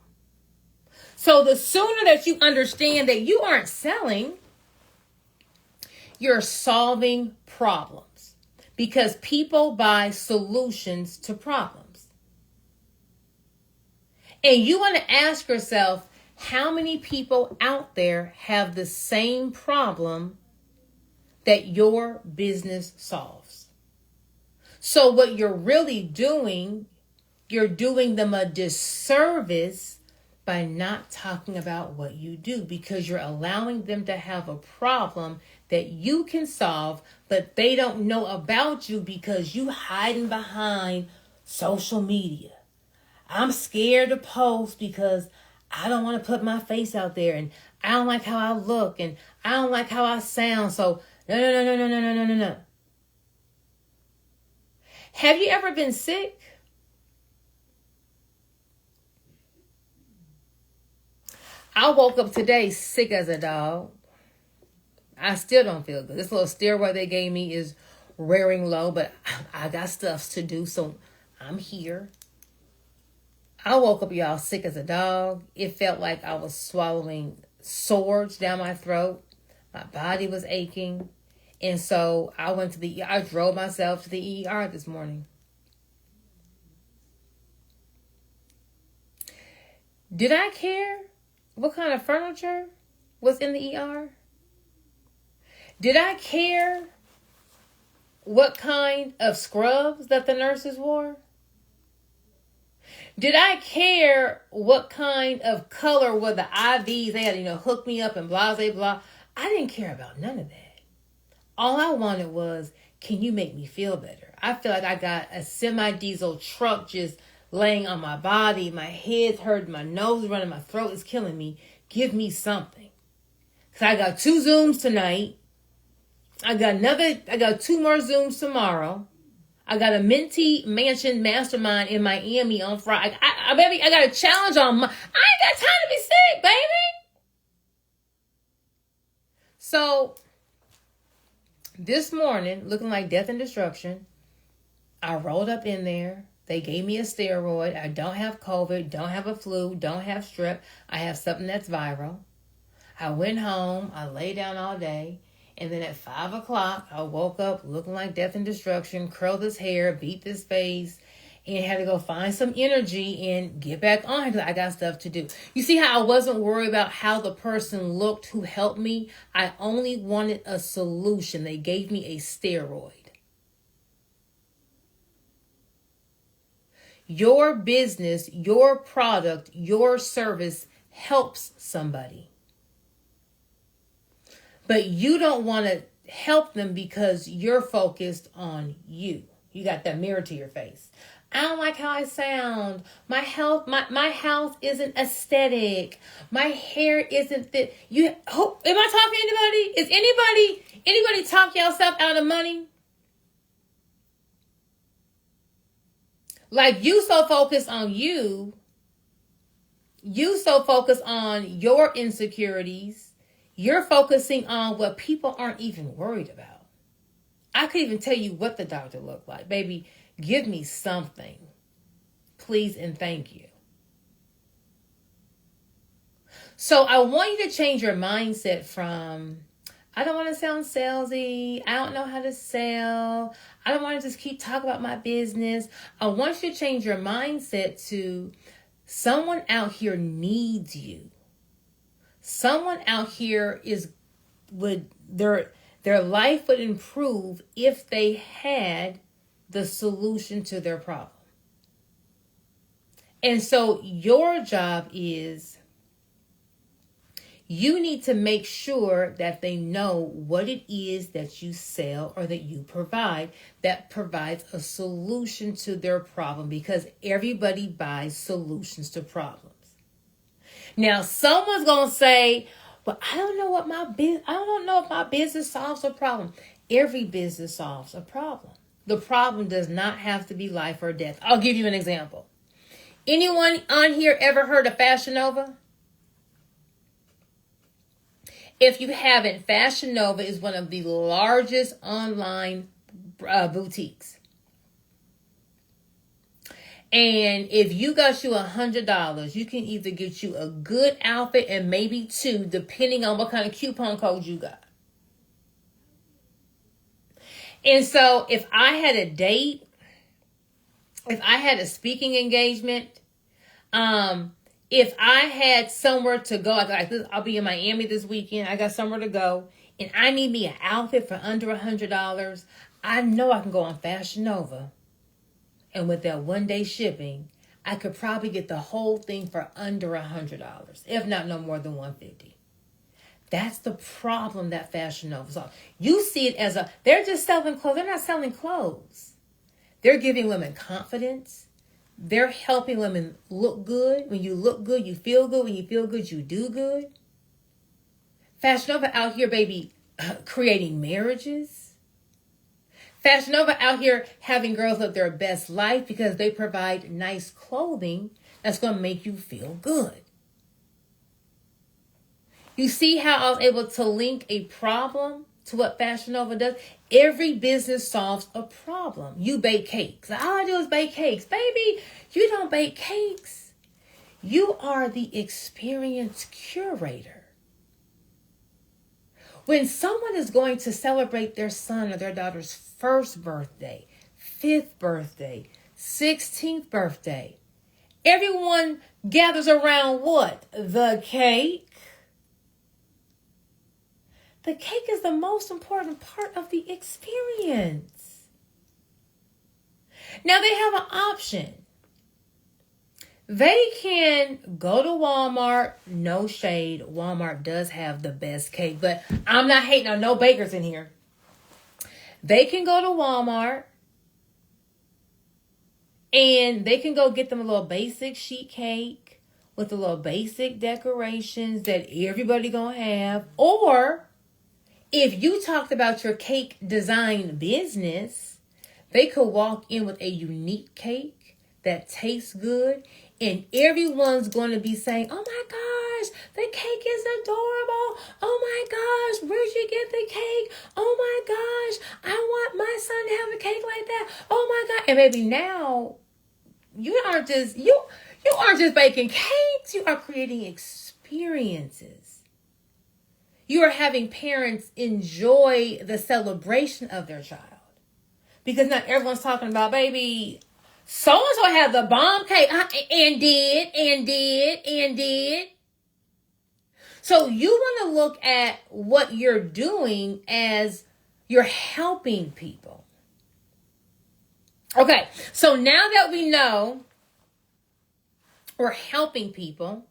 So the sooner that you understand that you aren't selling, you're solving problems. Because people buy solutions to problems. And you want to ask yourself, how many people out there have the same problem that your business solves? So what you're really doing, you're doing them a disservice by not talking about what you do, because you're allowing them to have a problem that you can solve, but they don't know about you because you hiding behind social media. I'm scared to post because I don't want to put my face out there, and I don't like how I look, and I don't like how I sound. So no. Have you ever been sick? I woke up today sick as a dog. I still don't feel good. This little steroid they gave me is wearing low, but I got stuff to do, so I'm here. I woke up, y'all, sick as a dog. It felt like I was swallowing swords down my throat. My body was aching. And so I went to the ER. I drove myself to the ER this morning. Did I care what kind of furniture was in the ER? Did I care what kind of scrubs that the nurses wore? Did I care what kind of color were the IVs they had, hook me up and blah, blah, blah? I didn't care about none of that. All I wanted was, can you make me feel better? I feel like I got a semi-diesel truck just laying on my body. My head's hurting, my nose is running, my throat is killing me. Give me something. Because I got 2 Zooms tonight. I got 2 more Zooms tomorrow. I got a Mentee Mansion Mastermind in Miami on Friday. Baby, I got a challenge on I ain't got time to be sick, baby. So, this morning, looking like death and destruction, I rolled up in there. They gave me a steroid. I don't have COVID, don't have a flu, don't have strep. I have something that's viral. I went home. I lay down all day. And then at 5 o'clock, I woke up looking like death and destruction, curled this hair, beat this face, and had to go find some energy and get back on because I got stuff to do. You see how I wasn't worried about how the person looked who helped me? I only wanted a solution. They gave me a steroid. Your business, your product, your service helps somebody. But you don't want to help them because you're focused on you. You got that mirror to your face. I don't like how I sound. My house isn't aesthetic. My hair isn't fit. Am I talking to anybody? Is anybody talk yourself out of money? Like you so focused on you so focused on your insecurities. You're focusing on what people aren't even worried about. I could even tell you what the doctor looked like. Baby, give me something. Please and thank you. So I want you to change your mindset from, I don't want to sound salesy. I don't know how to sell. I don't want to just keep talking about my business. I want you to change your mindset to, someone out here needs you. Someone out here their life would improve if they had the solution to their problem. And so your job is, you need to make sure that they know what it is that you sell or that you provide that provides a solution to their problem, because everybody buys solutions to problems. Now, someone's going to say, well, I don't know if my business solves a problem. Every business solves a problem. The problem does not have to be life or death. I'll give you an example. Anyone on here ever heard of Fashion Nova? If you haven't, Fashion Nova is one of the largest online boutiques. And if you got you $100, you can either get you a good outfit and maybe 2, depending on what kind of coupon code you got. And so if I had a date, if I had a speaking engagement, if I had somewhere to go, I'll be in Miami this weekend. I got somewhere to go and I need me an outfit for under $100. I know I can go on Fashion Nova. And with that 1-day shipping, I could probably get the whole thing for under $100, if not no more than $150. That's the problem that Fashion Nova solves. You see it as they're just selling clothes. They're not selling clothes. They're giving women confidence. They're helping women look good. When you look good, you feel good. When you feel good, you do good. Fashion Nova out here, baby, creating marriages. Fashion Nova out here having girls live their best life because they provide nice clothing that's going to make you feel good. You see how I was able to link a problem to what Fashion Nova does? Every business solves a problem. You bake cakes. All I do is bake cakes. Baby, you don't bake cakes. You are the experience curator. When someone is going to celebrate their son or their daughter's first birthday, 5th birthday, 16th birthday, everyone gathers around what? The cake. The cake is the most important part of the experience. Now they have an option. They can go to Walmart. No shade. Walmart does have the best cake, but I'm not hating on no bakers in here. They can go to Walmart and they can go get them a little basic sheet cake with a little basic decorations that everybody gonna have. Or If you talked about your cake design business, they could walk in with a unique cake that tastes good, and everyone's going to be saying, oh my gosh, the cake is adorable. Oh my gosh, where'd you get the cake? Oh my gosh, I want my son to have a cake like that. Oh my God. And maybe now you aren't just baking cakes, you are creating experiences. You are having parents enjoy the celebration of their child. Because not everyone's talking about, baby, so-and-so had the bomb cake and did. So you want to look at what you're doing as you're helping people. Okay, so now that we know we're helping people,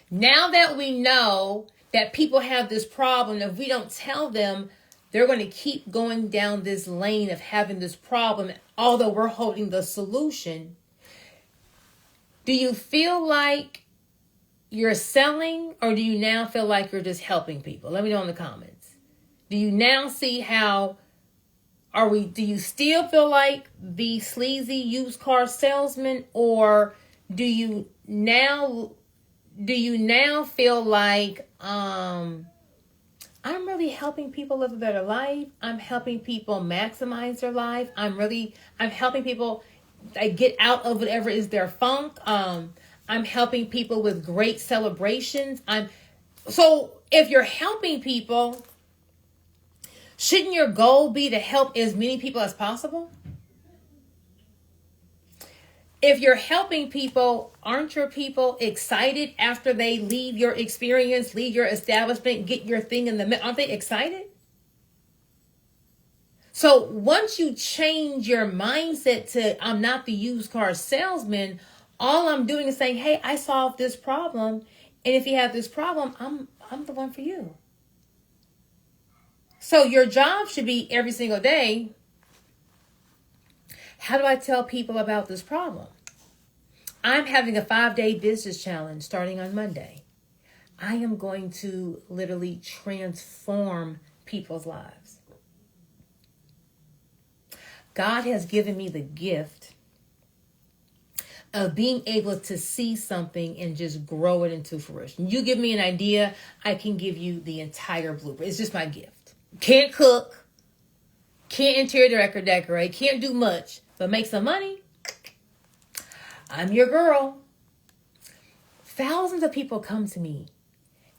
now that we know that people have this problem, if we don't tell them, they're going to keep going down this lane of having this problem, although we're holding the solution. Do you feel like you're selling, or do you now feel like you're just helping people? Let me know in the comments. Do you now see how do you still feel like the sleazy used car salesman, or do you now feel like I'm really helping people live a better life. I'm helping people maximize their life. I'm helping people get out of whatever is their funk. I'm helping people with great celebrations. So if you're helping people, shouldn't your goal be to help as many people as possible? If you're helping people, aren't your people excited after they leave your experience, leave your establishment, get your thing in the middle? Aren't they excited? So once you change your mindset to, I'm not the used car salesman, all I'm doing is saying, hey, I solved this problem. And if you have this problem, I'm the one for you. So your job should be every single day, how do I tell people about this problem? I'm having a 5-day business challenge starting on Monday. I am going to literally transform people's lives. God has given me the gift of being able to see something and just grow it into fruition. You give me an idea, I can give you the entire blueprint. It's just my gift. Can't cook, can't interior decorate, can't do much, but make some money. I'm your girl. Thousands of people come to me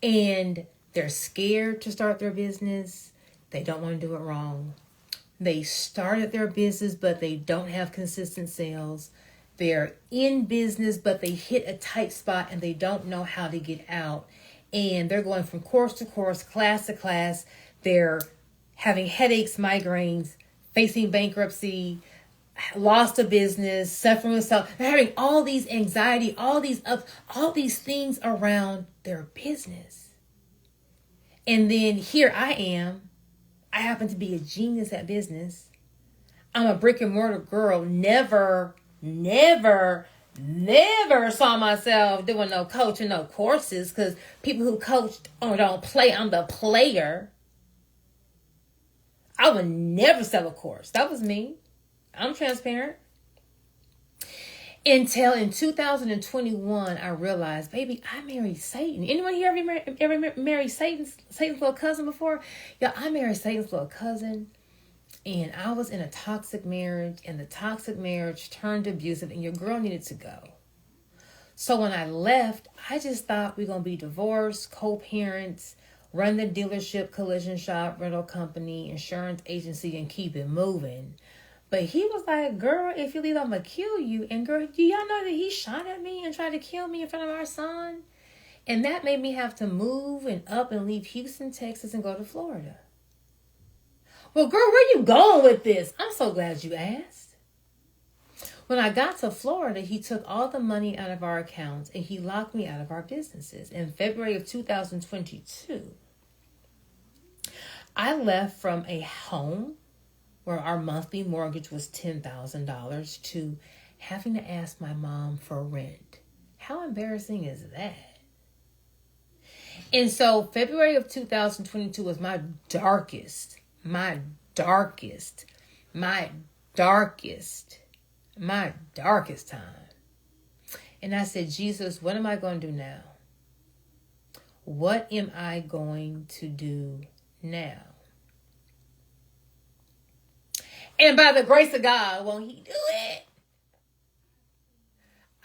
and they're scared to start their business. They don't want to do it wrong. They started their business, but they don't have consistent sales. They're in business, but they hit a tight spot and they don't know how to get out. And they're going from course to course, class to class. They're having headaches, migraines, facing bankruptcy, lost a business, suffering with self. They're having all these anxiety, all these things around their business. And then here I am. I happen to be a genius at business. I'm a brick and mortar girl. Never saw myself doing no coaching, no courses, because people who coach don't play. I'm the player. I would never sell a course. That was me. I'm transparent. Until in 2021, I realized, baby, I married Satan. Anyone here ever married Satan's little cousin before? Yeah, I married Satan's little cousin. And I was in a toxic marriage. And the toxic marriage turned abusive. And your girl needed to go. So when I left, I just thought we're going to be divorced, co-parents, run the dealership, collision shop, rental company, insurance agency, and keep it moving. But he was like, girl, if you leave, I'm going to kill you. And girl, do y'all know that he shot at me and tried to kill me in front of our son? And that made me have to move and up and leave Houston, Texas, and go to Florida. Well, girl, where you going with this? I'm so glad you asked. When I got to Florida, he took all the money out of our accounts and he locked me out of our businesses. In February of 2022, I left from a home where our monthly mortgage was $10,000 to having to ask my mom for rent. How embarrassing is that? And so February of 2022 was my darkest time. And I said, Jesus, what am I going to do now? What am I going to do now? And by the grace of God, won't he do it?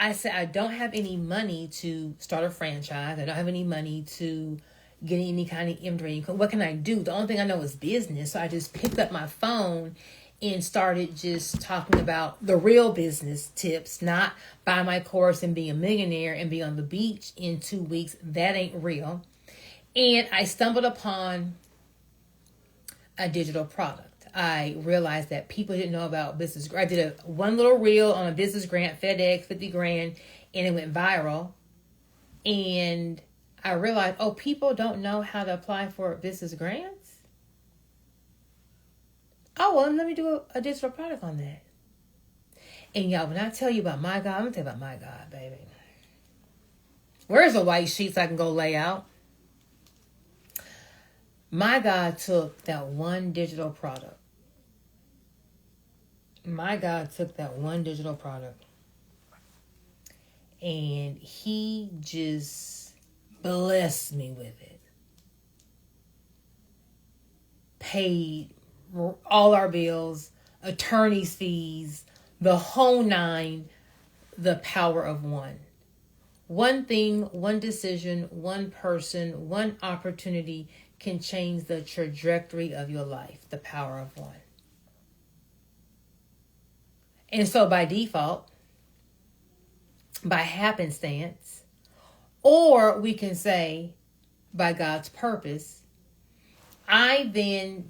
I said, I don't have any money to start a franchise. I don't have any money to get any kind of inventory income. What can I do? The only thing I know is business. So I just picked up my phone and started just talking about the real business tips, not buy my course and be a millionaire and be on the beach in 2 weeks. That ain't real. And I stumbled upon a digital product. I realized that people didn't know about business. I did one little reel on a business grant, FedEx, 50 grand, and it went viral. And I realized, oh, people don't know how to apply for business grants? Oh, well, let me do a digital product on that. And y'all, when I tell you about my God, I'm going to tell you about my God, baby. Where's the white sheets I can go lay out? My God took that one digital product. And he just blessed me with it. Paid all our bills, attorney's fees, the whole nine, the power of one. One thing, one decision, one person, one opportunity can change the trajectory of your life. The power of one. And so by default, by happenstance, or we can say by God's purpose, I then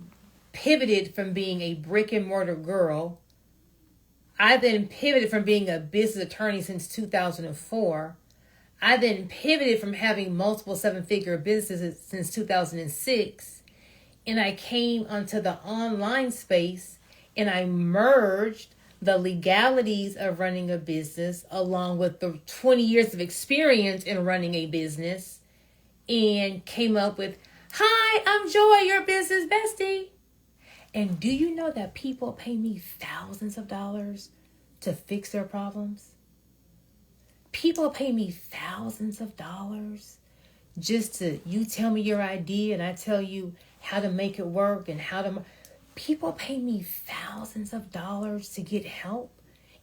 pivoted from being a brick and mortar girl. I then pivoted from being a business attorney since 2004. I then pivoted from having multiple seven-figure businesses since 2006. And I came onto the online space and I merged the legalities of running a business along with the 20 years of experience in running a business and came up with, hi, I'm Joy, your business bestie. And do you know that people pay me thousands of dollars to fix their problems? People pay me thousands of dollars just to, you tell me your idea and I tell you how to make it work and how to, people pay me thousands of dollars to get help.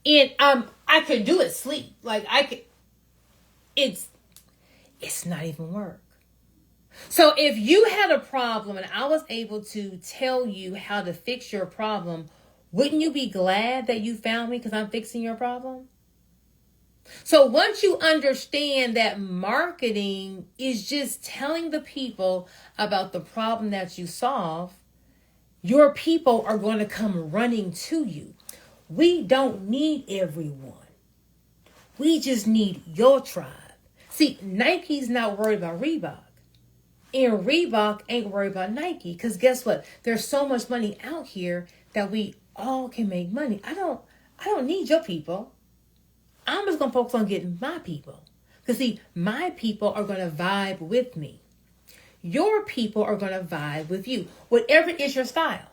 And I could do it sleep. Like I could, it's not even work. So if you had a problem and I was able to tell you how to fix your problem, wouldn't you be glad that you found me because I'm fixing your problem? So once you understand that marketing is just telling the people about the problem that you solve, your people are going to come running to you. We don't need everyone. We just need your tribe. See, Nike's not worried about Reebok. And Reebok ain't worried about Nike. Because guess what? There's so much money out here that we all can make money. I don't need your people. I'm just going to focus on getting my people. Because see, my people are going to vibe with me. Your people are going to vibe with you. Whatever is your style.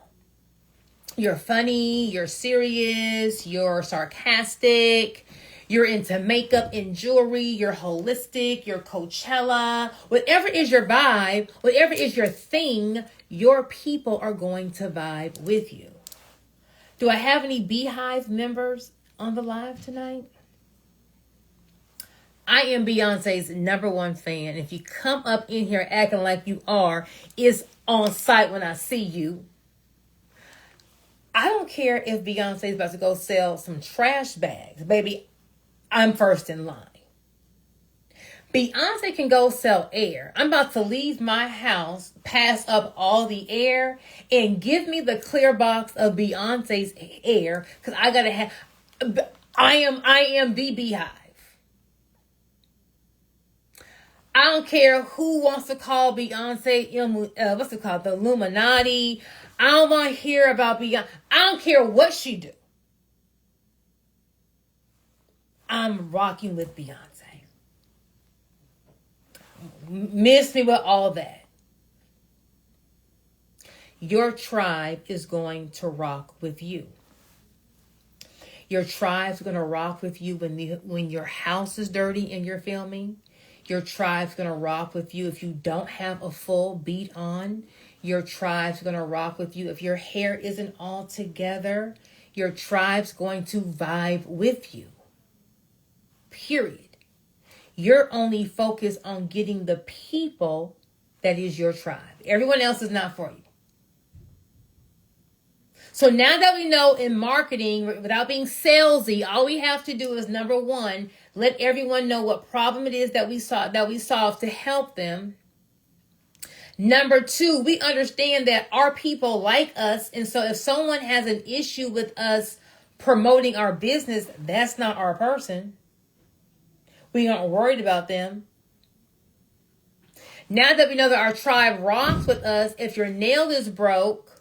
You're funny, you're serious, you're sarcastic, you're into makeup and jewelry, you're holistic, you're Coachella. Whatever is your vibe, whatever is your thing, your people are going to vibe with you. Do I have any Beehive members on the live tonight? I am Beyonce's #1 fan. If you come up in here acting like you are, it's on sight when I see you. I don't care if Beyonce's about to go sell some trash bags. Baby, I'm first in line. Beyonce can go sell air. I'm about to leave my house, pass up all the air, and give me the clear box of Beyonce's air. Because I gotta have, I am the Beehive. I don't care who wants to call Beyonce, what's it called? The Illuminati. I don't want to hear about Beyonce. I don't care what she do. I'm rocking with Beyonce. miss me with all that. Your tribe is going to rock with you. Your tribe's going to rock with you when your house is dirty and you're filming. Your tribe's going to rock with you if you don't have a full beat on. Your tribe's going to rock with you if your hair isn't all together. Your tribe's going to vibe with you. Period. You're only focused on getting the people that is your tribe. Everyone else is not for you. So now that we know in marketing, without being salesy, all we have to do is, number one, let everyone know what problem it is that we solve to help them. Number two, we understand that our people like us. And so if someone has an issue with us promoting our business, that's not our person. We aren't worried about them. Now that we know that our tribe rocks with us, if your nail is broke,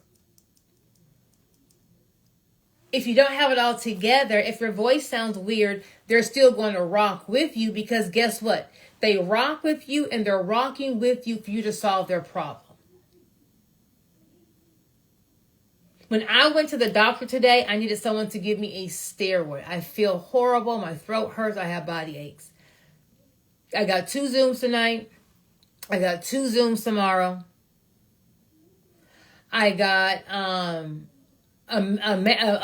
if you don't have it all together, if your voice sounds weird, they're still going to rock with you, because guess what? They rock with you and they're rocking with you for you to solve their problem. When I went to the doctor today, I needed someone to give me a steroid. I feel horrible. My throat hurts. I have body aches. I got 2 Zooms tonight. I got 2 Zooms tomorrow. I got a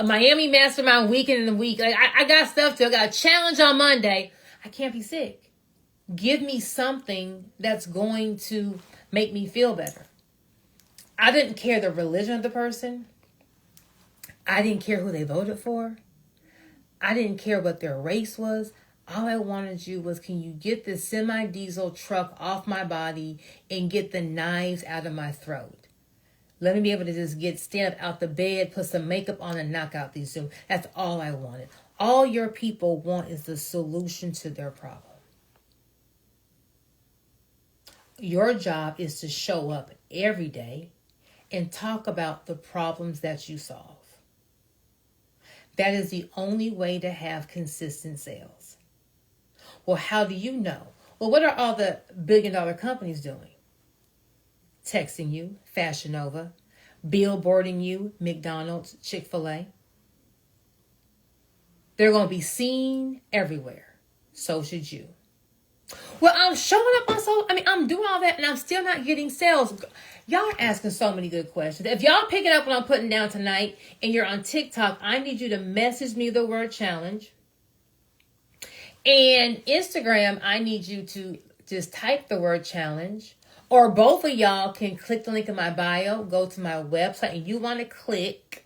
Miami Mastermind weekend in the week. I got stuff to. I got a challenge on Monday. I can't be sick. Give me something that's going to make me feel better. I didn't care the religion of the person. I didn't care who they voted for. I didn't care what their race was. All I wanted you was, can you get this semi-diesel truck off my body and get the knives out of my throat? Let me be able to just stand up out the bed, put some makeup on, and knock out these Zooms. That's all I wanted. All your people want is the solution to their problem. Your job is to show up every day and talk about the problems that you solve. That is the only way to have consistent sales. Well, how do you know? Well, what are all the billion-dollar companies doing? Texting you, Fashion Nova, billboarding you, McDonald's, Chick-fil-A. They're going to be seen everywhere. So should you. Well, I'm showing up on I'm doing all that and I'm still not getting sales. Y'all are asking so many good questions. If y'all pick it up what I'm putting down tonight and you're on TikTok, I need you to message me the word challenge. And Instagram, I need you to just type the word challenge. Or both of y'all can click the link in my bio, go to my website, and you want to click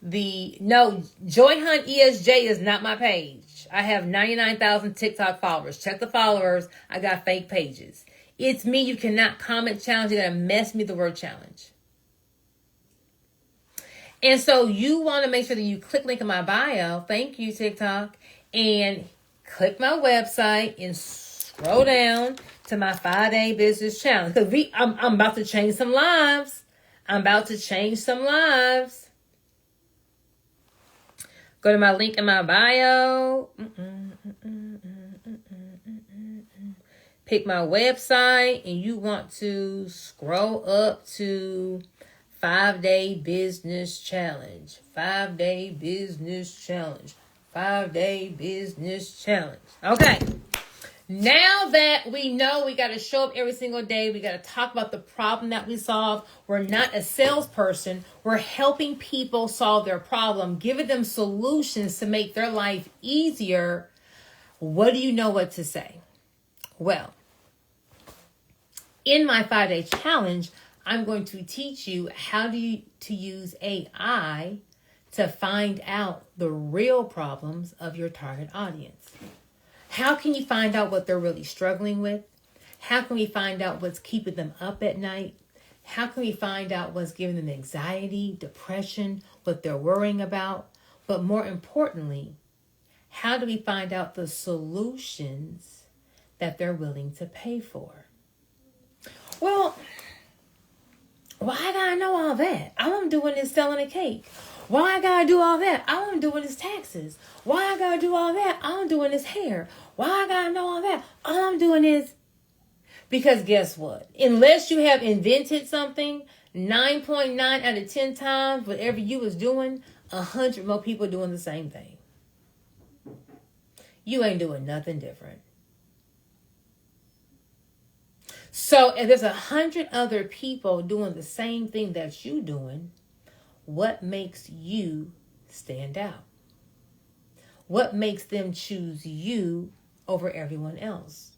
Joy Hunt ESJ is not my page. I have 99,000 TikTok followers. Check the followers. I got fake pages. It's me. You cannot comment challenge. You got to mess me the word challenge. And so you want to make sure that you click link in my bio. Thank you, TikTok. And click my website and scroll down to my 5-day business challenge. Because I'm about to change some lives. Go to my link in my bio. Pick my website. And you want to scroll up to 5-day business challenge. 5-day business challenge. 5-day business challenge. Okay. Now that we know we got to show up every single day, we got to talk about the problem that we solve. We're not a salesperson. We're helping people solve their problem, giving them solutions to make their life easier. What do you know what to say? Well, in my 5-day challenge, I'm going to teach you how to use AI to find out the real problems of your target audience. How can you find out what they're really struggling with? How can we find out what's keeping them up at night? How can we find out what's giving them anxiety, depression, what they're worrying about? But more importantly, how do we find out the solutions that they're willing to pay for? Well, why I gotta know all that? All I'm doing is selling a cake. Why I gotta do all that? All I'm doing is taxes. Why I gotta do all that? All I'm doing is hair. Why I gotta know all that? All I'm doing is... Because guess what? Unless you have invented something, 9.9 out of 10 times, whatever you was doing, 100 more people doing the same thing. You ain't doing nothing different. So if there's 100 other people doing the same thing that you doing, what makes you stand out? What makes them choose you over everyone else?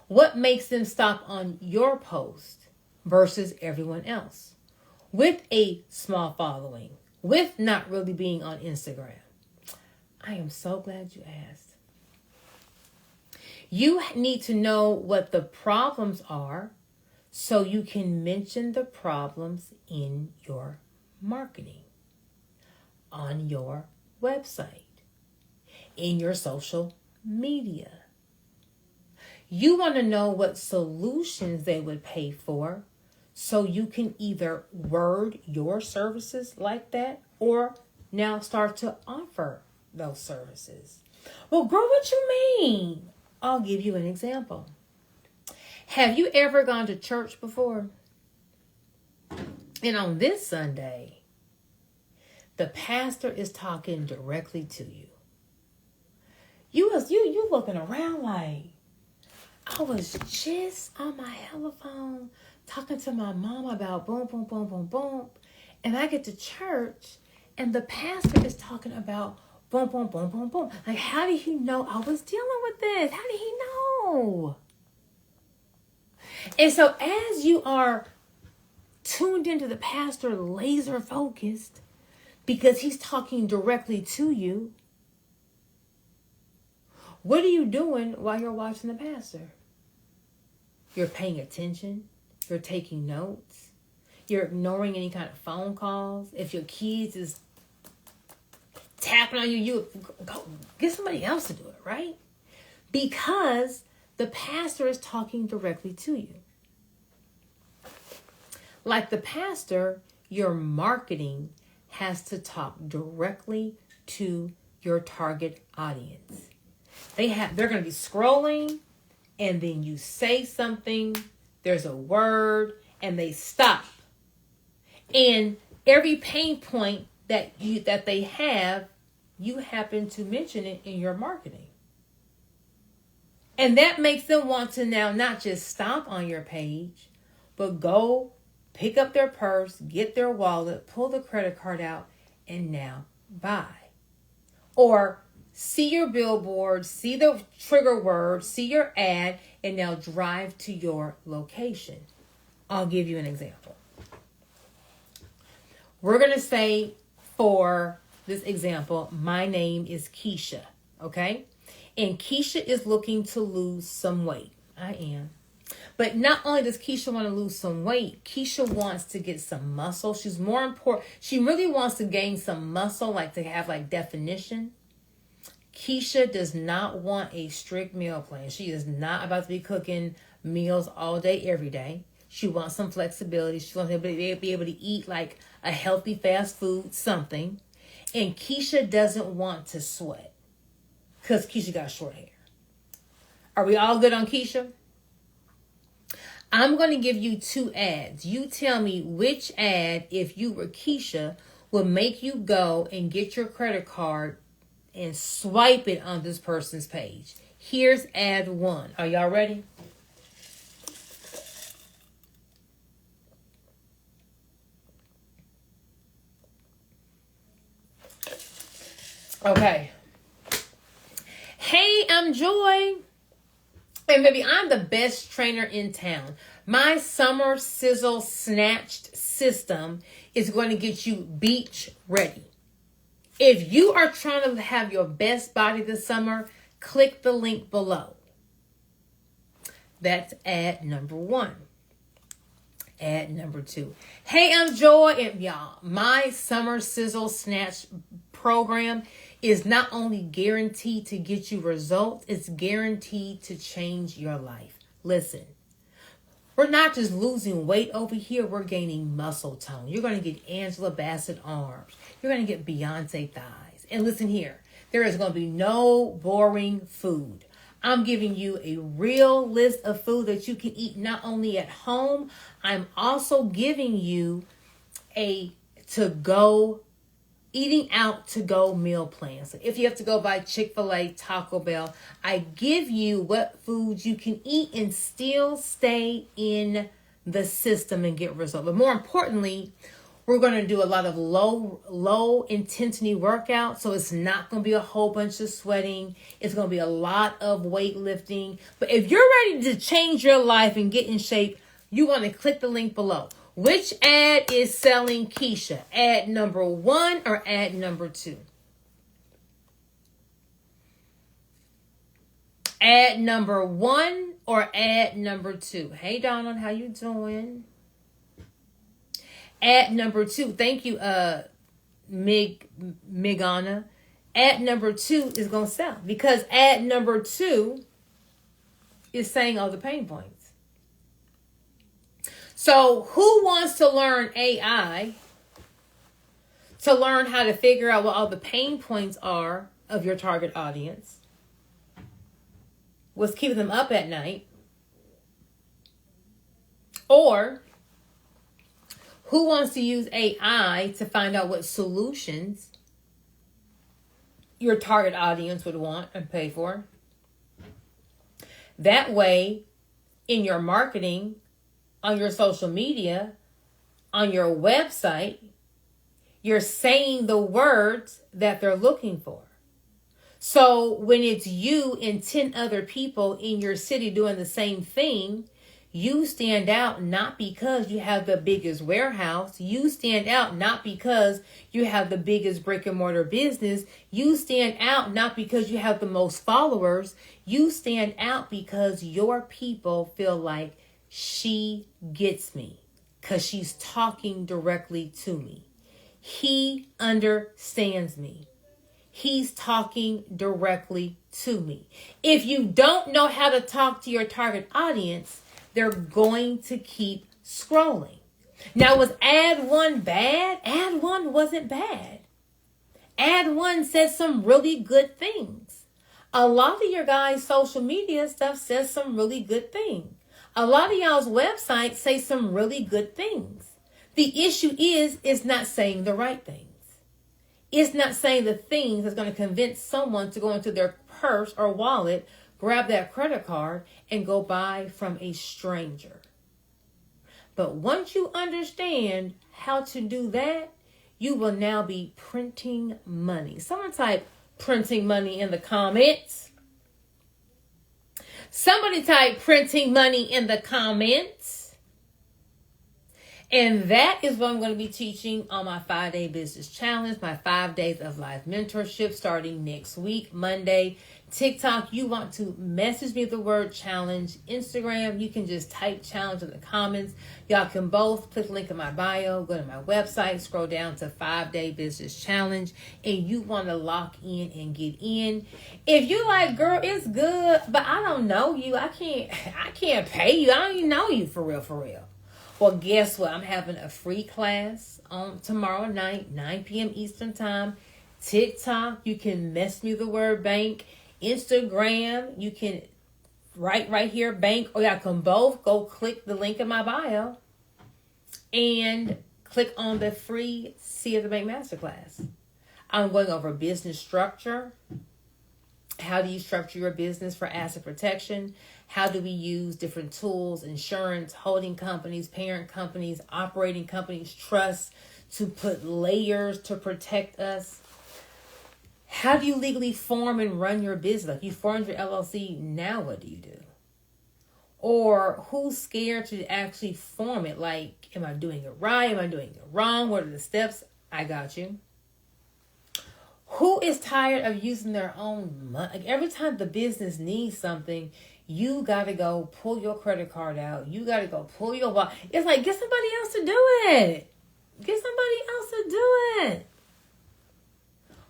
What makes them stop on your post versus everyone else? With a small following, with not really being on Instagram. I am so glad you asked. You need to know what the problems are so you can mention the problems in your marketing, on your website, in your social media. You want to know what solutions they would pay for so you can either word your services like that or now start to offer those services. Well, girl, what you mean? I'll give you an example. Have you ever gone to church before? And on this Sunday, the pastor is talking directly to you. You looking around like, I was just on my telephone talking to my mom about boom, boom, boom, boom, boom. And I get to church and the pastor is talking about boom, boom, boom, boom, boom. Like, how did he know I was dealing with this? How did he know? And so as you are tuned into the pastor, laser focused, because he's talking directly to you, what are you doing while you're watching the pastor? You're paying attention. You're taking notes. You're ignoring any kind of phone calls. If your kids is tapping on you, you go get somebody else to do it, right? Because the pastor is talking directly to you. Like the pastor, your marketing has to talk directly to your target audience. They're going to be scrolling, and then you say something, there's a word, and they stop. And every pain point that they have, you happen to mention it in your marketing. And that makes them want to now not just stop on your page, but go pick up their purse, get their wallet, pull the credit card out, and now buy. Or see your billboard, see the trigger word, see your ad, and now drive to your location. I'll give you an example. We're going to say, for this example, my name is Keisha, okay? And Keisha is looking to lose some weight. I am. But not only does Keisha want to lose some weight, Keisha wants to get some muscle. She's more important. She really wants to gain some muscle, like to have like definition. Keisha does not want a strict meal plan. She is not about to be cooking meals all day, every day. She wants some flexibility. She wants to be able to eat like a healthy fast food, something. And Keisha doesn't want to sweat because Keisha got short hair. Are we all good on Keisha? I'm going to give you 2 ads. You tell me which ad, if you were Keisha, would make you go and get your credit card and swipe it on this person's page. Here's ad 1. Are y'all ready? Okay. Hey, I'm Joy. And baby, I'm the best trainer in town. My summer sizzle snatched system is going to get you beach ready. If you are trying to have your best body this summer, click the link below. That's ad number 1. Ad number 2. Hey, I'm Joy, and y'all, my summer sizzle snatch program is not only guaranteed to get you results, it's guaranteed to change your life. Listen, we're not just losing weight over here, we're gaining muscle tone. You're going to get Angela Bassett arms. You're going to get Beyonce thighs. And listen here, there is going to be no boring food. I'm giving you a real list of food that you can eat not only at home, I'm also giving you a eating out to go meal plan. So if you have to go buy Chick-fil-A, Taco Bell, I give you what foods you can eat and still stay in the system and get results. But more importantly, we're going to do a lot of low intensity workouts. So it's not going to be a whole bunch of sweating. It's going to be a lot of weightlifting. But if you're ready to change your life and get in shape, you want to click the link below. Which ad is selling Keisha? Ad number 1 or ad number 2? Ad number 1 or ad number 2? Hey Donald, how you doing? Ad number 2. Thank you, Migana. Ad number 2 is gonna sell because ad number 2 is saying all the pain points. So who wants to learn AI to learn how to figure out what all the pain points are of your target audience? What's keeping them up at night? Or who wants to use AI to find out what solutions your target audience would want and pay for? That way, in your marketing, on your social media, on your website, you're saying the words that they're looking for. So when it's you and 10 other people in your city doing the same thing, you stand out not because you have the biggest warehouse. You stand out not because you have the biggest brick and mortar business. You stand out not because you have the most followers. You stand out because your people feel like she gets me because she's talking directly to me. He understands me. He's talking directly to me. If you don't know how to talk to your target audience, they're going to keep scrolling. Now, was ad 1 bad? Ad 1 wasn't bad. Ad 1 says some really good things. A lot of your guys' social media stuff says some really good things. A lot of y'all's websites say some really good things. The issue is, it's not saying the right things. It's not saying the things that's going to convince someone to go into their purse or wallet, grab that credit card, and go buy from a stranger. But once you understand how to do that, you will now be printing money. Someone type printing money in the comments. Somebody type printing money in the comments. And that is what I'm going to be teaching on my 5-day business challenge, my 5 days of live mentorship starting next week, Monday. TikTok, you want to message me the word challenge. Instagram, you can just type challenge in the comments. Y'all can both click the link in my bio, go to my website, scroll down to 5-day business challenge, and you want to lock in and get in. If you like, girl, it's good, but I don't know you. I can't pay you. I don't even know you for real. Well, guess what? I'm having a free class on tomorrow night, 9 p.m. Eastern time. TikTok, you can mess me the word bank. Instagram, you can write right here, bank, or y'all can both go click the link in my bio and click on the free See of the Bank Masterclass. I'm going over business structure. How do you structure your business for asset protection? How do we use different tools, insurance, holding companies, parent companies, operating companies, trusts to put layers to protect us? How do you legally form and run your business? Like you formed your LLC, now what do you do? Or who's scared to actually form it? Like, am I doing it right? Am I doing it wrong? What are the steps? I got you. Who is tired of using their own money? Like every time the business needs something, you got to go pull your credit card out. You got to go pull your wallet. It's like, get somebody else to do it. Get somebody else to do it.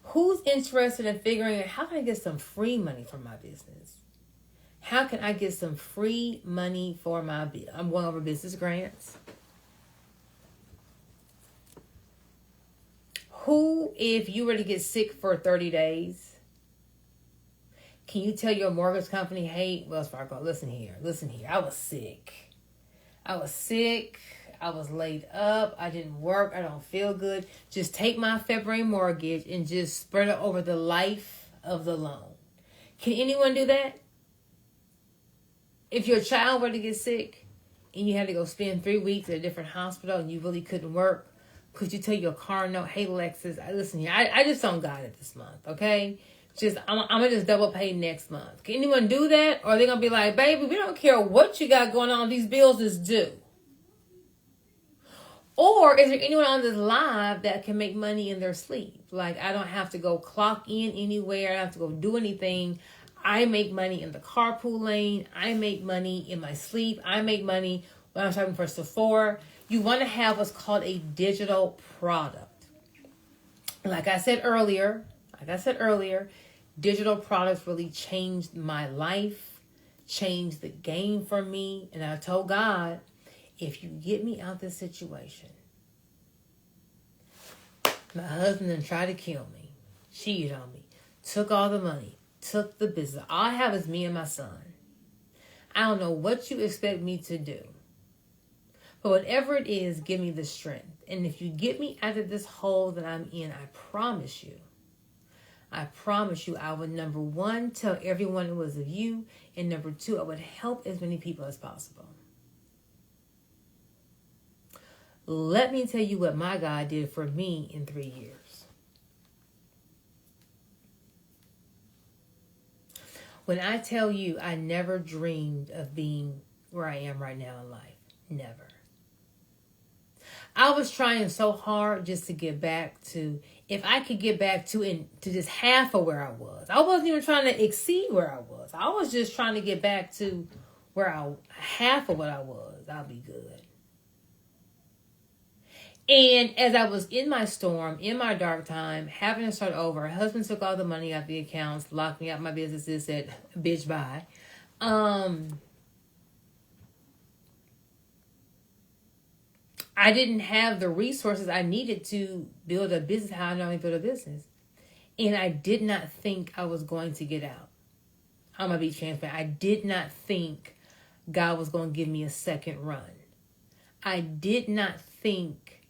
Who's interested in figuring out how can I get some free money for my business? How can I get some free money for my business? I'm going over business grants. Who, if you were to get sick for 30 days, Can you tell your mortgage company, hey, Wells Fargo, listen here. I was sick. I was laid up. I didn't work. I don't feel good. Just take my February mortgage and just spread it over the life of the loan. Can anyone do that? If your child were to get sick and you had to go spend 3 weeks at a different hospital and you really couldn't work, could you tell your car note, hey, Lexus, listen here, I just don't got it this month, okay? I'm going to just double pay next month. Can anyone do that? Or are they going to be like, baby, we don't care what you got going on. These bills is due. Or is there anyone on this live that can make money in their sleep? Like, I don't have to go clock in anywhere. I don't have to go do anything. I make money in the carpool lane. I make money in my sleep. I make money when I'm shopping for Sephora. You want to have what's called a digital product. Like I said earlier, digital products really changed my life, changed the game for me. And I told God, if you get me out this situation, my husband then tried to kill me, cheated on me, took all the money, took the business. All I have is me and my son. I don't know what you expect me to do. But whatever it is, give me the strength. And if you get me out of this hole that I'm in, I promise you, I would, number one, tell everyone it was of you. And number two, I would help as many people as possible. Let me tell you what my God did for me in 3 years. When I tell you I never dreamed of being where I am right now in life. Never. I was trying so hard just to get back to, if I could get back to just half of where I was. I wasn't even trying to exceed where I was. I was just trying to get back to half of what I was. I'll be good. And as I was in my storm, in my dark time, having to start over, her husband took all the money out the accounts, locked me out my businesses, said, bitch, bye. I didn't have the resources I needed to build a business how I normally build a business. And I did not think I was going to get out. I'm going to be transparent. I did not think God was going to give me a second run. I did not think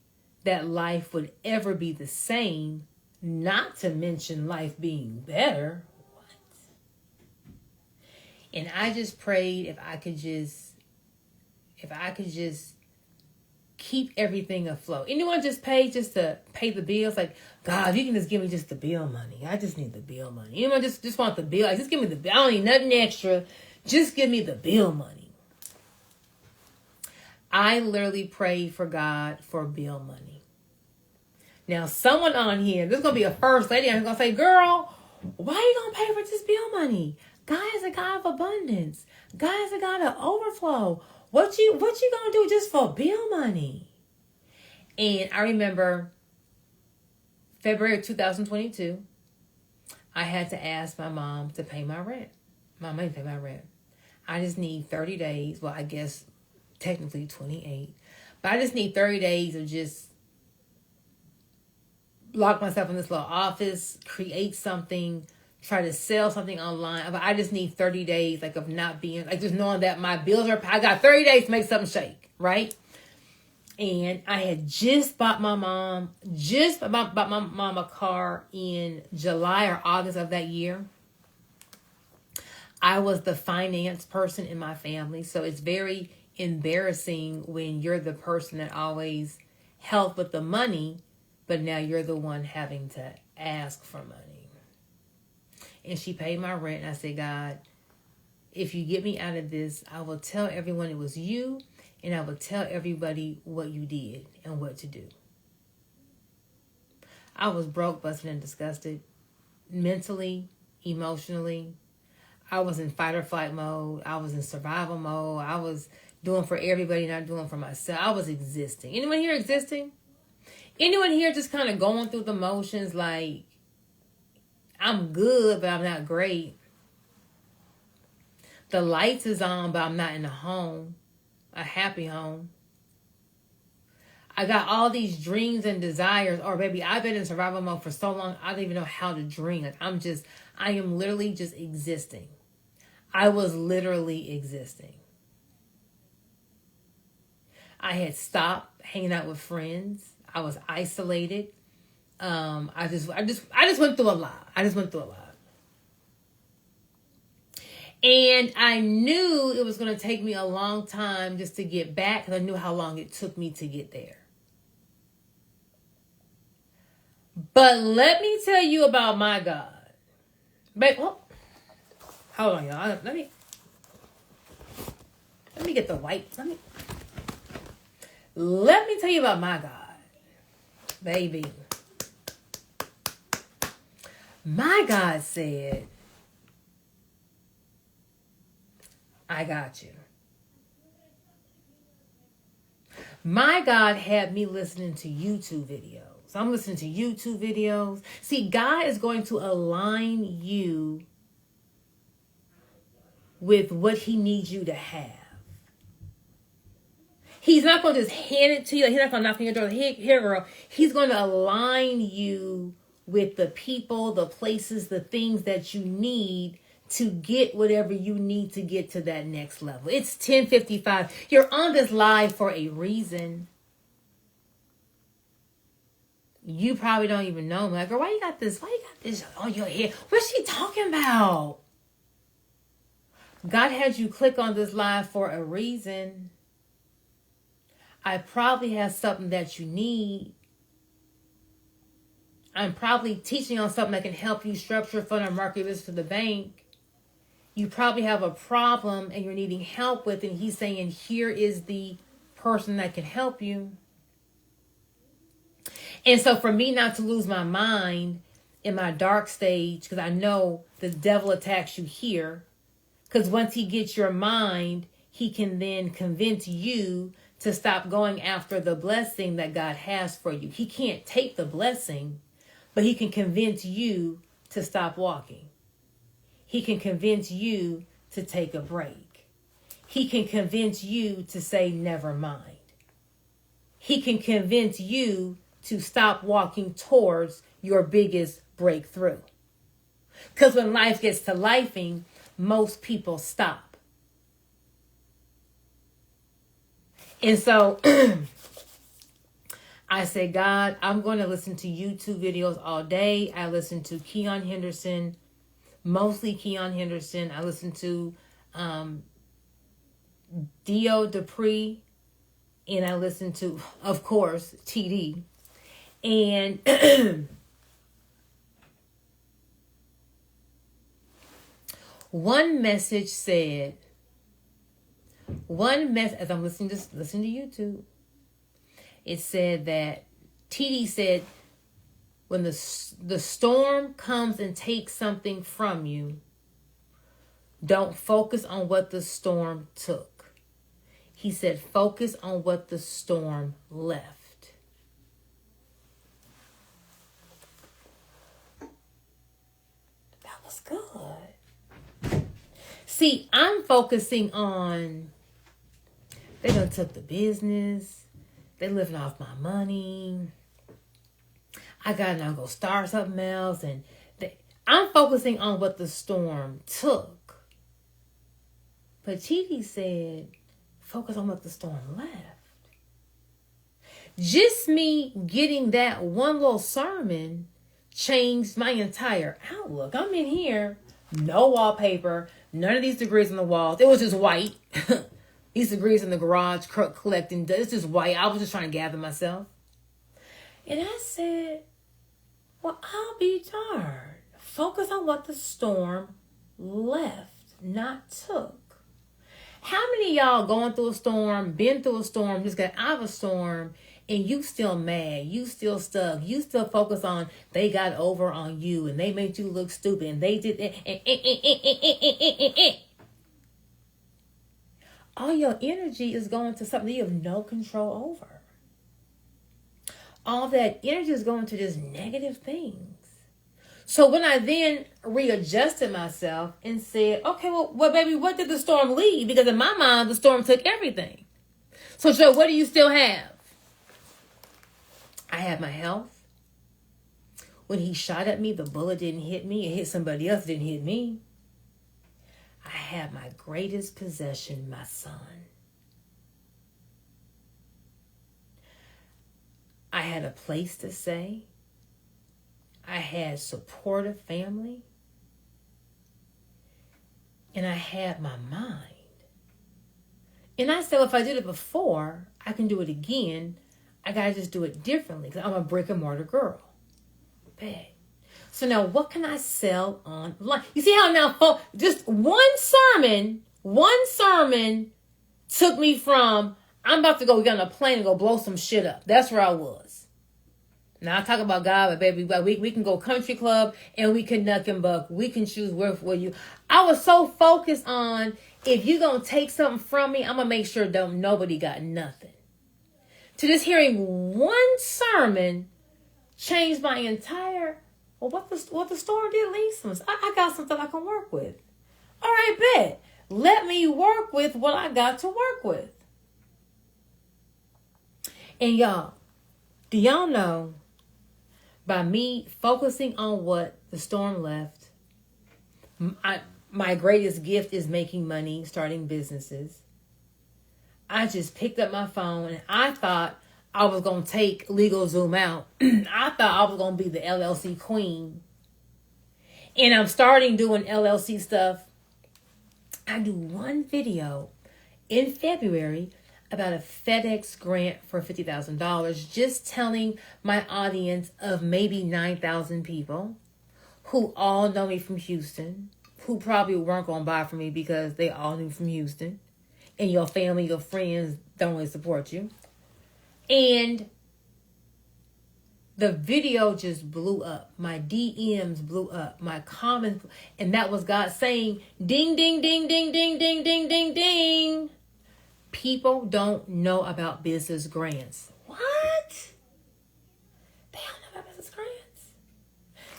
that life would ever be the same, not to mention life being better. What? And I just prayed if I could just keep everything afloat. Anyone just to pay the bills? Like, God, you can just give me just the bill money. I just need the bill money. Anyone just want the bill? Like, just give me the bill. I don't need nothing extra. Just give me the bill money. I literally prayed for God for bill money. Now, someone on here, there's going to be a first lady, I'm going to say, girl, why are you going to pay for this bill money? God is a God of abundance. God is a God of overflow. What you going to do just for bill money? And I remember February of 2022, I had to ask my mom to pay my rent. My money to pay my rent. I just need 30 days. Well, I guess technically 28. But I just need 30 days of just lock myself in this little office, create something, try to sell something online. But I just need 30 days of not being, just knowing that my bills are, I got 30 days to make something shake, right? And I had just bought my mom a car in July or August of that year. I was the finance person in my family. So it's very embarrassing when you're the person that always helped with the money, but now you're the one having to ask for money. And she paid my rent. And I said, God, if you get me out of this, I will tell everyone it was you. And I will tell everybody what you did and what to do. I was broke, busted, and disgusted. Mentally, emotionally. I was in fight or flight mode. I was in survival mode. I was doing for everybody, not doing for myself. I was existing. Anyone here existing? Anyone here just kind of going through the motions like, I'm good, but I'm not great. The lights is on, but I'm not in a home, a happy home. I got all these dreams and desires. Or baby, I've been in survival mode for so long, I don't even know how to dream. Like I am literally just existing. I was literally existing. I had stopped hanging out with friends. I was isolated. I just went through a lot. And I knew it was going to take me a long time just to get back, because I knew how long it took me to get there. But let me tell you about my God. But hold on, y'all. Let me get the white. Let me tell you about my God, baby. My God said, I got you. My God had me listening to YouTube videos. I'm listening to YouTube videos. See, God is going to align you with what he needs you to have. He's not going to just hand it to you. He's not going to knock on your door. Here, girl. He's going to align you with the people, the places, the things that you need to get whatever you need to get to that next level. It's 10:55. You're on this live for a reason. You probably don't even know. Like, girl, why you got this on your head? What's she talking about? God had you click on this live for a reason. I probably have something that you need. I'm probably teaching on something that can help you structure, fund, or market this to the bank. You probably have a problem and you're needing help with, and he's saying, here is the person that can help you. And so for me not to lose my mind in my dark stage, because I know the devil attacks you here, because once he gets your mind, he can then convince you to stop going after the blessing that God has for you. He can't take the blessing, but he can convince you to stop walking. He can convince you to take a break. He can convince you to say, never mind. He can convince you to stop walking towards your biggest breakthrough. Because when life gets to lifing, most people stop. And so I said, God, I'm going to listen to YouTube videos all day. I listen to Keon Henderson, mostly Keon Henderson. I listen to Dio Dupree, and I listen to, of course, TD. And one message said, as I'm listening to YouTube, it said that TD said, when the storm comes and takes something from you, don't focus on what the storm took. He said, focus on what the storm left. That was good. See, I'm focusing on, they done took the business. They living off my money. I gotta now go start something else. And I'm focusing on what the storm took. But TD said, focus on what the storm left. Just me getting that one little sermon changed my entire outlook. I'm in here, no wallpaper, none of these degrees on the walls. It was just white. These degrees in the garage collecting dust. It's just white. I was just trying to gather myself. And I said, well, I'll be darned. Focus on what the storm left, not took. How many of y'all going through a storm, been through a storm, just got out of a storm, and you still mad, you still stuck, you still focus on they got over on you, and they made you look stupid, and they did all your energy is going to something you have no control over. All that energy is going to just negative things. So when I then readjusted myself and said, okay, well, baby, what did the storm leave? Because in my mind, the storm took everything. So what do you still have? I had my health. When he shot at me, the bullet didn't hit me. It hit somebody else, didn't hit me. I had my greatest possession, my son. I had a place to stay. I had supportive family. And I had my mind. And I said, if I did it before, I can do it again. I got to just do it differently because I'm a brick and mortar girl. Bad. So now what can I sell online? You see how now just one sermon took me from, I'm about to go get on a plane and go blow some shit up. That's where I was. Now I talk about God, but baby, we can go country club and we can knuck and buck. We can choose where you. I was so focused on, if you going to take something from me, I'm going to make sure nobody got nothing. To just hearing one sermon changed my entire, what the story did, Lisa. I got something I can work with. All right, bet. Let me work with what I got to work with. And y'all, do y'all know, by me focusing on what the storm left, my greatest gift is making money, starting businesses. I just picked up my phone and I thought I was going to take LegalZoom out. I thought I was going to be the LLC queen. And I'm starting doing LLC stuff. I do one video in February about a FedEx grant for $50,000, just telling my audience of maybe 9,000 people who all know me from Houston, who probably weren't going to buy from me because they all knew from Houston, and your family, your friends don't really support you. And the video just blew up. My DMs blew up. My comments, and that was God saying, ding, ding, ding, ding, ding, ding, ding, ding, ding. People don't know about business grants. What? They don't know about business grants.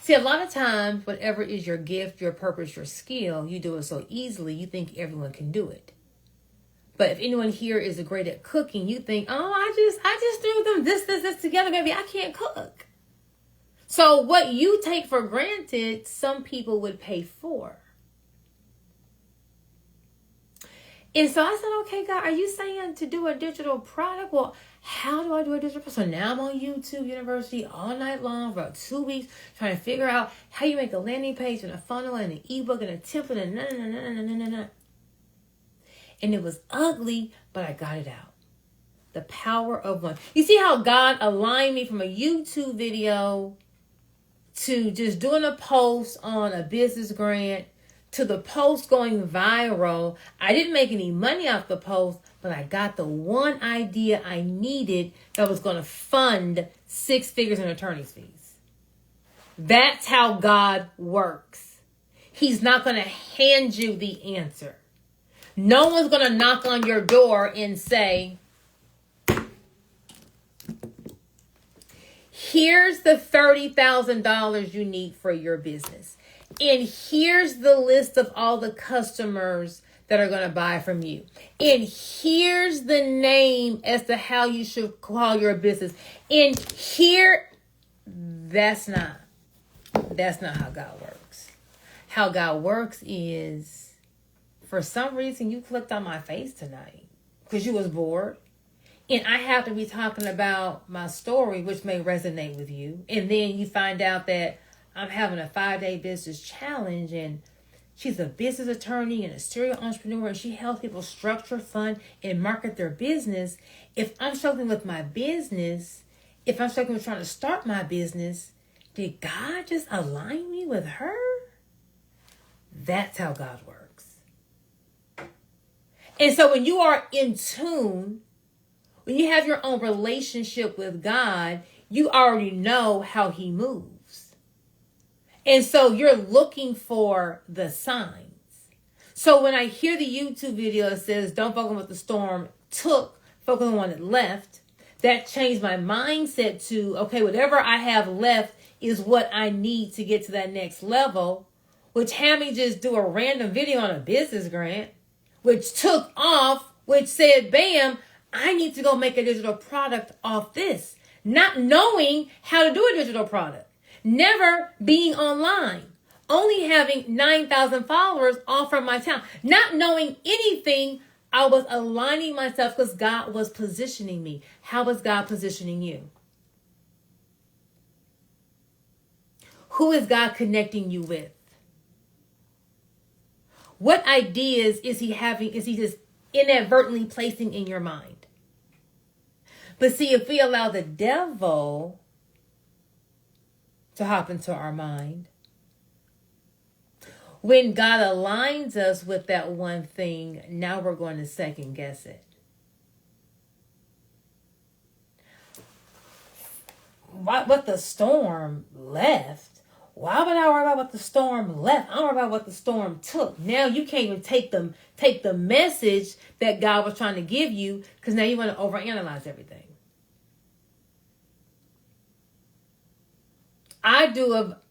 See, a lot of times, whatever is your gift, your purpose, your skill, you do it so easily, you think everyone can do it. But if anyone here is great at cooking, you think, oh, I just threw them this together, baby. I can't cook. So what you take for granted, some people would pay for. And so I said, okay, God, are you saying to do a digital product? Well, how do I do a digital product? So now I'm on YouTube University all night long for about 2 weeks trying to figure out how you make a landing page and a funnel and an ebook and a template and And it was ugly, but I got it out. The power of one. You see how God aligned me from a YouTube video to just doing a post on a business grant to the post going viral. I didn't make any money off the post, but I got the one idea I needed that was going to fund 6 figures in attorney's fees. That's how God works. He's not going to hand you the answer. No one's going to knock on your door and say, here's the $30,000 you need for your business. And here's the list of all the customers that are going to buy from you. And here's the name as to how you should call your business. And that's not how God works. How God works is, for some reason, you clicked on my face tonight because you was bored. And I have to be talking about my story, which may resonate with you. And then you find out that I'm having a 5-day business challenge, and she's a business attorney and a serial entrepreneur, and she helps people structure, fund, and market their business. If I'm struggling with my business, if I'm struggling with trying to start my business, did God just align me with her? That's how God works. And so when you are in tune, when you have your own relationship with God, you already know how he moves. And so you're looking for the signs. So when I hear the YouTube video that says, don't focus on what the storm took, focus on what it left, that changed my mindset to, okay, whatever I have left is what I need to get to that next level, which had me just do a random video on a business grant, which took off, which said, bam, I need to go make a digital product off this. not knowing how to do a digital product, never being online, only having 9,000 followers all from my town, not knowing anything. I was aligning myself because God was positioning me. How was God positioning you? Who is God connecting you with? What ideas is he having? Is he just inadvertently placing in your mind? But see, if we allow the devil to hop into our mind, when God aligns us with that one thing, now we're going to second guess it. What the storm left? Why would I worry about what the storm left? I don't worry about what the storm took. Now you can't even take the message that God was trying to give you, because now you want to overanalyze everything.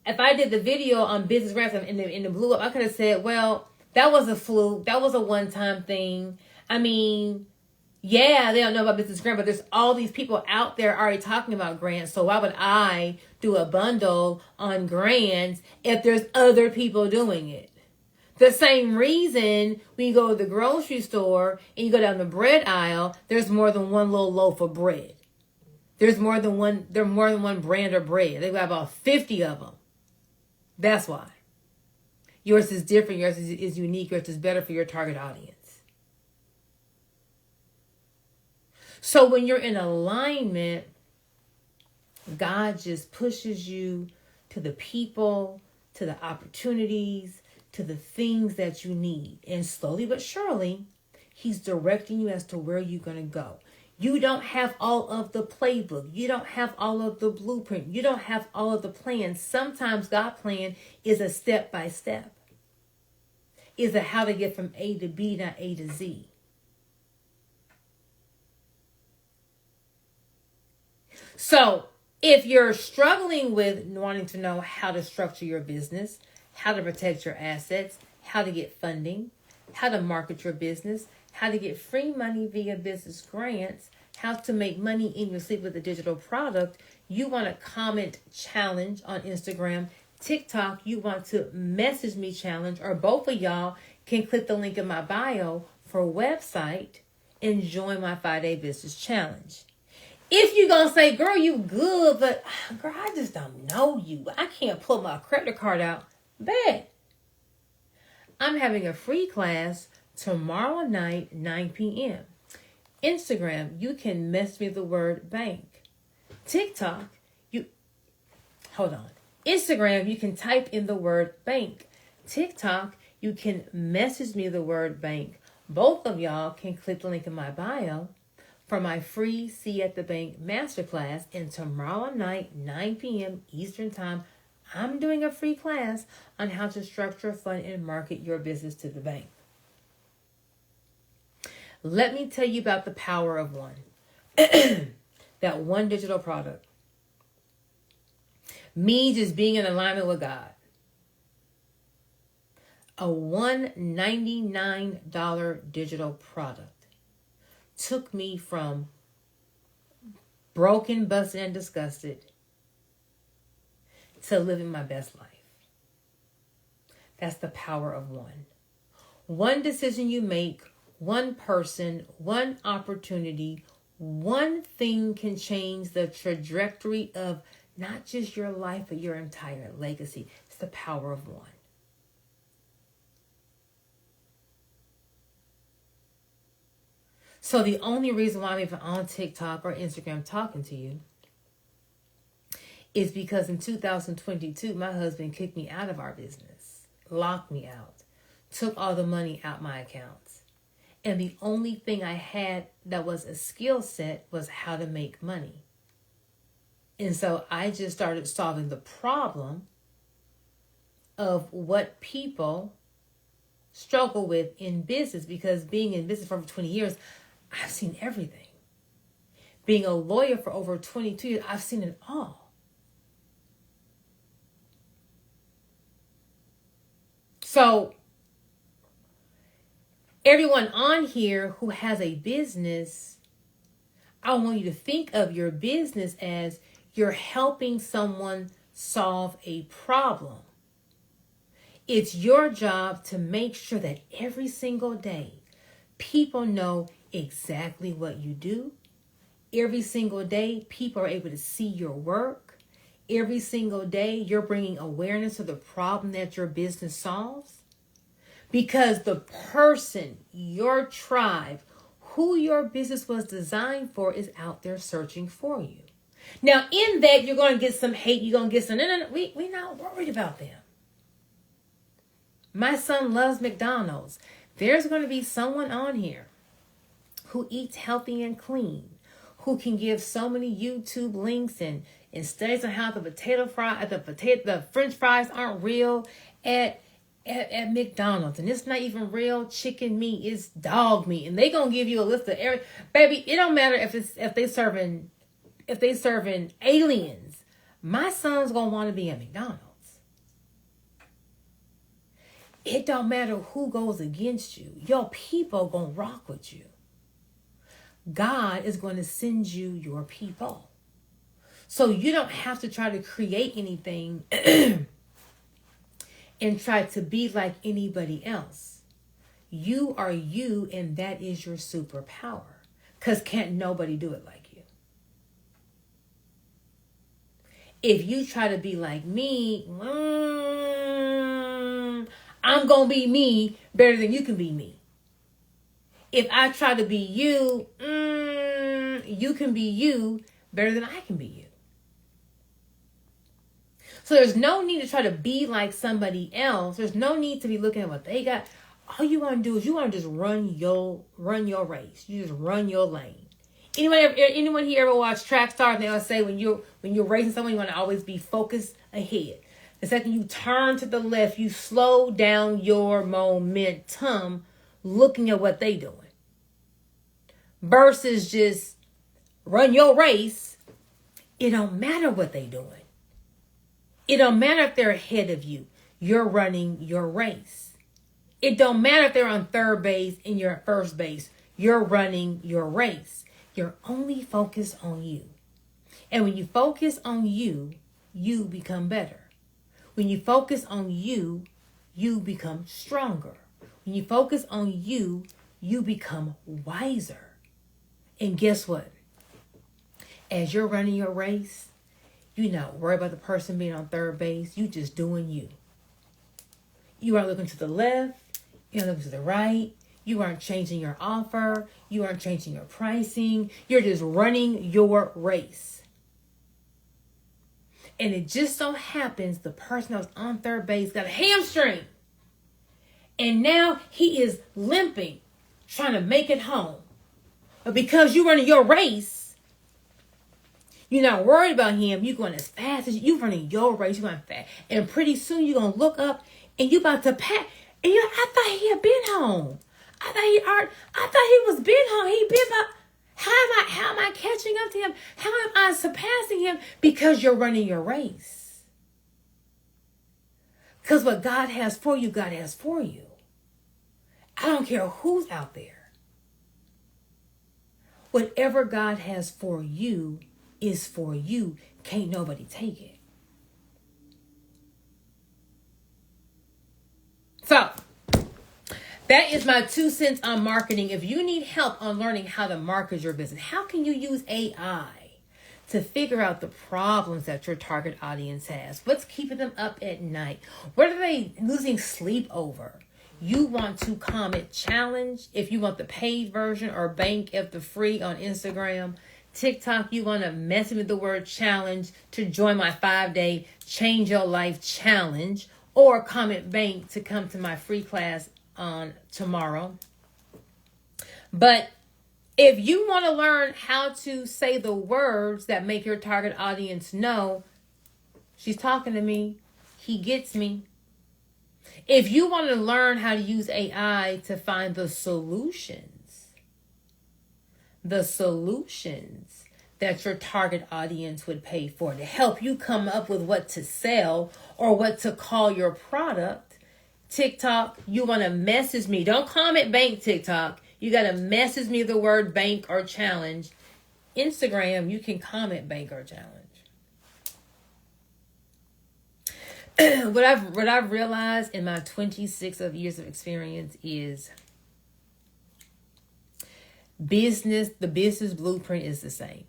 If I did the video on business grants and it blew up, I could have said, well, that was a fluke. That was a one-time thing. I mean, yeah, they don't know about business grant, but there's all these people out there already talking about grants. So why would I do a bundle on grants if there's other people doing it? The same reason when you go to the grocery store and you go down the bread aisle, there's more than one little loaf of bread. There's more than one brand of bread. They've got about 50 of them. That's why. Yours is different. Yours is unique. Yours is better for your target audience. So when you're in alignment, God just pushes you to the people, to the opportunities, to the things that you need. And slowly but surely, he's directing you as to where you're going to go. You don't have all of the playbook. You don't have all of the blueprint. You don't have all of the plans. Sometimes God's plan is a step by step. Is a how to get from A to B, not A to Z. So if you're struggling with wanting to know how to structure your business, how to protect your assets, how to get funding, how to market your business, how to get free money via business grants, how to make money in your sleep with a digital product, you want a comment challenge on Instagram, TikTok, you want to message me challenge, or both of y'all can click the link in my bio for a website and join my 5-day business challenge. If you're going to say, girl, you good, but girl, I just don't know you. I can't pull my credit card out. Bet. I'm having a free class tomorrow night, 9 p.m. Instagram, you can message me the word bank. TikTok, Instagram, you can type in the word bank. TikTok, you can message me the word bank. Both of y'all can click the link in my bio for my free See at the Bank Masterclass. And tomorrow night, 9 p.m. Eastern Time, I'm doing a free class on how to structure, fund, and market your business to the bank. Let me tell you about the power of one. That one digital product. Me just being in alignment with God. A $199 digital product took me from broken, busted, and disgusted to living my best life. That's the power of one. One decision you make, one person, one opportunity, one thing can change the trajectory of not just your life, but your entire legacy. It's the power of one. So the only reason why I'm even on TikTok or Instagram talking to you is because in 2022, my husband kicked me out of our business, locked me out, took all the money out my accounts. And the only thing I had that was a skill set was how to make money. And so I just started solving the problem of what people struggle with in business, because being in business for over 20 years, I've seen everything. Being a lawyer for over 22 years, I've seen it all. So everyone on here who has a business, I want you to think of your business as you're helping someone solve a problem. It's your job to make sure that every single day people know exactly what you do. Every single day people are able to see your work. Every single day you're bringing awareness to the problem that your business solves. Because the person, your tribe, who your business was designed for is out there searching for you. Now, in that, you're going to get some hate. You're going to get some, no. We're not worried about them. My son loves McDonald's. There's going to be someone on here who eats healthy and clean, who can give so many YouTube links and studies on how the French fries aren't real at McDonald's, and it's not even real chicken meat, it's dog meat, and they gonna give you a list of every baby. It don't matter if they serving aliens. My son's gonna want to be at McDonald's. It don't matter who goes against you. Your people gonna rock with you. God is going to send you your people, so you don't have to try to create anything and try to be like anybody else. You are you, and that is your superpower. Because can't nobody do it like you. If you try to be like me, I'm going to be me better than you can be me. If I try to be you, you can be you better than I can be you. So there's no need to try to be like somebody else. There's no need to be looking at what they got. All you want to do is you want to just run your race. You just run your lane. Anyone here ever watch Track Stars? And they'll say when you're racing someone, you want to always be focused ahead. The second you turn to the left, you slow down your momentum, looking at what they doing. Versus just run your race. It don't matter what they doing. It don't matter if they're ahead of you. You're running your race. It don't matter if they're on third base and you're at first base. You're running your race. You're only focused on you. And when you focus on you, you become better. When you focus on you, you become stronger. When you focus on you, you become wiser. And guess what? As you're running your race, you're not worried about the person being on third base. You just doing you. You aren't looking to the left. You aren't looking to the right. You aren't changing your offer. You aren't changing your pricing. You're just running your race. And it just so happens the person that was on third base got a hamstring. And now he is limping, trying to make it home. But because you're running your race, you're not worried about him. You're going as fast as you're running your race. You're going fast. And pretty soon you're going to look up and you're about to pass. And I thought he had been home. I thought he was been home. He been about. How am I catching up to him? How am I surpassing him? Because you're running your race. Because what God has for you, God has for you. I don't care who's out there. Whatever God has for you is for you. Can't nobody take it. So, that is my 2 cents on marketing. If you need help on learning how to market your business, how can you use AI to figure out the problems that your target audience has? What's keeping them up at night? What are they losing sleep over? You want to comment challenge if you want the paid version, or bank if the free on Instagram. TikTok, you want to message with the word challenge to join my 5-day Change Your Life Challenge, or comment bank to come to my free class on tomorrow. But if you want to learn how to say the words that make your target audience know she's talking to me, he gets me. If you want to learn how to use AI to find the solutions that your target audience would pay for, to help you come up with what to sell or what to call your product, TikTok, you want to message me. Don't comment bank TikTok. You got to message me the word bank or challenge Instagram, you can comment banker challenge. What I've realized in my 26 of years of experience is the business blueprint is the same.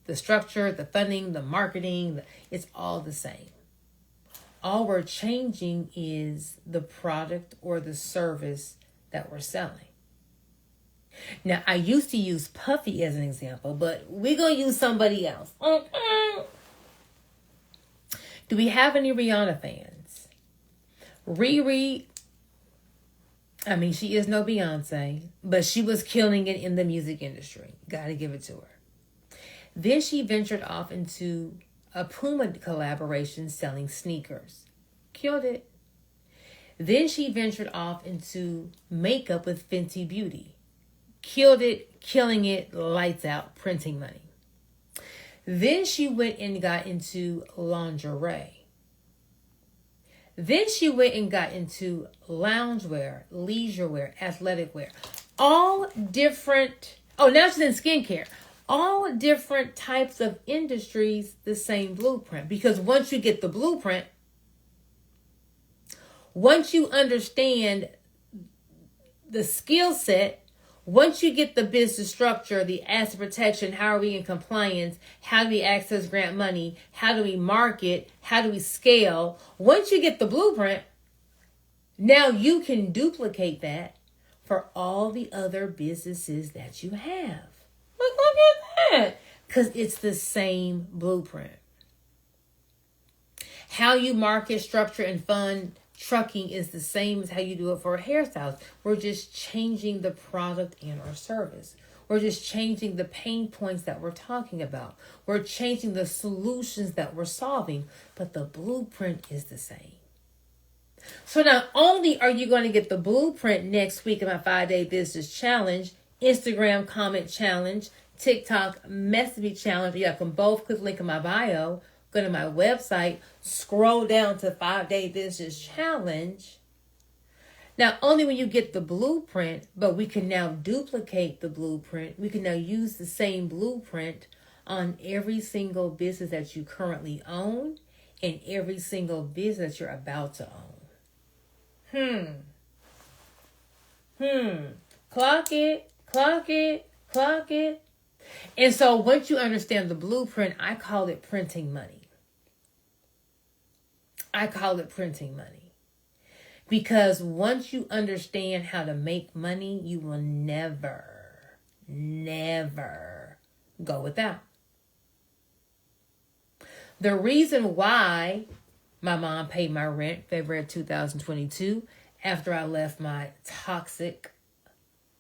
The structure, the funding, the marketing, it's all the same. All we're changing is the product or the service that we're selling. Now, I used to use Puffy as an example, but we're going to use somebody else. Do we have any Rihanna fans? Riri, I mean, she is no Beyonce, but she was killing it in the music industry. Gotta give it to her. Then she ventured off into a Puma collaboration selling sneakers. Killed it. Then she ventured off into makeup with Fenty Beauty. Killed it, killing it, lights out, printing money. Then she went and got into lingerie. Then she went and got into loungewear, leisure wear, athletic wear. All different, now she's in skincare. All different types of industries, the same blueprint. Because once you get the blueprint, once you understand the skill set, once you get the business structure, the asset protection, how are we in compliance, how do we access grant money, how do we market, how do we scale, once you get the blueprint, now you can duplicate that for all the other businesses that you have. Look at that. Because it's the same blueprint. How you market, structure, and fund trucking is the same as how you do it for a hairstylist. We're just changing the product and our service. We're just changing the pain points that we're talking about. We're changing the solutions that we're solving, but the blueprint is the same. So not only are you going to get the blueprint next week in my 5-day business challenge, Instagram comment challenge, TikTok message challenge, you can both click the link in my bio, go to my website, scroll down to 5-day business challenge. Not only when you get the blueprint, but we can now duplicate the blueprint. We can now use the same blueprint on every single business that you currently own and every single business that you're about to own. Clock it, clock it, clock it. And so once you understand the blueprint, I call it printing money. I call it printing money. Because once you understand how to make money, you will never go without. The reason why my mom paid my rent February of 2022 after I left my toxic,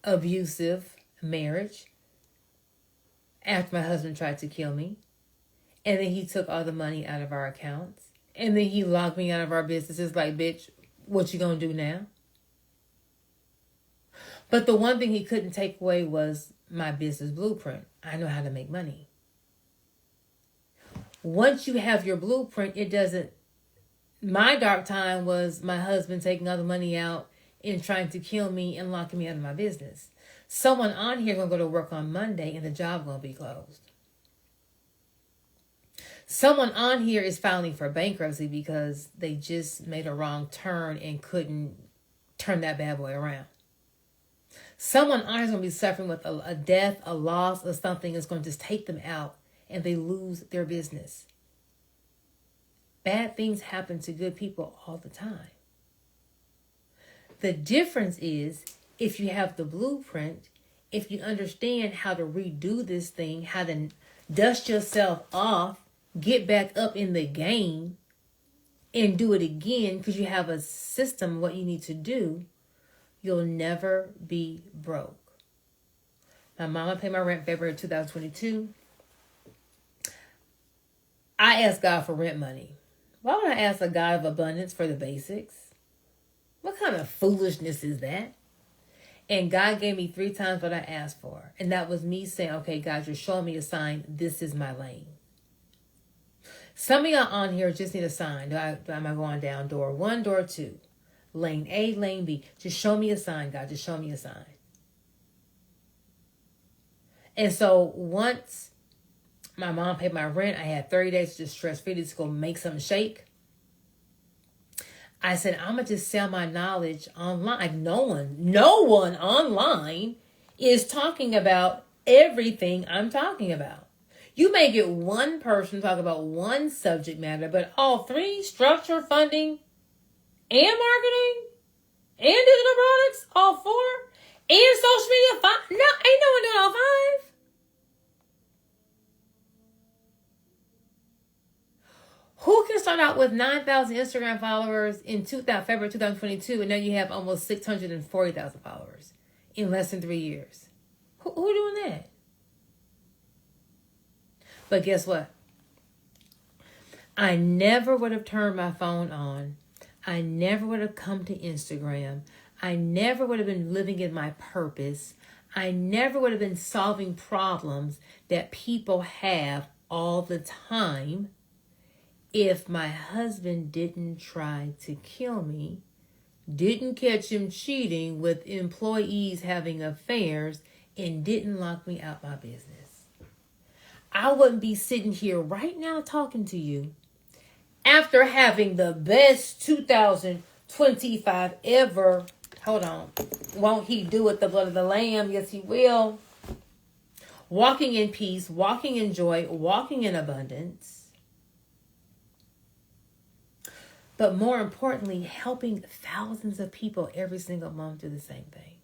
abusive marriage, after my husband tried to kill me, and then he took all the money out of our accounts, and then he locked me out of our businesses like, bitch, what you gonna do now? But the one thing he couldn't take away was my business blueprint. I know how to make money. Once you have your blueprint, it doesn't... My dark time was my husband taking all the money out and trying to kill me and locking me out of my business. Someone on here going to go to work on Monday and the job going to be closed. Someone on here is filing for bankruptcy because they just made a wrong turn and couldn't turn that bad boy around. Someone on here is going to be suffering with a death, a loss, or something that's going to just take them out and they lose their business. Bad things happen to good people all the time. The difference is if you have the blueprint, if you understand how to redo this thing, how to dust yourself off, get back up in the game and do it again because you have a system, what you need to do, you'll never be broke. My mama paid my rent February 2022. I asked God for rent money. Why would I ask a God of abundance for the basics? What kind of foolishness is that? And God gave me 3 times what I asked for. And that was me saying, okay, God, you're showing me a sign. This is my lane. Some of y'all on here just need a sign. Am I going down door 1, door 2? Lane A, lane B. Just show me a sign, God. Just show me a sign. And so once my mom paid my rent, I had 30 days to just stress free to just go make something shake. I said, I'm going to just sell my knowledge online. Like no one online is talking about everything I'm talking about. You may get one person talk about one subject matter, but all three, structure, funding, and marketing, and digital products, all four, and social media, five. No, ain't no one doing all five. Who can start out with 9,000 Instagram followers in February 2022, and now you have almost 640,000 followers in less than 3 years? Who doing that? But guess what? I never would have turned my phone on. I never would have come to Instagram. I never would have been living in my purpose. I never would have been solving problems that people have all the time if my husband didn't try to kill me, didn't catch him cheating with employees having affairs, and didn't lock me out my business. I wouldn't be sitting here right now talking to you after having the best 2025 ever. Hold on. Won't he do it? The blood of the Lamb. Yes, he will. Walking in peace, walking in joy, walking in abundance. But more importantly, helping thousands of people every single month do the same thing.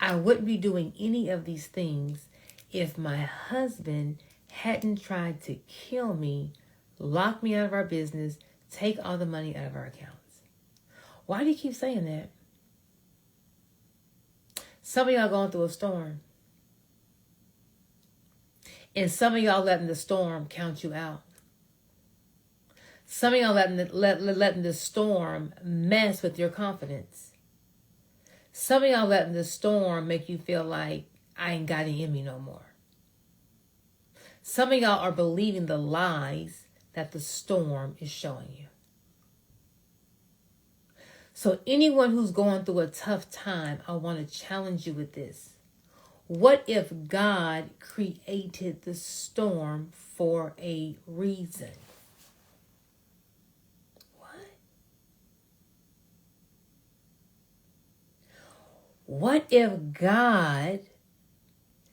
I wouldn't be doing any of these things if my husband hadn't tried to kill me, lock me out of our business, take all the money out of our accounts. Why do you keep saying that? Some of y'all going through a storm. And some of y'all letting the storm count you out. Some of y'all letting the storm mess with your confidence. Some of y'all letting the storm make you feel like I ain't got it in me no more. Some of y'all are believing the lies that the storm is showing you. So anyone who's going through a tough time, I want to challenge you with this. What if God created the storm for a reason? What if God,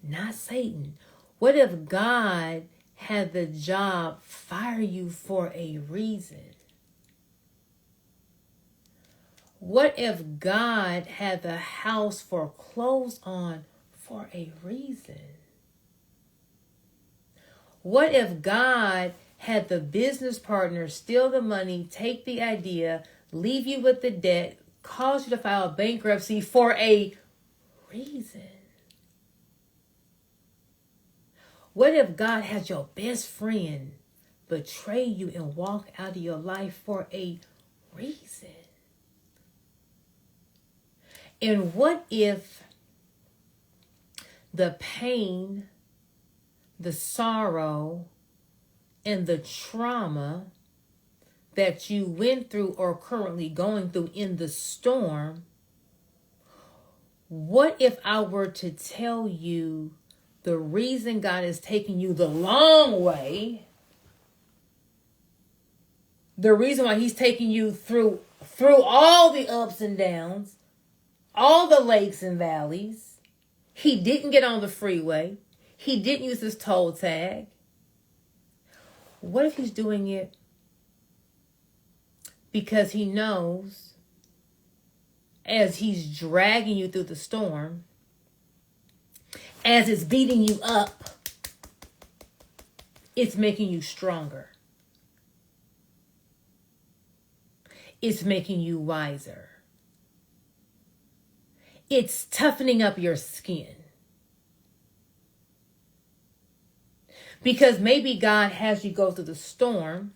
not Satan, what if God had the job fire you for a reason? What if God had the house foreclosed on for a reason? What if God had the business partner steal the money, take the idea, leave you with the debt, cause you to file bankruptcy for a reason? What if God had your best friend betray you and walk out of your life for a reason? And what if the pain, the sorrow, and the trauma that you went through or currently going through in the storm, what if I were to tell you the reason God is taking you the long way, the reason why he's taking you through all the ups and downs, all the lakes and valleys, he didn't get on the freeway, he didn't use his toll tag. What if he's doing it because he knows as he's dragging you through the storm, as it's beating you up, it's making you stronger. It's making you wiser. It's toughening up your skin. Because maybe God has you go through the storm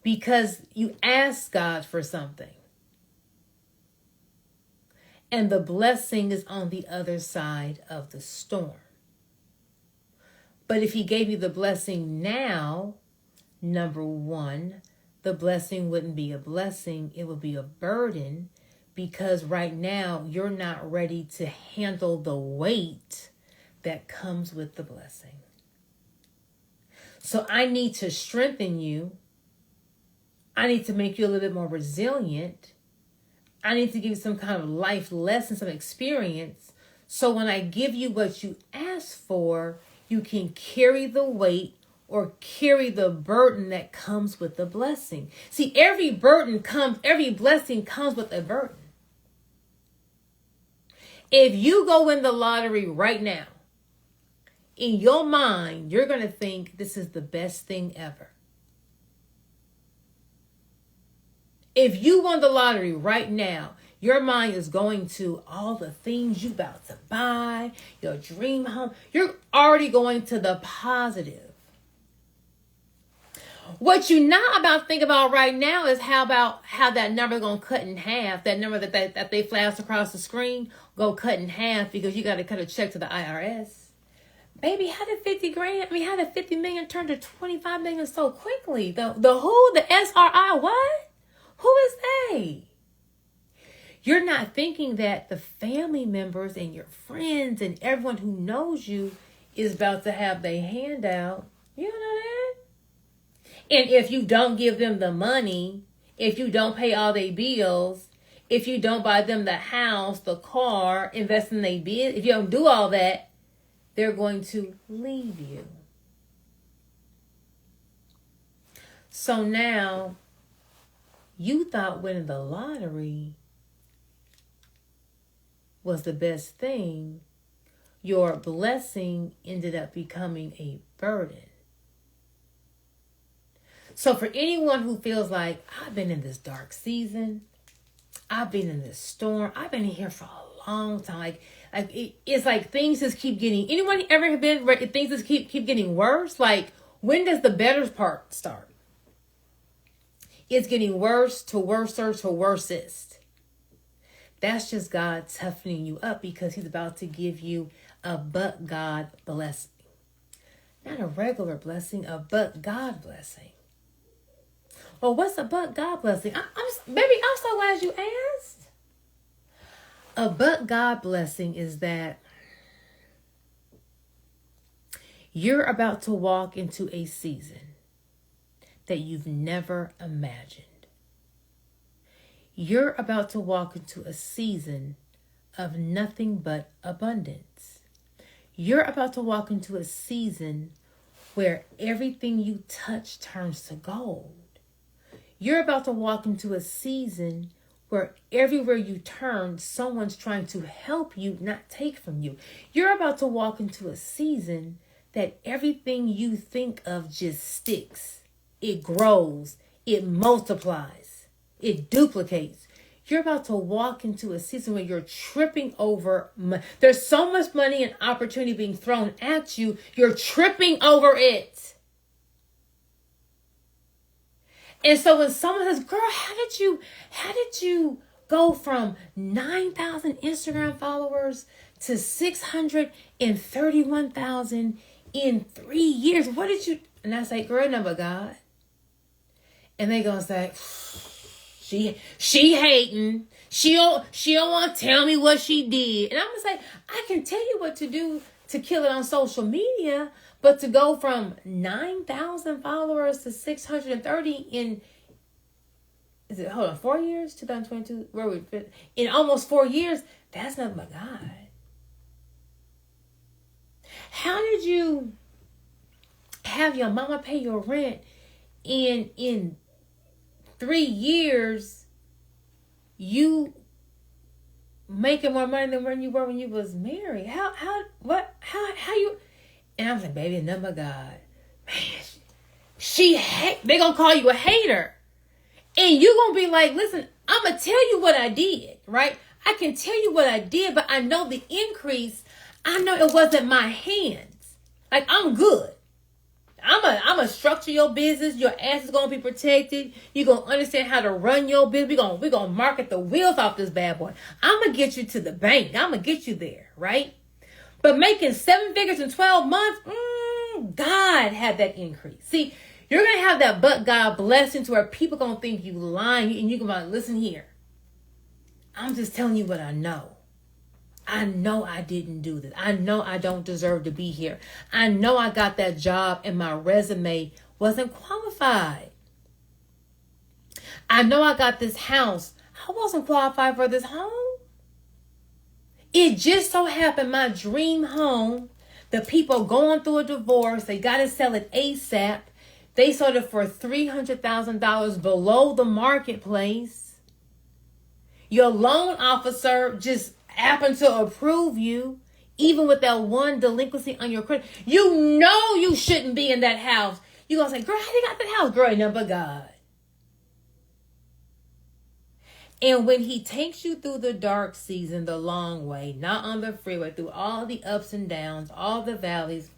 because you asked God for something. And the blessing is on the other side of the storm. But if he gave you the blessing now, number one, the blessing wouldn't be a blessing. It would be a burden Because right now, you're not ready to handle the weight that comes with the blessing. So I need to strengthen you. I need to make you a little bit more resilient. I need to give you some kind of life lesson, some experience. So when I give you what you ask for, you can carry the weight or carry the burden that comes with the blessing. See, every blessing comes with a burden. If you go in the lottery right now, in your mind, you're going to think this is the best thing ever. If you won the lottery right now, your mind is going to all the things you about to buy, your dream home. You're already going to the positive. What you're not about to think about right now is how that number going to cut in half. That number that they flash across the screen go cut in half because you got to cut a check to the IRS. Baby, how did 50 million turn to 25 million so quickly? The who? The SRI what? Who is they? You're not thinking that the family members and your friends and everyone who knows you is about to have their hand out. You don't know that? And if you don't give them the money, if you don't pay all their bills, if you don't buy them the house, the car, invest in their business, if you don't do all that, they're going to leave you. So now, you thought winning the lottery was the best thing. Your blessing ended up becoming a burden. So for anyone who feels like, I've been in this dark season, I've been in this storm, I've been here for a long time. It's like things just keep getting, anyone ever been where things just keep getting worse? Like, when does the better part start? It's getting worse to worser to worsest. That's just God toughening you up because he's about to give you a but God blessing. Not a regular blessing, a but God blessing. Well, what's a but God blessing? Baby, I'm so glad you asked. A but God blessing is that you're about to walk into a season that you've never imagined. You're about to walk into a season of nothing but abundance. You're about to walk into a season where everything you touch turns to gold. You're about to walk into a season where everywhere you turn, someone's trying to help you, not take from you. You're about to walk into a season that everything you think of just sticks. It grows. It multiplies. It duplicates. You're about to walk into a season where you're tripping over. There's so much money and opportunity being thrown at you. You're tripping over it. And so when someone says, girl, how did you go from 9,000 Instagram followers to 631,000 in 3 years? What did you? And I say, girl, number God. And they gonna say, she hating. She don't want to tell me what she did. And I'm gonna say, I can tell you what to do to kill it on social media. But to go from 9,000 followers to 630 in, 4 years? 2022? Where we fit? In almost 4 years, that's not my God. How did you have your mama pay your rent in 3 years? You making more money than when you were when you was married. How you? And I'm like, baby, number God. Man, they gonna call you a hater. And you gonna be like, listen, I'm gonna tell you what I did, right? I can tell you what I did, but I know the increase. I know it wasn't my hands. Like, I'm good. I'm gonna structure your business. Your ass is gonna be protected. You're gonna understand how to run your business. We're gonna market the wheels off this bad boy. I'm gonna get you to the bank. I'm gonna get you there, right? But making 7 figures in 12 months, God had that increase. See, you're going to have that but God blessing to where people going to think you lying. And you're going to listen here. I'm just telling you what I know. I know I didn't do this. I know I don't deserve to be here. I know I got that job and my resume wasn't qualified. I know I got this house. I wasn't qualified for this home. It just so happened my dream home, the people going through a divorce, they got to sell it ASAP. They sold it for $300,000 below the marketplace. Your loan officer just happened to approve you, even with that one delinquency on your credit. You know you shouldn't be in that house. You're going to say, girl, how you got that house? Girl, ain't nothing but God. And when he takes you through the dark season, the long way, not on the freeway, through all the ups and downs, all the valleys,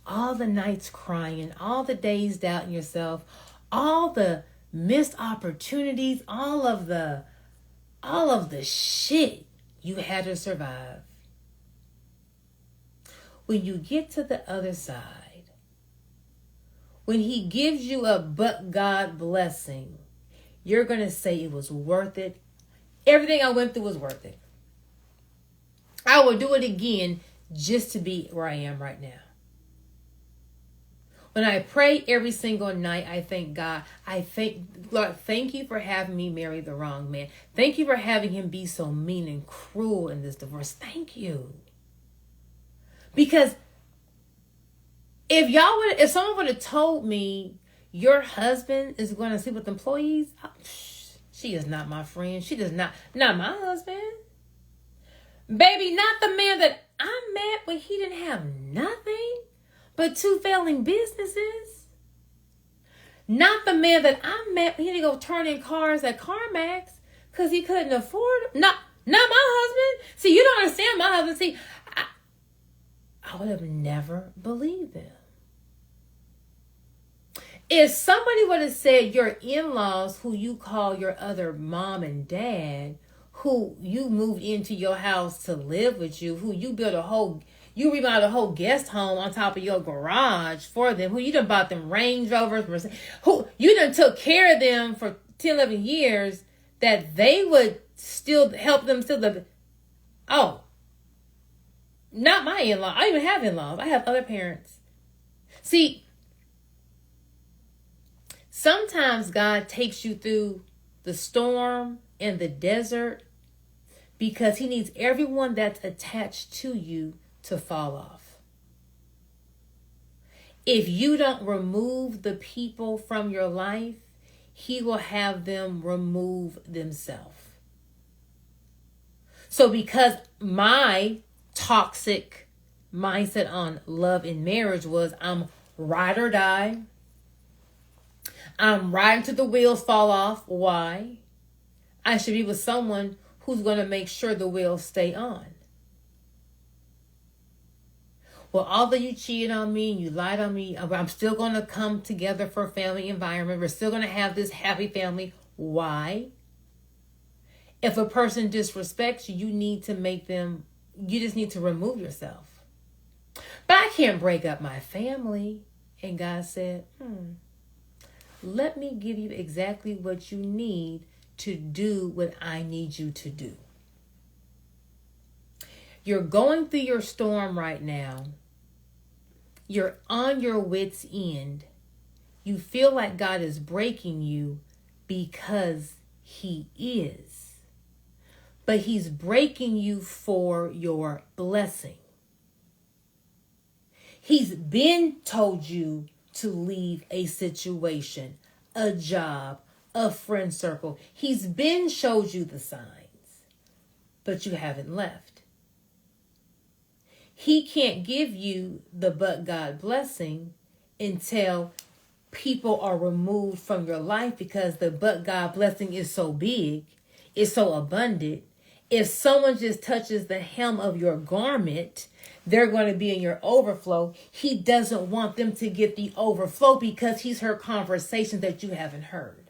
all the nights crying, all the days doubting yourself, all the missed opportunities, all of the shit you had to survive. When you get to the other side, when he gives you a but God blessing, you're going to say it was worth it. Everything I went through was worth it. I will do it again just to be where I am right now. When I pray every single night, I thank God. I thank Lord, thank you for having me marry the wrong man. Thank you for having him be so mean and cruel in this divorce. Thank you. Because if someone would have told me your husband is going to sleep with employees, she is not my friend. She does not my husband. Baby, not the man that I met when he didn't have nothing but 2 failing businesses. Not the man that I met when he had to go turn in cars at CarMax because he couldn't afford them. Not my husband. See, you don't understand my husband. See, I would have never believed them. If somebody would have said your in-laws, who you call your other mom and dad, who you moved into your house to live with you, who you you remodeled a whole guest home on top of your garage for them, who you done bought them Range Rovers, who you done took care of them for 10, 11 years, that they would still help them not my in-law. I don't even have in-laws. I have other parents. See, sometimes God takes you through the storm and the desert because he needs everyone that's attached to you to fall off. If you don't remove the people from your life, he will have them remove themselves. So because my toxic mindset on love and marriage was I'm ride or die, I'm riding till the wheels fall off. Why? I should be with someone who's going to make sure the wheels stay on. Well, although you cheated on me and you lied on me, I'm still going to come together for a family environment. We're still going to have this happy family. Why? If a person disrespects you, you just need to remove yourself. But I can't break up my family. And God said, let me give you exactly what you need to do what I need you to do. You're going through your storm right now. You're on your wit's end. You feel like God is breaking you because he is. But he's breaking you for your blessing. He's been told you to leave a situation, a job, a friend circle. He's been showed you the signs, but you haven't left. He can't give you the but God blessing until people are removed from your life, because the but God blessing is so big, it's so abundant. If someone just touches the hem of your garment, they're going to be in your overflow. He doesn't want them to get the overflow because he's heard conversations that you haven't heard.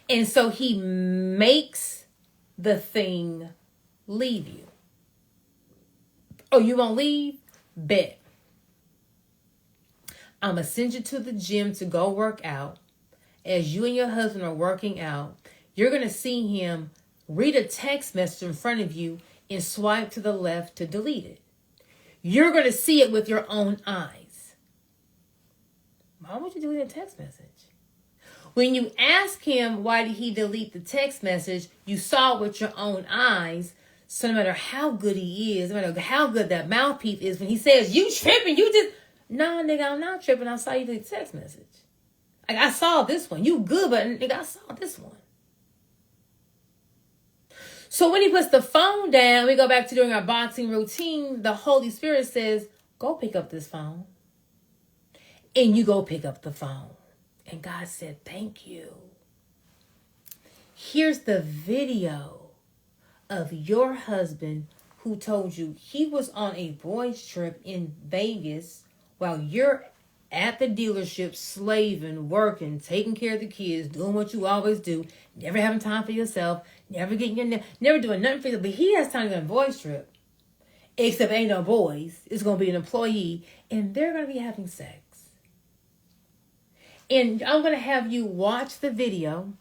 And so he makes the thing leave you. Oh, you won't leave? Bet. I'm going to send you to the gym to go work out. as you and your husband are working out, you're going to see him read a text message in front of you and swipe to the left to delete it. You're going to see it with your own eyes. Why would you delete a text message? When you ask him why did he delete the text message, you saw it with your own eyes. So no matter how good he is, no matter how good that mouthpiece is, when he says, you tripping, you just... No, nigga, I'm not tripping. I saw you delete the text message. Like, I saw this one. You good, but nigga, I saw this one. So when he puts the phone down, we go back to doing our boxing routine, the Holy Spirit says, go pick up this phone. And you go pick up the phone. And God said, thank you. Here's the video of your husband who told you he was on a boys trip in Vegas while you're at the dealership slaving, working, taking care of the kids, doing what you always do, never having time for yourself, never getting your never doing nothing for you. But he has time to go on a boys trip. Except ain't no boys. It's going to be an employee. And they're going to be having sex. And I'm going to have you watch the video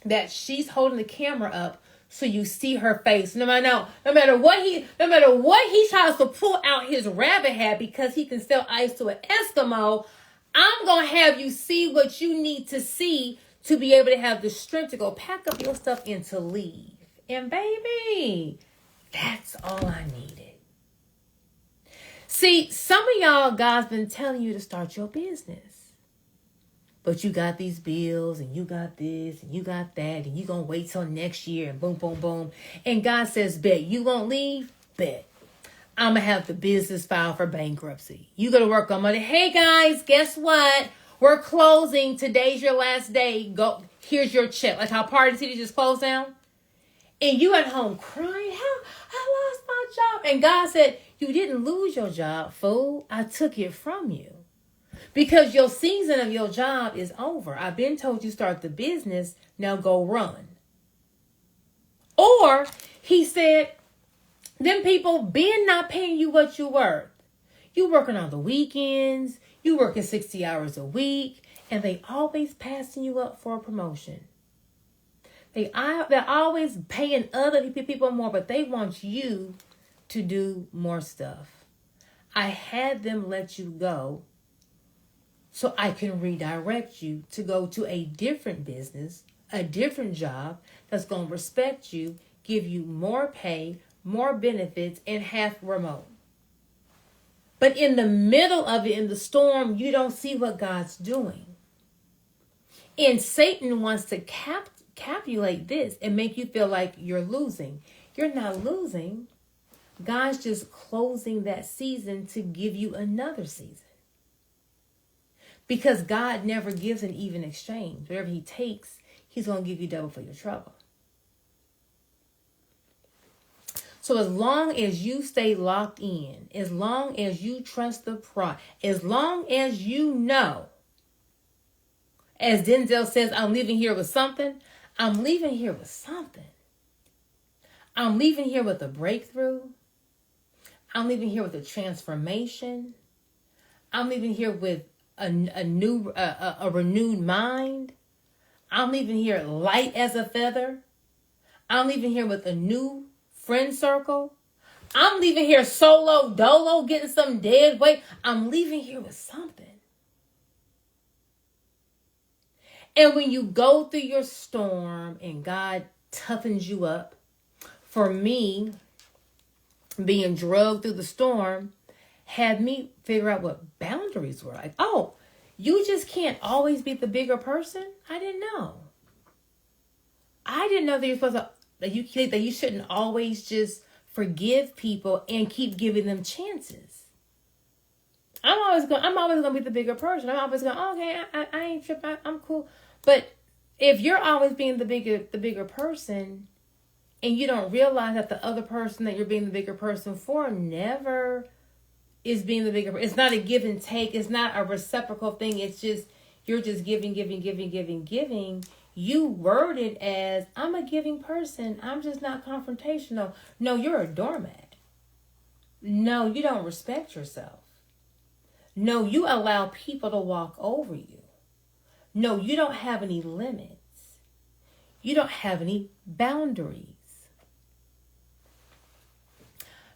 that she's holding the camera up so you see her face. No matter what he tries to pull out his rabbit hat because he can sell ice to an Eskimo, I'm going to have you see what you need to see to be able to have the strength to go pack up your stuff and to leave. And baby, that's all I needed. See, some of y'all, God's been telling you to start your business. But you got these bills and you got this and you got that and you going to wait till next year and boom, boom, boom. And God says, bet. You won't leave? Bet. I'm going to have the business file for bankruptcy. You got to work on money. Hey, guys, guess what? We're closing. Today's your last day. Go. Here's your check. Like how Party City just closed down. And you at home crying, I lost my job. And God said, you didn't lose your job, fool. I took it from you. Because your season of your job is over. I've been told you start the business. Now go run. Or he said, them people been not paying you what you worth. You working on the weekends. You working 60 hours a week. And they always passing you up for a promotion. They're always paying other people more. But they want you to do more stuff. I had them let you go so I can redirect you to go to a different business, a different job that's going to respect you, give you more pay, more benefits, and half remote. But in the middle of it, in the storm, you don't see what God's doing. And Satan wants to capulate this and make you feel like you're losing. You're not losing. God's just closing that season to give you another season. Because God never gives an even exchange. Whatever he takes, he's going to give you double for your trouble. So as long as you stay locked in, as long as you trust the process, as long as you know, as Denzel says, I'm leaving here with something, I'm leaving here with something. I'm leaving here with a breakthrough. I'm leaving here with a transformation. I'm leaving here with a renewed mind. I'm leaving here light as a feather. I'm leaving here with a new friend circle. I'm leaving here solo dolo, getting some dead weight. I'm leaving here with something. And when you go through your storm and God toughens you up, for me, being drugged through the storm had me figure out what boundaries were. Like, oh, you just can't always be the bigger person? I didn't know. I didn't know that you're supposed to, that you shouldn't always just forgive people and keep giving them chances. I'm always gonna be the bigger person. I'm always going, okay, I ain't tripping, I'm cool. But if you're always being the bigger person and you don't realize that the other person that you're being the bigger person for never is being the bigger. It's not a give and take. It's not a reciprocal thing. It's just, you're just giving. You word it as, I'm a giving person. I'm just not confrontational. No, you're a doormat. No, you don't respect yourself. No, you allow people to walk over you. No, you don't have any limits. You don't have any boundaries.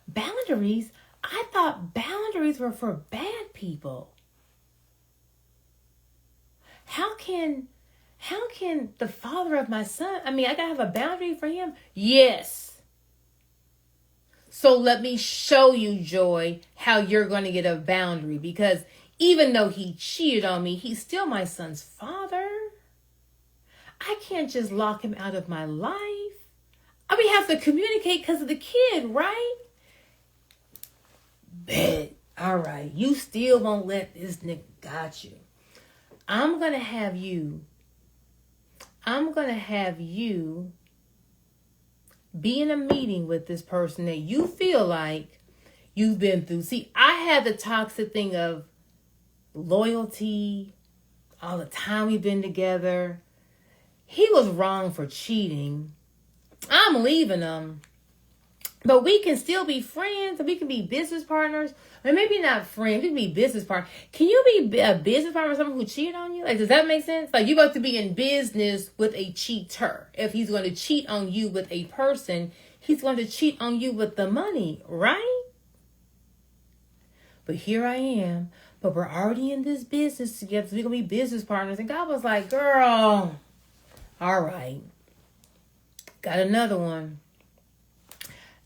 Boundaries? I thought boundaries were for bad people. How can the father of my son, I gotta have a boundary for him? Yes. So let me show you, Joy, how you're going to get a boundary. Because even though he cheated on me, he's still my son's father. I can't just lock him out of my life. Have to communicate because of the kid, right? Bet. All right. You still won't let this nigga got you. I'm going to have you be in a meeting with this person that you feel like you've been through. See, I had the toxic thing of loyalty, all the time we've been together. He was wrong for cheating. I'm leaving him. But we can still be friends, and we can be business partners. Or maybe not friends, we can be business partners. Can you be a business partner with someone who cheated on you? Like, does that make sense? Like, you're about to be in business with a cheater. If he's going to cheat on you with a person, he's going to cheat on you with the money, right? But here I am. But we're already in this business together, so we're going to be business partners. And God was like, girl, all right. Got another one.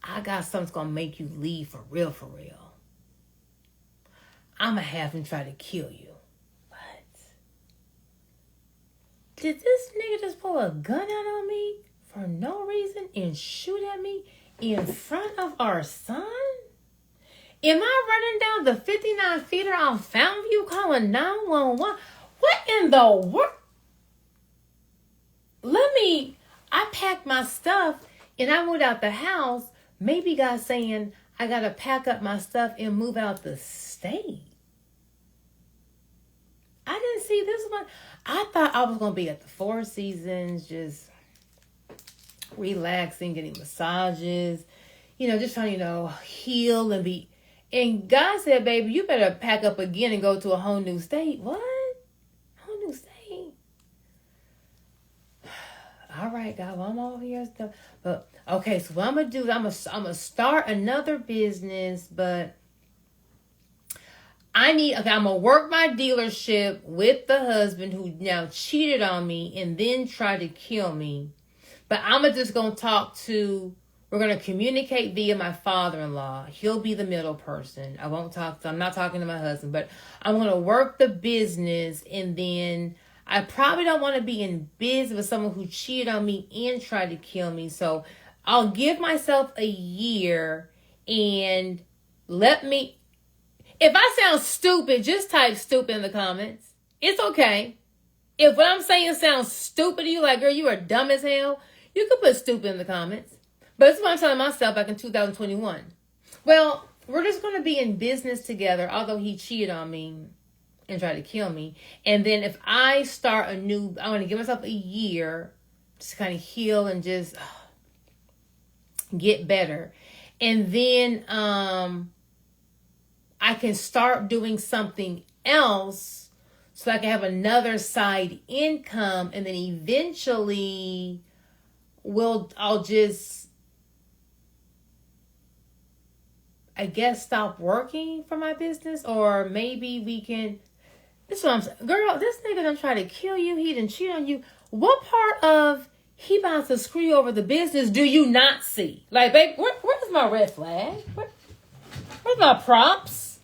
I got something that's going to make you leave for real, for real. I'm going to have him try to kill you. What? Did this nigga just pull a gun out on me for no reason and shoot at me in front of our son? Am I running down the 59 feeder on Fountview calling 911? What in the world? I packed my stuff and I moved out the house. Maybe God's saying, I got to pack up my stuff and move out the state. I didn't see this one. I thought I was going to be at the Four Seasons, just relaxing, getting massages, just trying to, heal and be. And God said, baby, you better pack up again and go to a whole new state. What? Whole new state? All right, God, well, I'm over here. But, okay, so what I'm going to do, I'm going to start another business, but I'm going to work my dealership with the husband who now cheated on me and then tried to kill me. But I'm just going to we're going to communicate via my father-in-law. He'll be the middle person. I'm not talking to my husband, but I'm going to work the business, and then I probably don't want to be in business with someone who cheated on me and tried to kill me. So I'll give myself a year and if I sound stupid, just type stupid in the comments. It's okay. If what I'm saying sounds stupid to you, like, girl, you are dumb as hell, you can put stupid in the comments. But that's what I'm telling myself back in 2021. Well, we're just going to be in business together, although he cheated on me and tried to kill me. And then if I start I want to give myself a year to kind of heal and just get better. And then I can start doing something else so I can have another side income. And then eventually I'll just, I guess, stop working for my business. Or maybe we can, this is what I'm saying. Girl, this nigga done try to kill you. He done cheat on you. What part of he about to screw you over the business do you not see? Like, babe, where's my red flag? Where's my props?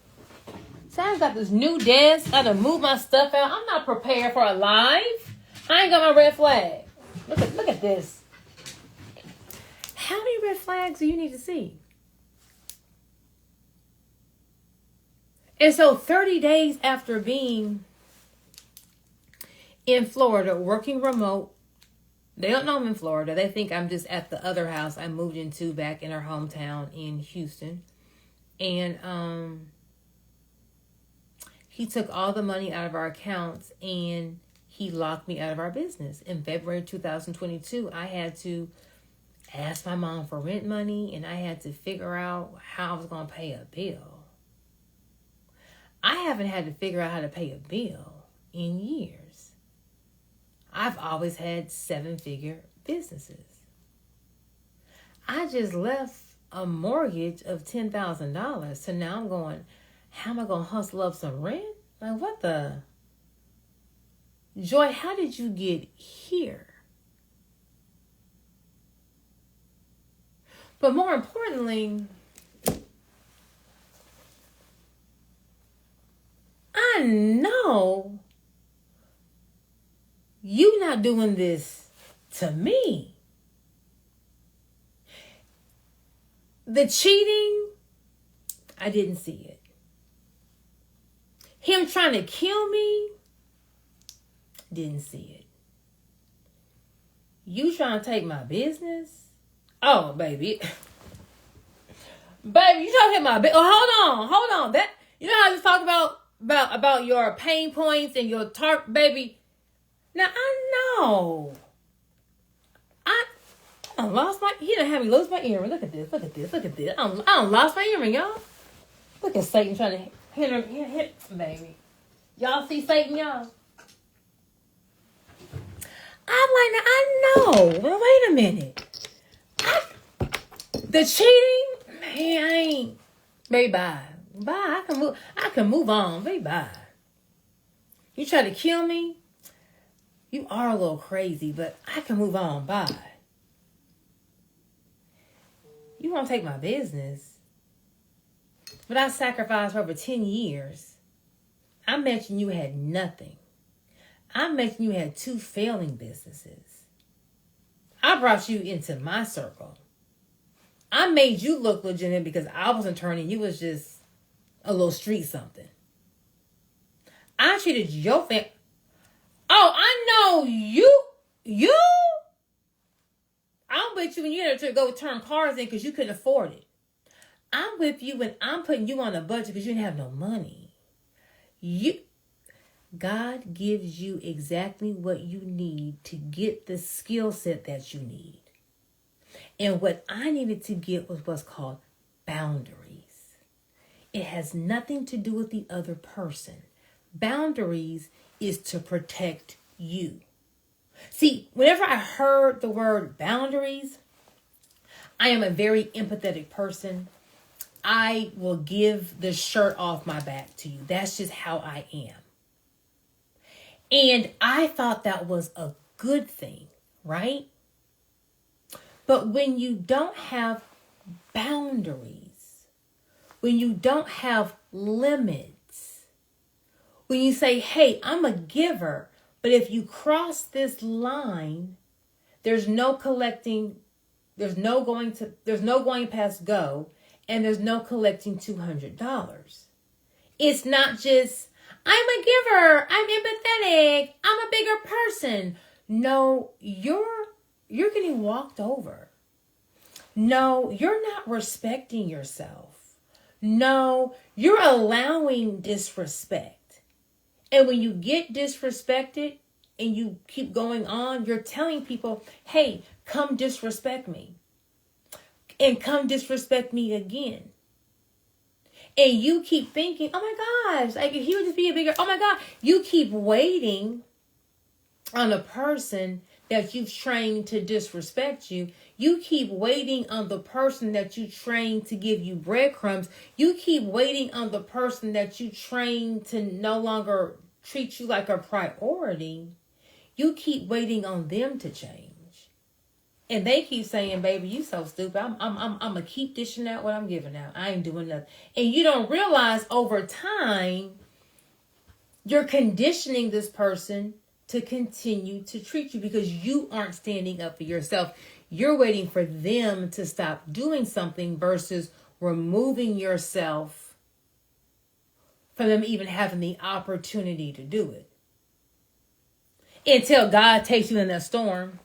Sam's got this new desk. I done move my stuff out. I'm not prepared for a live. I ain't got my red flag. Look at this. How many red flags do you need to see? And so 30 days after being in Florida, working remote, they don't know I'm in Florida. They think I'm just at the other house I moved into back in our hometown in Houston. And he took all the money out of our accounts and he locked me out of our business. In February 2022, I had to ask my mom for rent money and I had to figure out how I was going to pay a bill. I haven't had to figure out how to pay a bill in years. I've always had 7-figure businesses. I just left a mortgage of $10,000. So now I'm going, how am I going to hustle up some rent? Like, what the? Joy, how did you get here? But more importantly, I know you not doing this to me. The cheating, I didn't see it. Him trying to kill me, didn't see it. You trying to take my business? Oh, baby. Baby, you talking about business? Oh, hold on. That, you know how I just talked about your pain points and your baby. Now I know. I lost my. He done had me lose my earring. Look at this. I done lost my earring, y'all. Look at Satan trying to hit baby. Y'all see Satan, y'all? I'm like, now I know. Well, wait a minute. The cheating, man, I ain't. Baby, bye. Bye. I can move on. Baby, bye. You try to kill me? You are a little crazy, but I can move on. Bye. You won't take my business. But I sacrificed for over 10 years. I mentioned you had nothing. I mentioned you had 2 failing businesses. I brought you into my circle. I made you look legitimate because I wasn't turning. You was just a little street something. I treated your family. Oh, I know you. I'm with you when you had to go turn cars in because you couldn't afford it. I'm with you when I'm putting you on a budget because you didn't have no money. God gives you exactly what you need to get the skill set that you need. And what I needed to get was what's called boundaries. It has nothing to do with the other person. Boundaries is to protect you. See, whenever I heard the word boundaries, I am a very empathetic person. I will give the shirt off my back to you. That's just how I am. And I thought that was a good thing, right? But when you don't have boundaries, when you don't have limits, when you say, hey, I'm a giver, but if you cross this line, there's no collecting, there's no going past go, and there's no collecting $200. It's not just, I'm a giver, I'm empathetic, I'm a bigger person. No, you're getting walked over. No, you're not respecting yourself. No, you're allowing disrespect. And when you get disrespected and you keep going on, you're telling people, hey, come disrespect me. And come disrespect me again. And you keep thinking, oh my gosh, like if he would just be a bigger, oh my God. You keep waiting on a person that you've trained to disrespect you. You keep waiting on the person that you trained to give you breadcrumbs. You keep waiting on the person that you trained to no longer treat you like a priority. You keep waiting on them to change. And they keep saying, baby, you so stupid. I'm gonna keep dishing out what I'm giving out. I ain't doing nothing. And you don't realize over time, you're conditioning this person to continue to treat you because you aren't standing up for yourself. You're waiting for them to stop doing something versus removing yourself from them even having the opportunity to do it. Until God takes you in that storm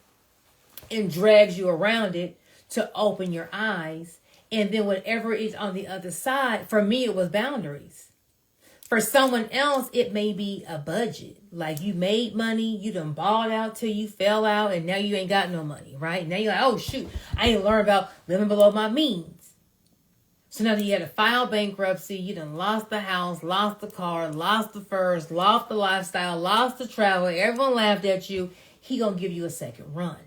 and drags you around it to open your eyes. And then whatever is on the other side, for me, it was boundaries. For someone else, it may be a budget. Like you made money, you done balled out till you fell out, and now you ain't got no money, right? Now you're like, oh shoot, I ain't learned about living below my means. So now that you had to file bankruptcy, you done lost the house, lost the car, lost the furs, lost the lifestyle, lost the travel. Everyone laughed at you. He gonna give you a second run.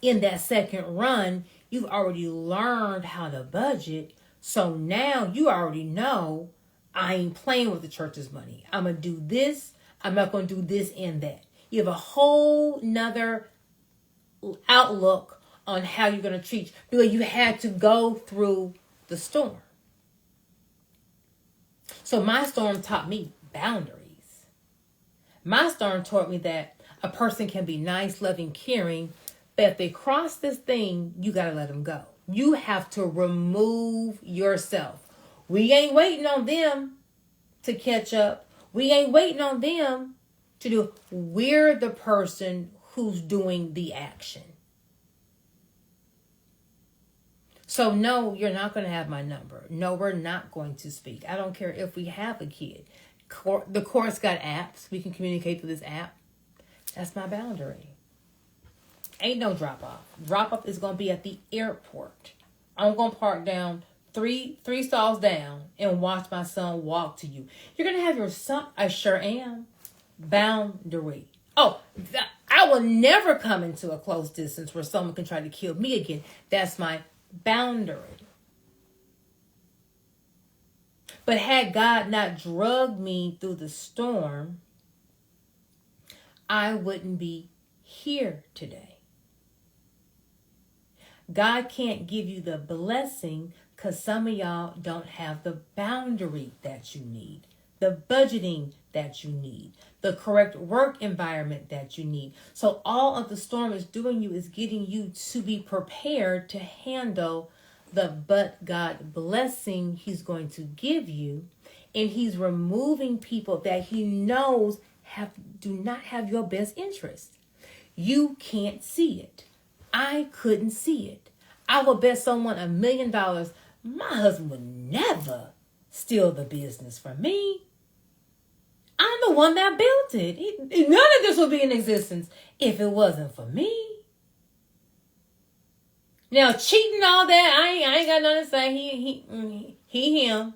In that second run, you've already learned how to budget. So now you already know I ain't playing with the church's money. I'm going to do this. I'm not going to do this and that. You have a whole nother outlook on how you're going to treat, because you had to go through the storm. So my storm taught me boundaries. My storm taught me that a person can be nice, loving, caring, but if they cross this thing, you got to let them go. You have to remove yourself. We ain't waiting on them to catch up. We ain't waiting on them to do. We're the person who's doing the action. So no, you're not going to have my number. No, we're not going to speak. I don't care if we have a kid. The court's got apps. We can communicate through this app. That's my boundary. Ain't no drop off. Drop off is going to be at the airport. I'm going to park down three stalls down and watch my son walk to you. You're going to have your son. I sure am. Boundary. Oh, I will never come into a close distance where someone can try to kill me again. That's my boundary. But had God not drugged me through the storm, I wouldn't be here today. God can't give you the blessing because some of y'all don't have the boundary that you need, the budgeting that you need, the correct work environment that you need. So all of the storm is doing you is getting you to be prepared to handle the but God blessing he's going to give you. And he's removing people that he knows do not have your best interest. You can't see it. I couldn't see it. I would bet someone $1 million. My husband would never steal the business from me. I'm the one that built it. None of this would be in existence if it wasn't for me. Now, cheating, all that, I ain't got nothing to say. He, him.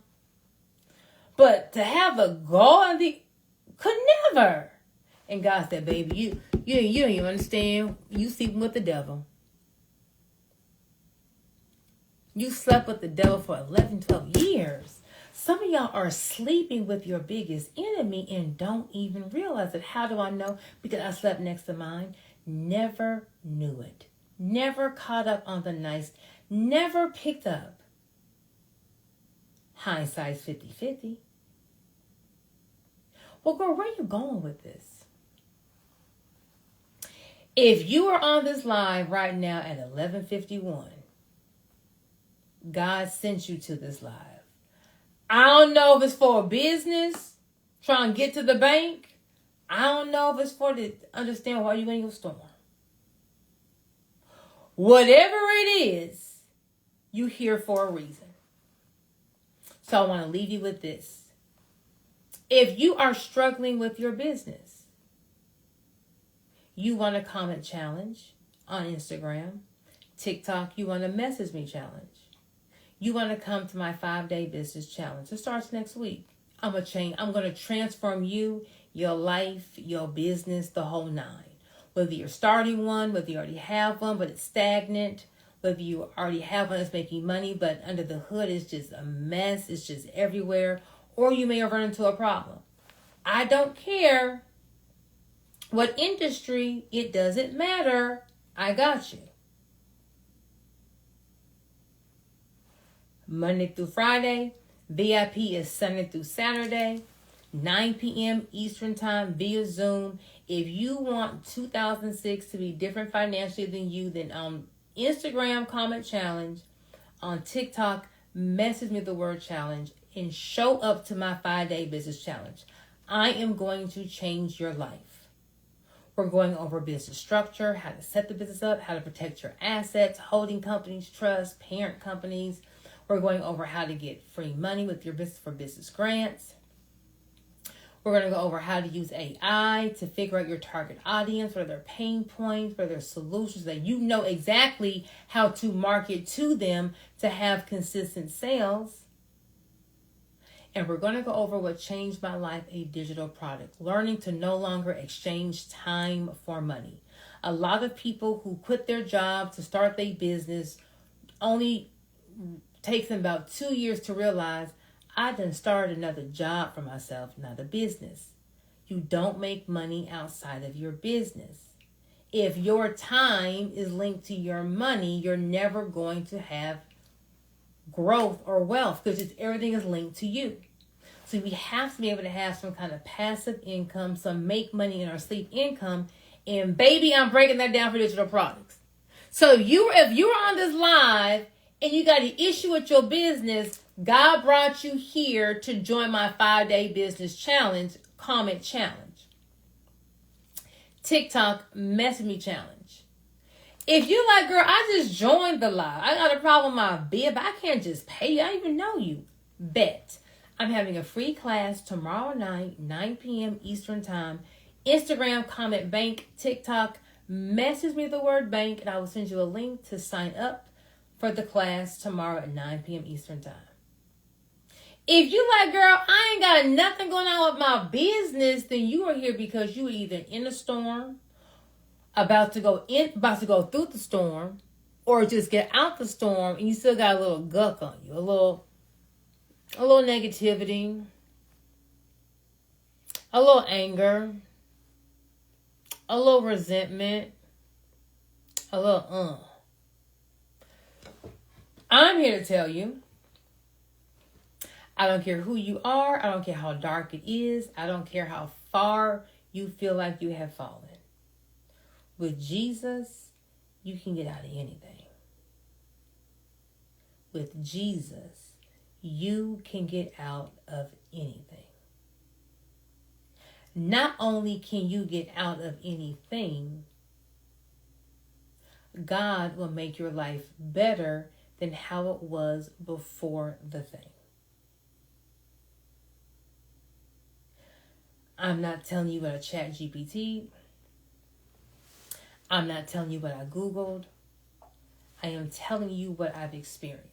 But to have a God, could never. And God said, baby, you don't even understand. You sleeping with the devil. You slept with the devil for 11, 12 years. Some of y'all are sleeping with your biggest enemy and don't even realize it. How do I know? Because I slept next to mine. Never knew it. Never caught up on the nice. Never picked up. Hindsight's 50-50. Well, girl, where are you going with this? If you are on this live right now at 11:51, God sent you to this live. I don't know if it's for a business, trying to get to the bank. I don't know if it's for to understand why you're in your storm. Whatever it is, you're here for a reason. So I want to leave you with this. If you are struggling with your business, you want a comment challenge on Instagram, TikTok, you want a message me challenge. You want to come to my 5-day business challenge. It starts next week. I'm going to transform you, your life, your business, the whole 9. Whether you're starting one, whether you already have one, but it's stagnant, whether you already have one that's making money, but under the hood it's just a mess, it's just everywhere, or you may have run into a problem. I don't care what industry, it doesn't matter. I got you. Monday through Friday. VIP is Sunday through Saturday. 9 p.m. Eastern Time via Zoom. If you want 2006 to be different financially than you, then on Instagram, comment challenge. On TikTok, message me the word challenge and show up to my 5-day business challenge. I am going to change your life. We're going over business structure, how to set the business up, how to protect your assets, holding companies, trust, parent companies. We're going over how to get free money with your business for business grants. We're going to go over how to use AI to figure out your target audience, what are their pain points, what are their solutions, that you know exactly how to market to them to have consistent sales. And we're going to go over what changed my life, a digital product. Learning to no longer exchange time for money. A lot of people who quit their job to start their business only takes them about 2 years to realize, I done started another job for myself, not a business. You don't make money outside of your business. If your time is linked to your money, you're never going to have growth or wealth because everything is linked to you. So we have to be able to have some kind of passive income, some make money in our sleep income. And baby, I'm breaking that down for digital products. So if you're on this live and you got an issue with your business, God brought you here to join my 5-day business challenge, comment challenge, TikTok message me challenge. If you like, girl, I just joined the live. I got a problem with my bib. I can't just pay you. I don't even know you. Bet. I'm having a free class tomorrow night, 9 p.m. Eastern Time. Instagram, comment bank, TikTok, message me the word bank, and I will send you a link to sign up for the class tomorrow at 9 p.m. Eastern Time. If you like, girl, I ain't got nothing going on with my business, then you are here because you are either in a storm, about to go through the storm, or just get out the storm and you still got a little guck on you, a little negativity, a little anger, a little resentment, a little I'm here to tell you, I don't care who you are. I don't care how dark it is. I don't care how far you feel like you have fallen. With Jesus, you can get out of anything. With Jesus, you can get out of anything. Not only can you get out of anything, God will make your life better than how it was before the thing. I'm not telling you what I chat GPT. I'm not telling you what I Googled. I am telling you what I've experienced.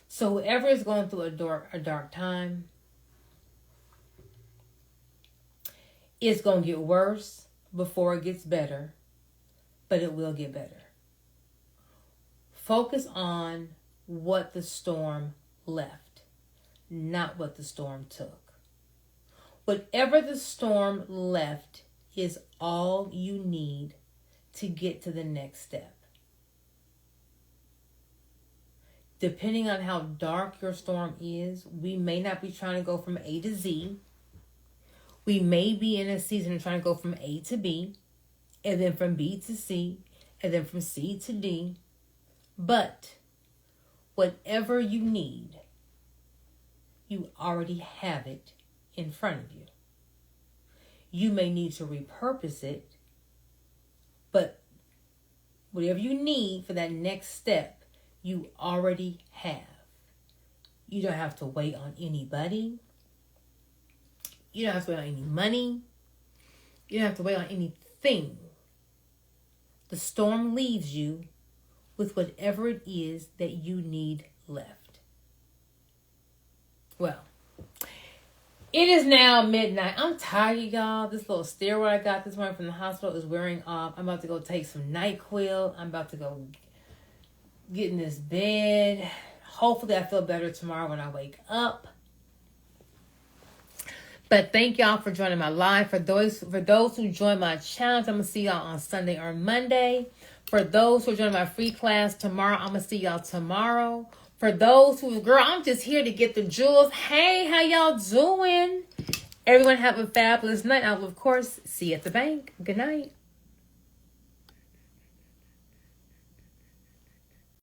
So whoever is going through a dark time, it's going to get worse before it gets better, but it will get better. Focus on what the storm left, not what the storm took. Whatever the storm left is all you need to get to the next step. Depending on how dark your storm is, we may not be trying to go from A to Z. We may be in a season of trying to go from A to B, and then from B to C, and then from C to D. But whatever you need, you already have it in front of you. You may need to repurpose it, but whatever you need for that next step, you already have. You don't have to wait on anybody. You don't have to wait on any money. You don't have to wait on anything. The storm leaves you with whatever it is that you need left. Well, it is now midnight. I'm tired, y'all. This little steroid I got this morning from the hospital is wearing off. I'm about to go take some NyQuil. I'm about to go get in this bed. Hopefully I feel better tomorrow when I wake up. But thank y'all for joining my live. For those who join my challenge, I'm going to see y'all on Sunday or Monday. For those who are joining my free class tomorrow, I'm going to see y'all tomorrow. For those who, girl, I'm just here to get the jewels. Hey, how y'all doing? Everyone have a fabulous night. I will, of course, see you at the bank. Good night.